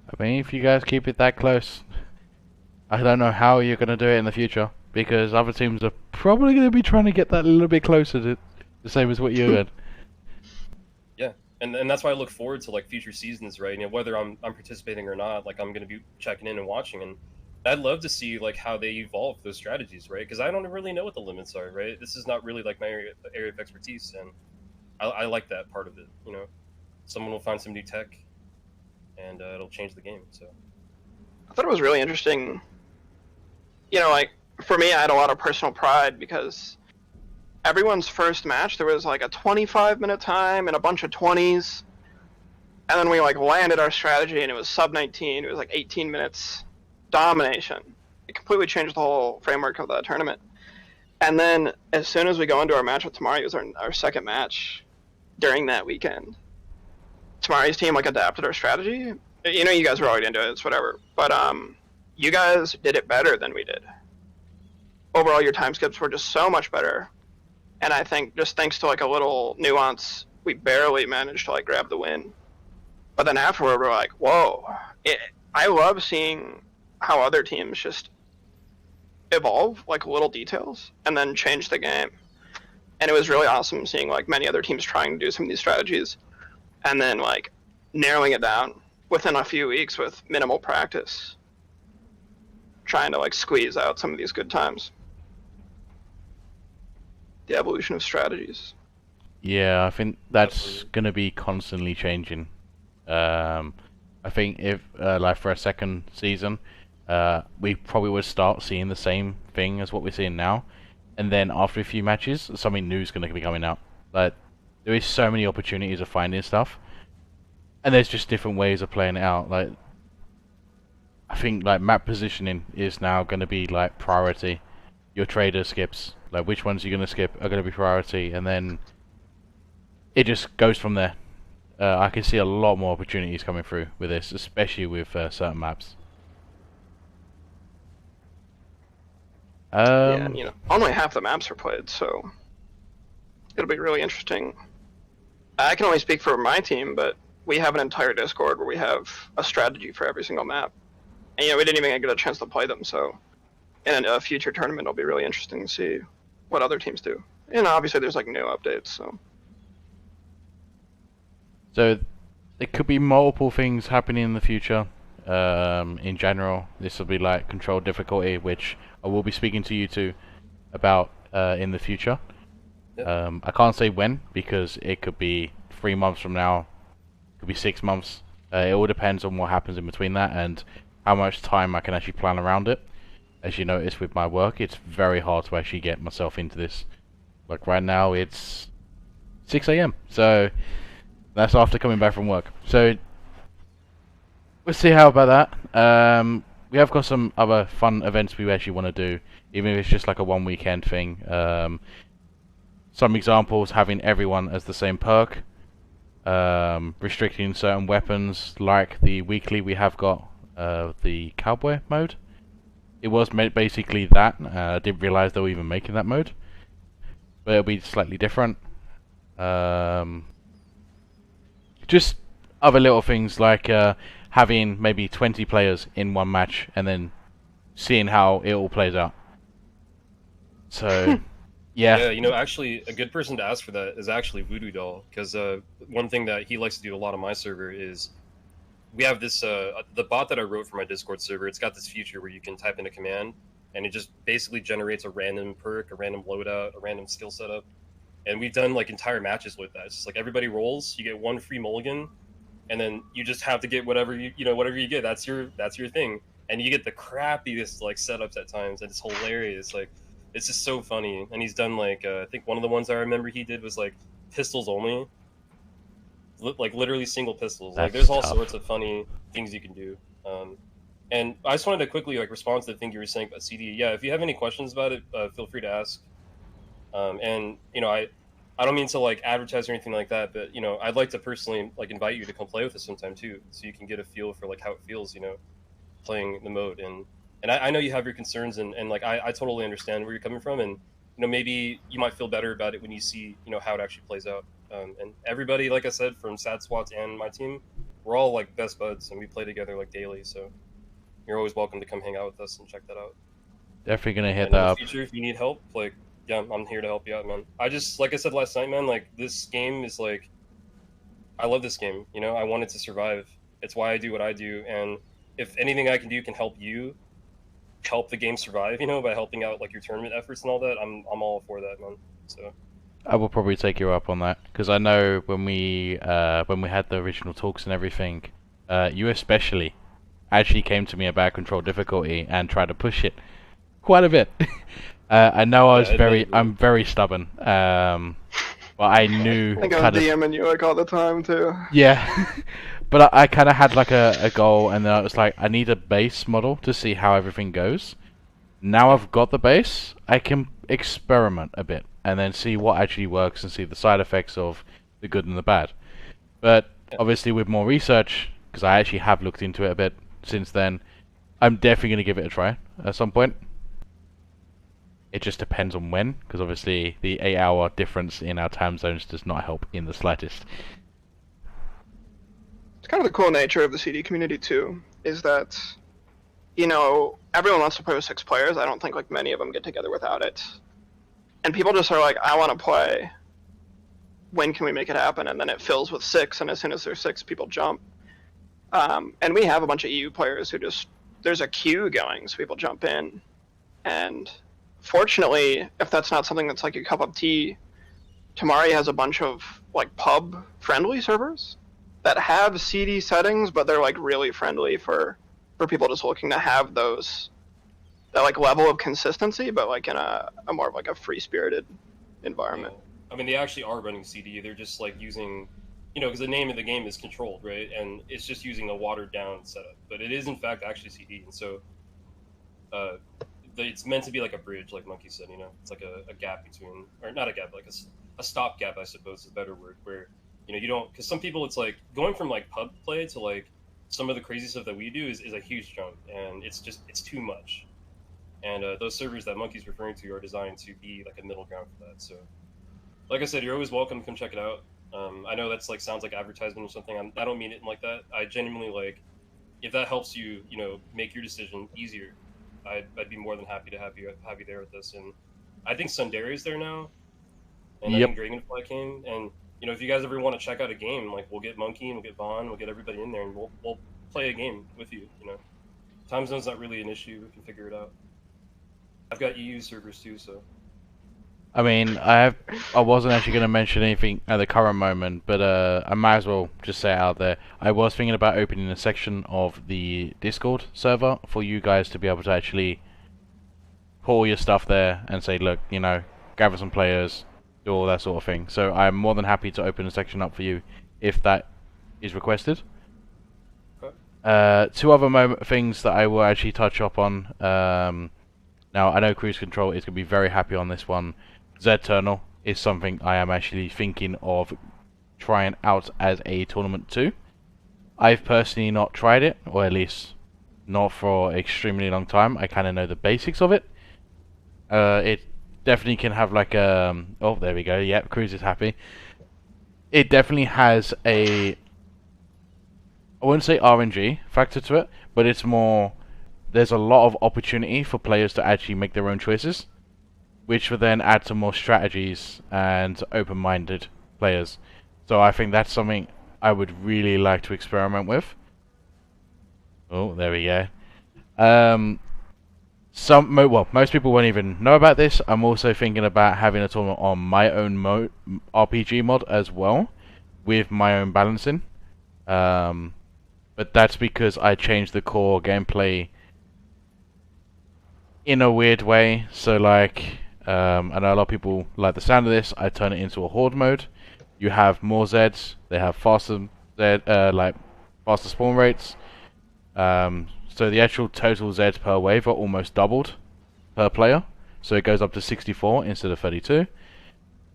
[SPEAKER 1] I mean, if you guys keep it that close, I don't know how you're going to do it in the future, because other teams are probably going to be trying to get that a little bit closer to the same as what you're doing.
[SPEAKER 6] Yeah, and that's why I look forward to like future seasons, right? You know, whether I'm participating or not, like I'm gonna be checking in and watching, and I'd love to see like how they evolve those strategies, right? Because I don't really know what the limits are, right? This is not really like my area of expertise, and I like that part of it. You know, someone will find some new tech, and it'll change the game. So
[SPEAKER 7] I thought it was really interesting. You know, like for me, I had a lot of personal pride because everyone's first match there was like a 25-minute time and a bunch of 20s, and then we like landed our strategy and it was sub 19. It was like 18 minutes domination. It completely changed the whole framework of the tournament. And then as soon as we go into our match with Tamari, it was our second match during that weekend. Tamari's team like adapted our strategy. You know, you guys were already into it, it's whatever. But you guys did it better than we did. Overall, your time skips were just so much better. And I think just thanks to like a little nuance, we barely managed to like grab the win. But then afterward, we're like, whoa. I love seeing how other teams just evolve like little details and then change the game. And it was really awesome seeing like many other teams trying to do some of these strategies and then like narrowing it down within a few weeks with minimal practice, trying to like squeeze out some of these good times. The evolution of strategies.
[SPEAKER 1] Yeah, I think that's going to be constantly changing. I think if, like for a second season, we probably would start seeing the same thing as what we're seeing now. And then after a few matches, something new is going to be coming out. Like, there is so many opportunities of finding stuff. And there's just different ways of playing it out. Like, I think like map positioning is now going to be like priority. Your trader skips, like which ones you're going to skip are going to be priority, and then it just goes from there. I can see a lot more opportunities coming through with this, especially with certain maps.
[SPEAKER 7] Yeah, and, you know, only half the maps are played, so it'll be really interesting. I can only speak for my team, but we have an entire Discord where we have a strategy for every single map. And, you know, we didn't even get a chance to play them, so in a future tournament, it'll be really interesting to see what other teams do. And obviously, there's like new updates, so.
[SPEAKER 1] So there could be multiple things happening in the future. In general, this will be like controlled difficulty, which I will be speaking to you two about in the future.
[SPEAKER 6] Yep.
[SPEAKER 1] I can't say when, because it could be 3 months from now, it could be 6 months. It all depends on what happens in between that and how much time I can actually plan around it. As you notice with my work, it's very hard to actually get myself into this. Like right now, it's 6 AM, so that's after coming back from work. So we'll see how about that. We have got some other fun events we actually want to do, even if it's just like a one weekend thing. Some examples: having everyone as the same perk, restricting certain weapons, like the weekly we have got the cowboy mode. It was basically that. I didn't realize they were even making that mode, but it'll be slightly different. Just other little things like having maybe 20 players in one match and then seeing how it all plays out. So,
[SPEAKER 6] yeah, you know, actually, a good person to ask for that is actually Voodoo Doll, because one thing that he likes to do a lot on my server is we have this the bot that I wrote for my Discord server. It's got this feature where you can type in a command and it just basically generates a random perk, a random loadout, a random skill setup. And we've done like entire matches with that. It's just like everybody rolls, you get one free mulligan, and then you just have to get whatever whatever you get. That's your thing. And you get the crappiest like setups at times, and it's hilarious. Like, it's just so funny. And he's done like I think one of the ones I remember he did was like pistols only. Like literally single pistols. Like there's all sorts of funny things you can do. And I just wanted to quickly like respond to the thing you were saying about CD. Yeah, if you have any questions about it, feel free to ask. And you know, I don't mean to like advertise or anything like that, but you know, I'd like to personally like invite you to come play with us sometime too, so you can get a feel for like how it feels, you know, playing the mode. And I know you have your concerns, and like I totally understand where you're coming from, and you know, maybe you might feel better about it when you see, you know, how it actually plays out. And everybody, like I said, from Sad Swats and my team, we're all like best buds, and we play together like daily. So you're always welcome to come hang out with us and check that out.
[SPEAKER 1] Definitely gonna hit
[SPEAKER 6] And
[SPEAKER 1] that
[SPEAKER 6] in the
[SPEAKER 1] up.
[SPEAKER 6] future, if you need help, like, yeah, I'm here to help you out, man. I just, like I said last night, man, like, this game is like, I love this game, you know? I want it to survive. It's why I do what I do, and if anything I can do can help you help the game survive, you know, by helping out, like, your tournament efforts and all that, I'm all for that, man. So,
[SPEAKER 1] I will probably take you up on that, because I know when we had the original talks and everything, you especially actually came to me about control difficulty and tried to push it quite a bit. I know I'm very stubborn, but I knew
[SPEAKER 7] I think I was DMing you like all the time too.
[SPEAKER 1] Yeah, but I kind of had like a goal, and then I was like, I need a base model to see how everything goes. Now I've got the base, I can experiment a bit, and then see what actually works and see the side effects of the good and the bad. But obviously with more research, because I actually have looked into it a bit since then, I'm definitely going to give it a try at some point. It just depends on when, because obviously the 8-hour difference in our time zones does not help in the slightest.
[SPEAKER 7] It's kind of the cool nature of the CD community too, is that, you know, everyone wants to play with 6 players. I don't think like many of them get together without it. And people just are like, I want to play. When can we make it happen? And then it fills with 6, and as soon as there's 6, people jump. And we have a bunch of EU players who just, there's a queue going, so people jump in. And fortunately, if that's not something that's like a cup of tea, Tamari has a bunch of like pub-friendly servers that have CD settings, but they're like really friendly for people just looking to have those, that like level of consistency, but like in a more of like a free-spirited environment.
[SPEAKER 6] Yeah. I mean, they actually are running CD. They're just like using, you know, because the name of the game is controlled, right? And it's just using a watered down setup, but it is in fact actually CD. And so, it's meant to be like a bridge, like Monkey said. You know, it's like a gap between, or not a gap, like a stop gap, I suppose, is a better word. Where, you know, you don't, because some people, it's like going from like pub play to like some of the crazy stuff that we do is a huge jump, and it's too much. And those servers that Monkey's referring to are designed to be like a middle ground for that. So, like I said, you're always welcome to come check it out. I know that's like sounds like advertisement or something. I don't mean it like that. I genuinely like, if that helps you, you know, make your decision easier, I'd be more than happy to have you there with us. And I think Sundari's there now, and I think Dragonfly came. And you know, if you guys ever want to check out a game, like we'll get Monkey and we'll get Vaughn, we'll get everybody in there, and we'll play a game with you. You know, time zone's not really an issue. We can figure it out. I've got EU servers too, so.
[SPEAKER 1] I mean, I wasn't actually going to mention anything at the current moment, but I might as well just say it out there. I was thinking about opening a section of the Discord server for you guys to be able to actually put all your stuff there and say, look, you know, gather some players, do all that sort of thing. So I'm more than happy to open a section up for you if that is requested.
[SPEAKER 6] Okay.
[SPEAKER 1] 2 other things that I will actually touch up on. Now, I know Cruise Control is going to be very happy on this one. Z-Eternal is something I am actually thinking of trying out as a tournament too. I've personally not tried it, or at least not for extremely long time. I kind of know the basics of it. It definitely can have like a... oh, there we go. Yep, Cruise is happy. It definitely has a... I wouldn't say RNG factor to it, but it's more... there's a lot of opportunity for players to actually make their own choices, which will then add some more strategies and open-minded players. So I think that's something I would really like to experiment with. Oh, there we go. Most people won't even know about this. I'm also thinking about having a tournament on my own RPG mod as well, with my own balancing. But that's because I changed the core gameplay in a weird way. So like, I know a lot of people like the sound of this. I turn it into a horde mode. You have more Zeds. They have faster faster spawn rates. So the actual total Zeds per wave are almost doubled per player. So it goes up to 64 instead of 32.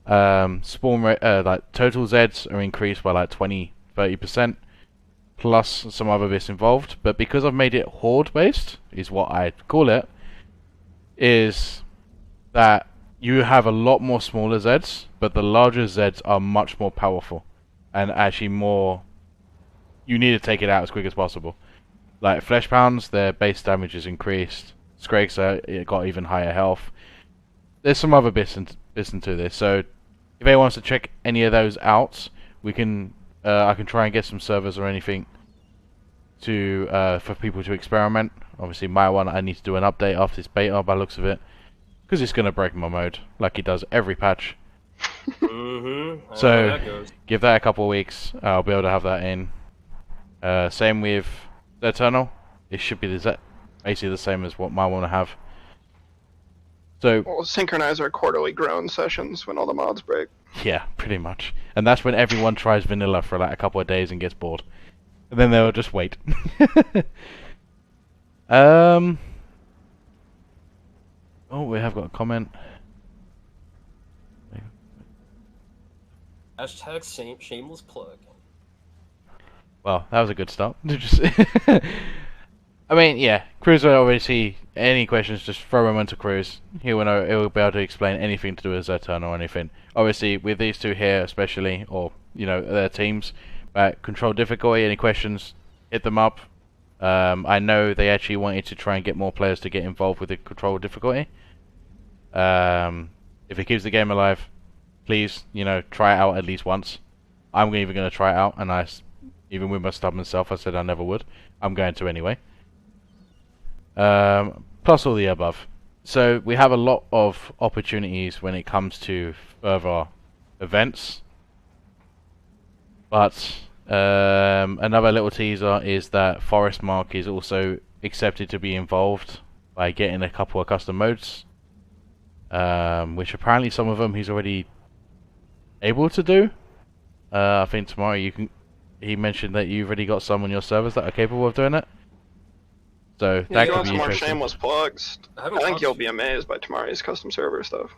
[SPEAKER 1] Spawn rate, like total Zeds are increased by like 20-30%, plus some other bits involved. But because I've made it horde based, is what I call it, is that you have a lot more smaller Zeds, but the larger Zeds are much more powerful, and actually more. You need to take it out as quick as possible. Like Flesh Pounds, their base damage is increased. Scrakes it got even higher health. There's some other bits into this, so if anyone wants to check any of those out, we can. I can try and get some servers or anything to for people to experiment. Obviously, my one I need to do an update after this beta by the looks of it, because it's gonna break my mode like it does every patch. So give that a couple of weeks. I'll be able to have that in. Same with the Eternal. It should be basically the same as what my one will have. So
[SPEAKER 7] We'll synchronize our quarterly groan sessions when all the mods break.
[SPEAKER 1] yeah, pretty much. And that's when everyone tries vanilla for like a couple of days and gets bored. And then they'll just wait. Oh, we have got a comment.
[SPEAKER 6] Hashtag shameless plug.
[SPEAKER 1] Well, that was a good start. I mean, yeah, Cruz will obviously, any questions, just throw them into Cruz. He'll be able to explain anything to do with Zertan or anything. Obviously, with these two here especially, or, you know, their teams, control difficulty, any questions, hit them up. I know they actually wanted to try and get more players to get involved with the control difficulty. If it keeps the game alive, please, you know, try it out at least once. I'm even going to try it out, and even with my stubborn self, I said I never would. I'm going to anyway. Plus all the above. So we have a lot of opportunities when it comes to further events. But another little teaser is that Forest Mark is also accepted to be involved by getting a couple of custom modes. Which apparently some of them he's already able to do. I think tomorrow he mentioned that you've already got some on your servers that are capable of doing it. So
[SPEAKER 7] Yeah,
[SPEAKER 1] that
[SPEAKER 7] if you
[SPEAKER 1] could
[SPEAKER 7] want
[SPEAKER 1] be
[SPEAKER 7] some more
[SPEAKER 1] interesting.
[SPEAKER 7] shameless plugs, I think you'll be amazed by tomorrow's custom server stuff.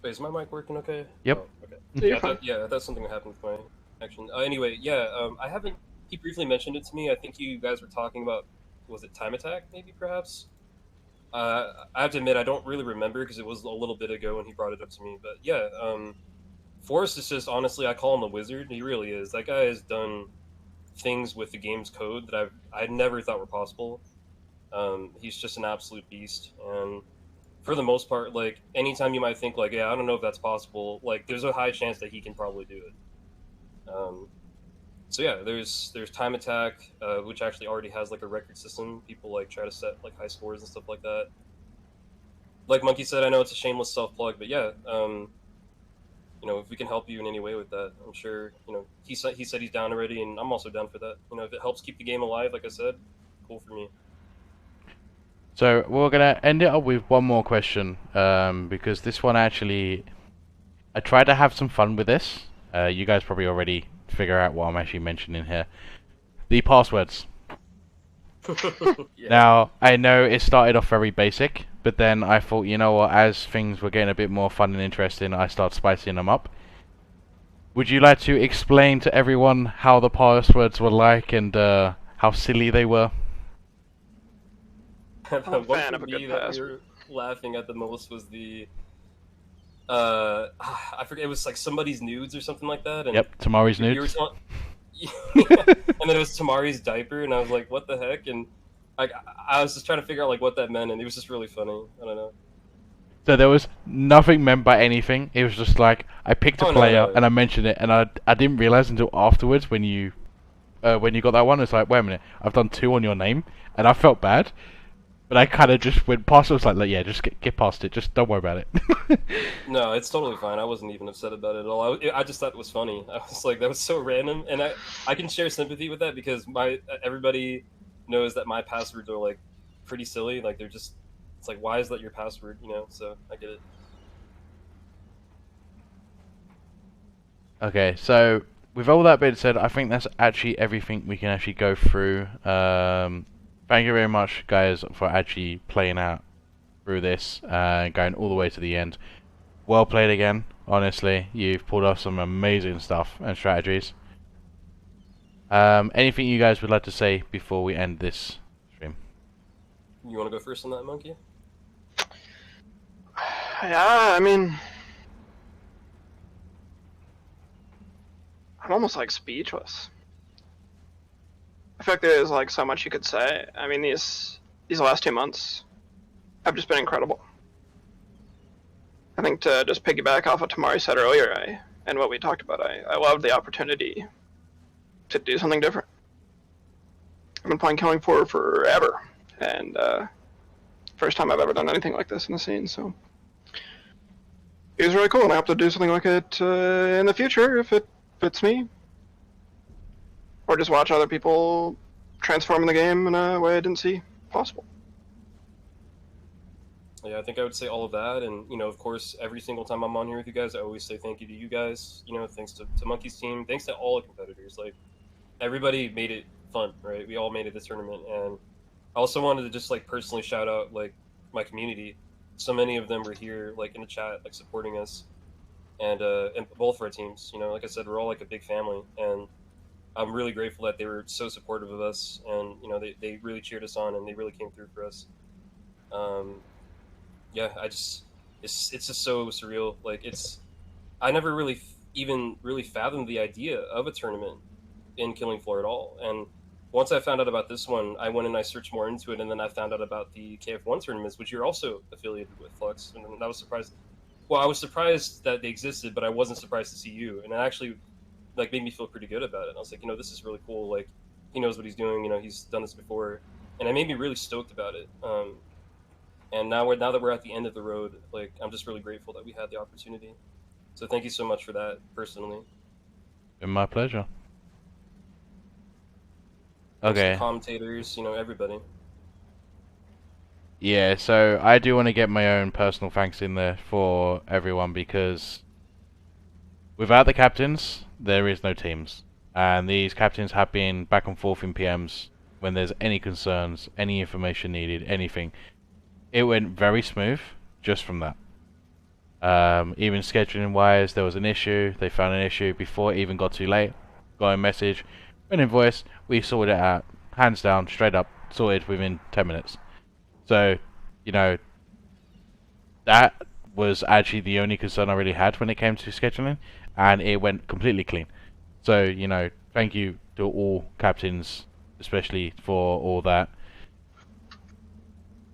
[SPEAKER 6] Wait, is my mic working okay?
[SPEAKER 1] Yep.
[SPEAKER 6] Oh, okay.
[SPEAKER 7] Yeah, you're fine.
[SPEAKER 6] Yeah, that's something that happened with my connection. Anyway, yeah, I haven't. He briefly mentioned it to me. I think you guys were talking about, was it Time Attack, maybe, perhaps? I have to admit, I don't really remember because it was a little bit ago when he brought it up to me. But yeah, Forrest is just, honestly, I call him a wizard. He really is. That guy has done things with the game's code that I never thought were possible. He's just an absolute beast, and for the most part, like, anytime you might think, like, yeah, I don't know if that's possible, like, there's a high chance that he can probably do it. So yeah, there's Time Attack, which actually already has, like, a record system. People, like, try to set, like, high scores and stuff like that. Like Monkey said, I know it's a shameless self-plug, but yeah, you know, if we can help you in any way with that, I'm sure, you know, he said he's down already, and I'm also down for that. You know, if it helps keep the game alive, like I said, cool for me.
[SPEAKER 1] So we're gonna end it up with one more question, because this one actually, I tried to have some fun with this. You guys probably already figure out what I'm actually mentioning here. The passwords.
[SPEAKER 6] Yeah.
[SPEAKER 1] Now, I know it started off very basic, but then I thought, you know what, as things were getting a bit more fun and interesting, I started spicing them up. Would you like to explain to everyone how the passwords were like and how silly they were?
[SPEAKER 6] The
[SPEAKER 7] I'm a
[SPEAKER 6] one
[SPEAKER 7] fan
[SPEAKER 6] for
[SPEAKER 7] of a
[SPEAKER 6] me
[SPEAKER 7] good
[SPEAKER 6] that we
[SPEAKER 7] password.
[SPEAKER 6] were laughing at the most was the I forget, it was like somebody's nudes or something like that. And
[SPEAKER 1] Yep, Tamari's
[SPEAKER 6] you were
[SPEAKER 1] nudes.
[SPEAKER 6] and then it was Tamari's diaper, and I was like, what the heck? And I was just trying to figure out like what that meant, and it was just really funny. I don't know.
[SPEAKER 1] So there was nothing meant by anything. It was just like I picked a
[SPEAKER 6] Oh, no,
[SPEAKER 1] player
[SPEAKER 6] no.
[SPEAKER 1] and I mentioned it, and I didn't realize until afterwards when you got that one. It's like, wait a minute, I've done 2 on your name, and I felt bad, but I kind of just went past it. I was like, yeah, just get past it. Just don't worry about it.
[SPEAKER 6] No, it's totally fine. I wasn't even upset about it at all. I just thought it was funny. I was like, that was so random, and I can share sympathy with that because everybody knows that my passwords are like pretty silly. Like they're just, it's like, why is that your password? You know, so I get it.
[SPEAKER 1] Okay, so with all that being said, I think that's actually everything we can actually go through. Thank you very much, guys, for actually playing out through this and going all the way to the end. Well played again, honestly. You've pulled off some amazing stuff and strategies. Anything you guys would like to say before we end this stream?
[SPEAKER 6] You want to go first on that, Monkey?
[SPEAKER 7] Yeah, I mean, I'm almost like speechless. I feel like there's like so much you could say. I mean, these last 2 months have just been incredible. I think to just piggyback off what Tamari said earlier, and what we talked about, I love the opportunity to do something different. I've been playing Killing Floor forever, and first time I've ever done anything like this in the scene, so it was really cool, and I hope to do something like it in the future if it fits me, or just watch other people transforming the game in a way I didn't see possible.
[SPEAKER 6] Yeah, I think I would say all of that, and of course, every single time I'm on here with you guys, I always say thank you to you guys. Thanks to Monkey's team, thanks to all the competitors. Like, everybody made it fun, right? We all made it this tournament, and I also wanted to just like personally shout out like my community. So many of them were here, like in the chat, like supporting us, and both of our teams. Like I said, we're all like a big family, and I'm really grateful that they were so supportive of us, and they really cheered us on, and they really came through for us. Yeah, it's just so surreal. Like, I never really even really fathomed the idea of a tournament in Killing Floor at all. And once I found out about this one, I went and I searched more into it, and then I found out about the KF1 tournaments, which you're also affiliated with, FluX, and I was surprised. Well, I was surprised that they existed, but I wasn't surprised to see you, and it actually like made me feel pretty good about it. And I was like, this is really cool. Like, he knows what he's doing. He's done this before, and it made me really stoked about it. And now that we're at the end of the road, like, I'm just really grateful that we had the opportunity. So thank you so much for that, personally.
[SPEAKER 1] Been my pleasure.
[SPEAKER 6] Thanks to
[SPEAKER 1] Okay.
[SPEAKER 6] the commentators, everybody.
[SPEAKER 1] Yeah, so I do want to get my own personal thanks in there for everyone, because without the captains, there is no teams. And these captains have been back and forth in PMs when there's any concerns, any information needed, anything. It went very smooth just from that. Even scheduling wise, there was an issue. They found an issue before it even got too late. Got a message, went in voice, we sorted it out. Hands down, straight up, sorted within 10 minutes. So, that was actually the only concern I really had when it came to scheduling, and it went completely clean. So, thank you to all captains, especially for all that.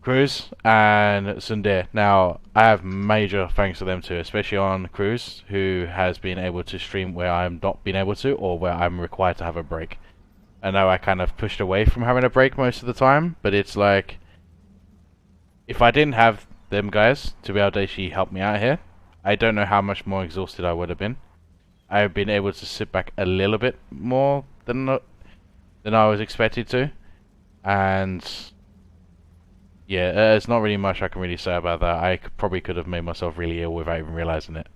[SPEAKER 1] Cruz and Sundir. Now, I have major thanks to them too, especially on Cruz, who has been able to stream where I'm not been able to, or where I'm required to have a break. I know I kind of pushed away from having a break most of the time, but it's like, if I didn't have them guys to be able to actually help me out here, I don't know how much more exhausted I would have been. I've been able to sit back a little bit more than I was expected to, and yeah, there's not really much I can really say about that. I probably could have made myself really ill without even realizing it,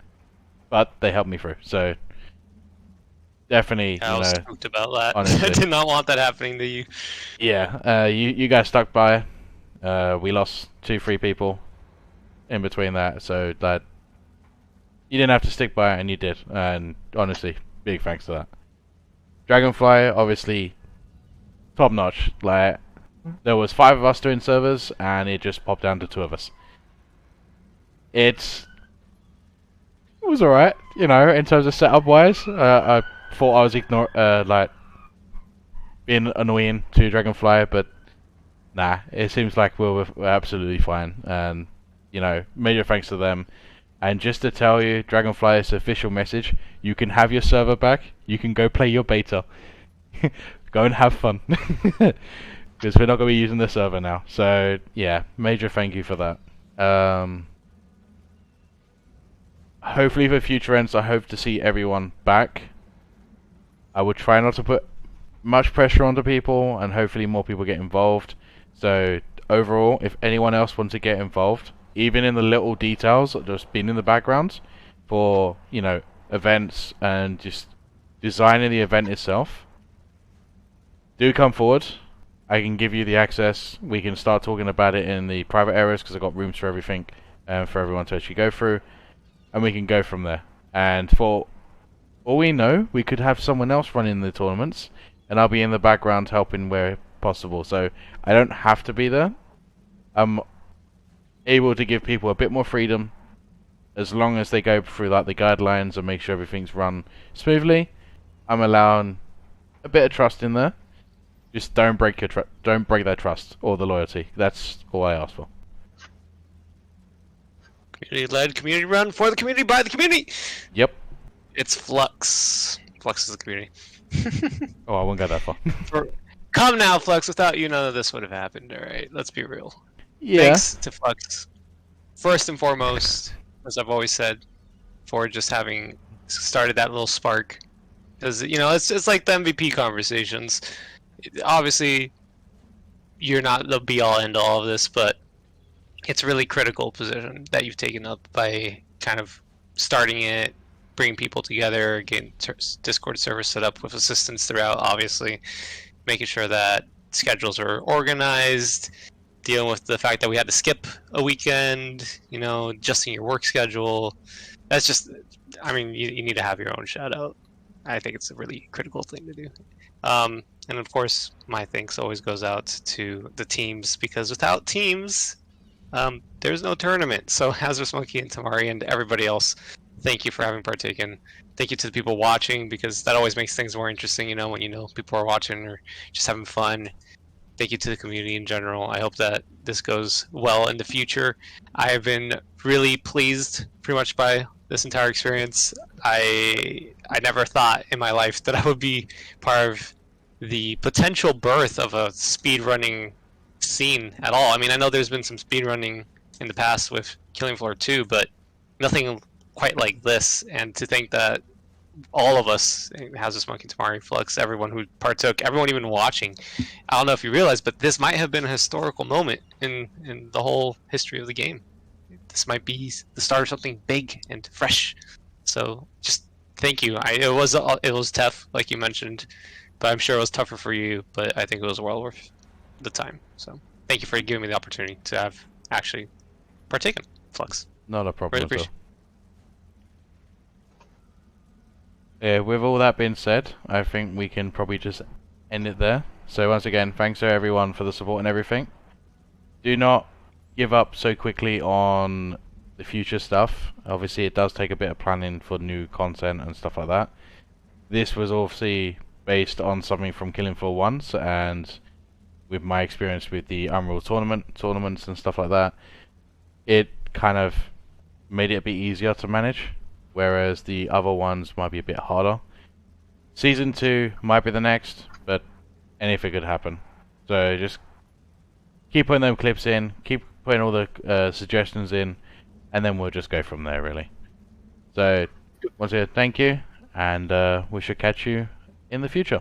[SPEAKER 1] but they helped me through. So definitely,
[SPEAKER 2] I was stoked about that.
[SPEAKER 1] honestly.
[SPEAKER 2] I did not want that happening to you.
[SPEAKER 1] Yeah, you guys stuck by. We lost 2-3 people in between that, so that you didn't have to stick by it, and you did. And honestly, big thanks to that. Dragonfly, obviously, top notch. Like, there was 5 of us doing servers, and it just popped down to 2 of us. It was alright, in terms of setup wise. I thought I was being annoying to Dragonfly, but nah, it seems like we're absolutely fine. And major thanks to them. And just to tell you, Dragonfly's official message: you can have your server back. You can go play your beta. Go and have fun. Because we're not going to be using the server now. So, yeah, major thank you for that. Hopefully for future ends, I hope to see everyone back. I would try not to put much pressure onto people, and hopefully more people get involved. So, overall, if anyone else wants to get involved, even in the little details, just being in the background for, events and just designing the event itself, do come forward. I can give you the access. We can start talking about it in the private areas because I've got rooms for everything and for everyone to actually go through, and we can go from there. And for all we know, we could have someone else running the tournaments, and I'll be in the background helping where possible. So I don't have to be there. I'm able to give people a bit more freedom as long as they go through like the guidelines and make sure everything's run smoothly. I'm allowing a bit of trust in there. Just don't break don't break their trust or the loyalty. That's all I ask for.
[SPEAKER 2] Community-led, community-run, for the community, by the community!
[SPEAKER 1] Yep.
[SPEAKER 2] It's FluX. FluX is the community.
[SPEAKER 1] Oh, I won't go that far.
[SPEAKER 2] Come now, FluX. Without you, none of this would have happened, alright? Let's be real.
[SPEAKER 1] Yeah.
[SPEAKER 2] Thanks to FluX. First and foremost, as I've always said, for just having started that little spark. Because, you know, it's like the MVP conversations. Obviously, you're not the be-all, end-all of this, but it's a really critical position that you've taken up by kind of starting it, bringing people together, getting Discord servers set up with assistance throughout, obviously, making sure that schedules are organized, dealing with the fact that we had to skip a weekend, you know, adjusting your work schedule. That's just, I mean, you need to have your own shout out. I think it's a really critical thing to do. And of course, my thanks always goes out to the teams, because without teams, there's no tournament. So Hazardous Monkey and Tamari and everybody else, thank you for having partaken. Thank you to the people watching, because that always makes things more interesting, you know, when you know people are watching or just having fun. Thank you to the community in general. I hope that this goes well in the future. I have been really pleased pretty much by this entire experience. I never thought in my life that I would be part of the potential birth of a speedrunning scene at all. I mean, I know there's been some speedrunning in the past with Killing Floor 2, but nothing quite like this. And to think that all of us, Hazardous Monkey, Tamari, FluX, everyone who partook, everyone even watching, I don't know if you realize, but this might have been a historical moment in the whole history of the game. This might be the start of something big and fresh. So just thank you. It was tough, like you mentioned, but I'm sure it was tougher for you, but I think it was well worth the time. So thank you for giving me the opportunity to have actually partaken, FluX.
[SPEAKER 1] Not a problem
[SPEAKER 2] Really
[SPEAKER 1] at all. Yeah, with all that being said, I think we can probably just end it there. So once again, thanks to everyone for the support and everything. Do not give up so quickly on the future stuff. Obviously, it does take a bit of planning for new content and stuff like that. This was obviously based on something from Killing Floor 1, and with my experience with the Unreal tournaments and stuff like that, it kind of made it a bit easier to manage, whereas the other ones might be a bit harder. Season 2 might be the next, but anything could happen. So just keep putting them clips in, keep putting all the suggestions in, and then we'll just go from there, really. So once again, thank you, and we should catch you in the future.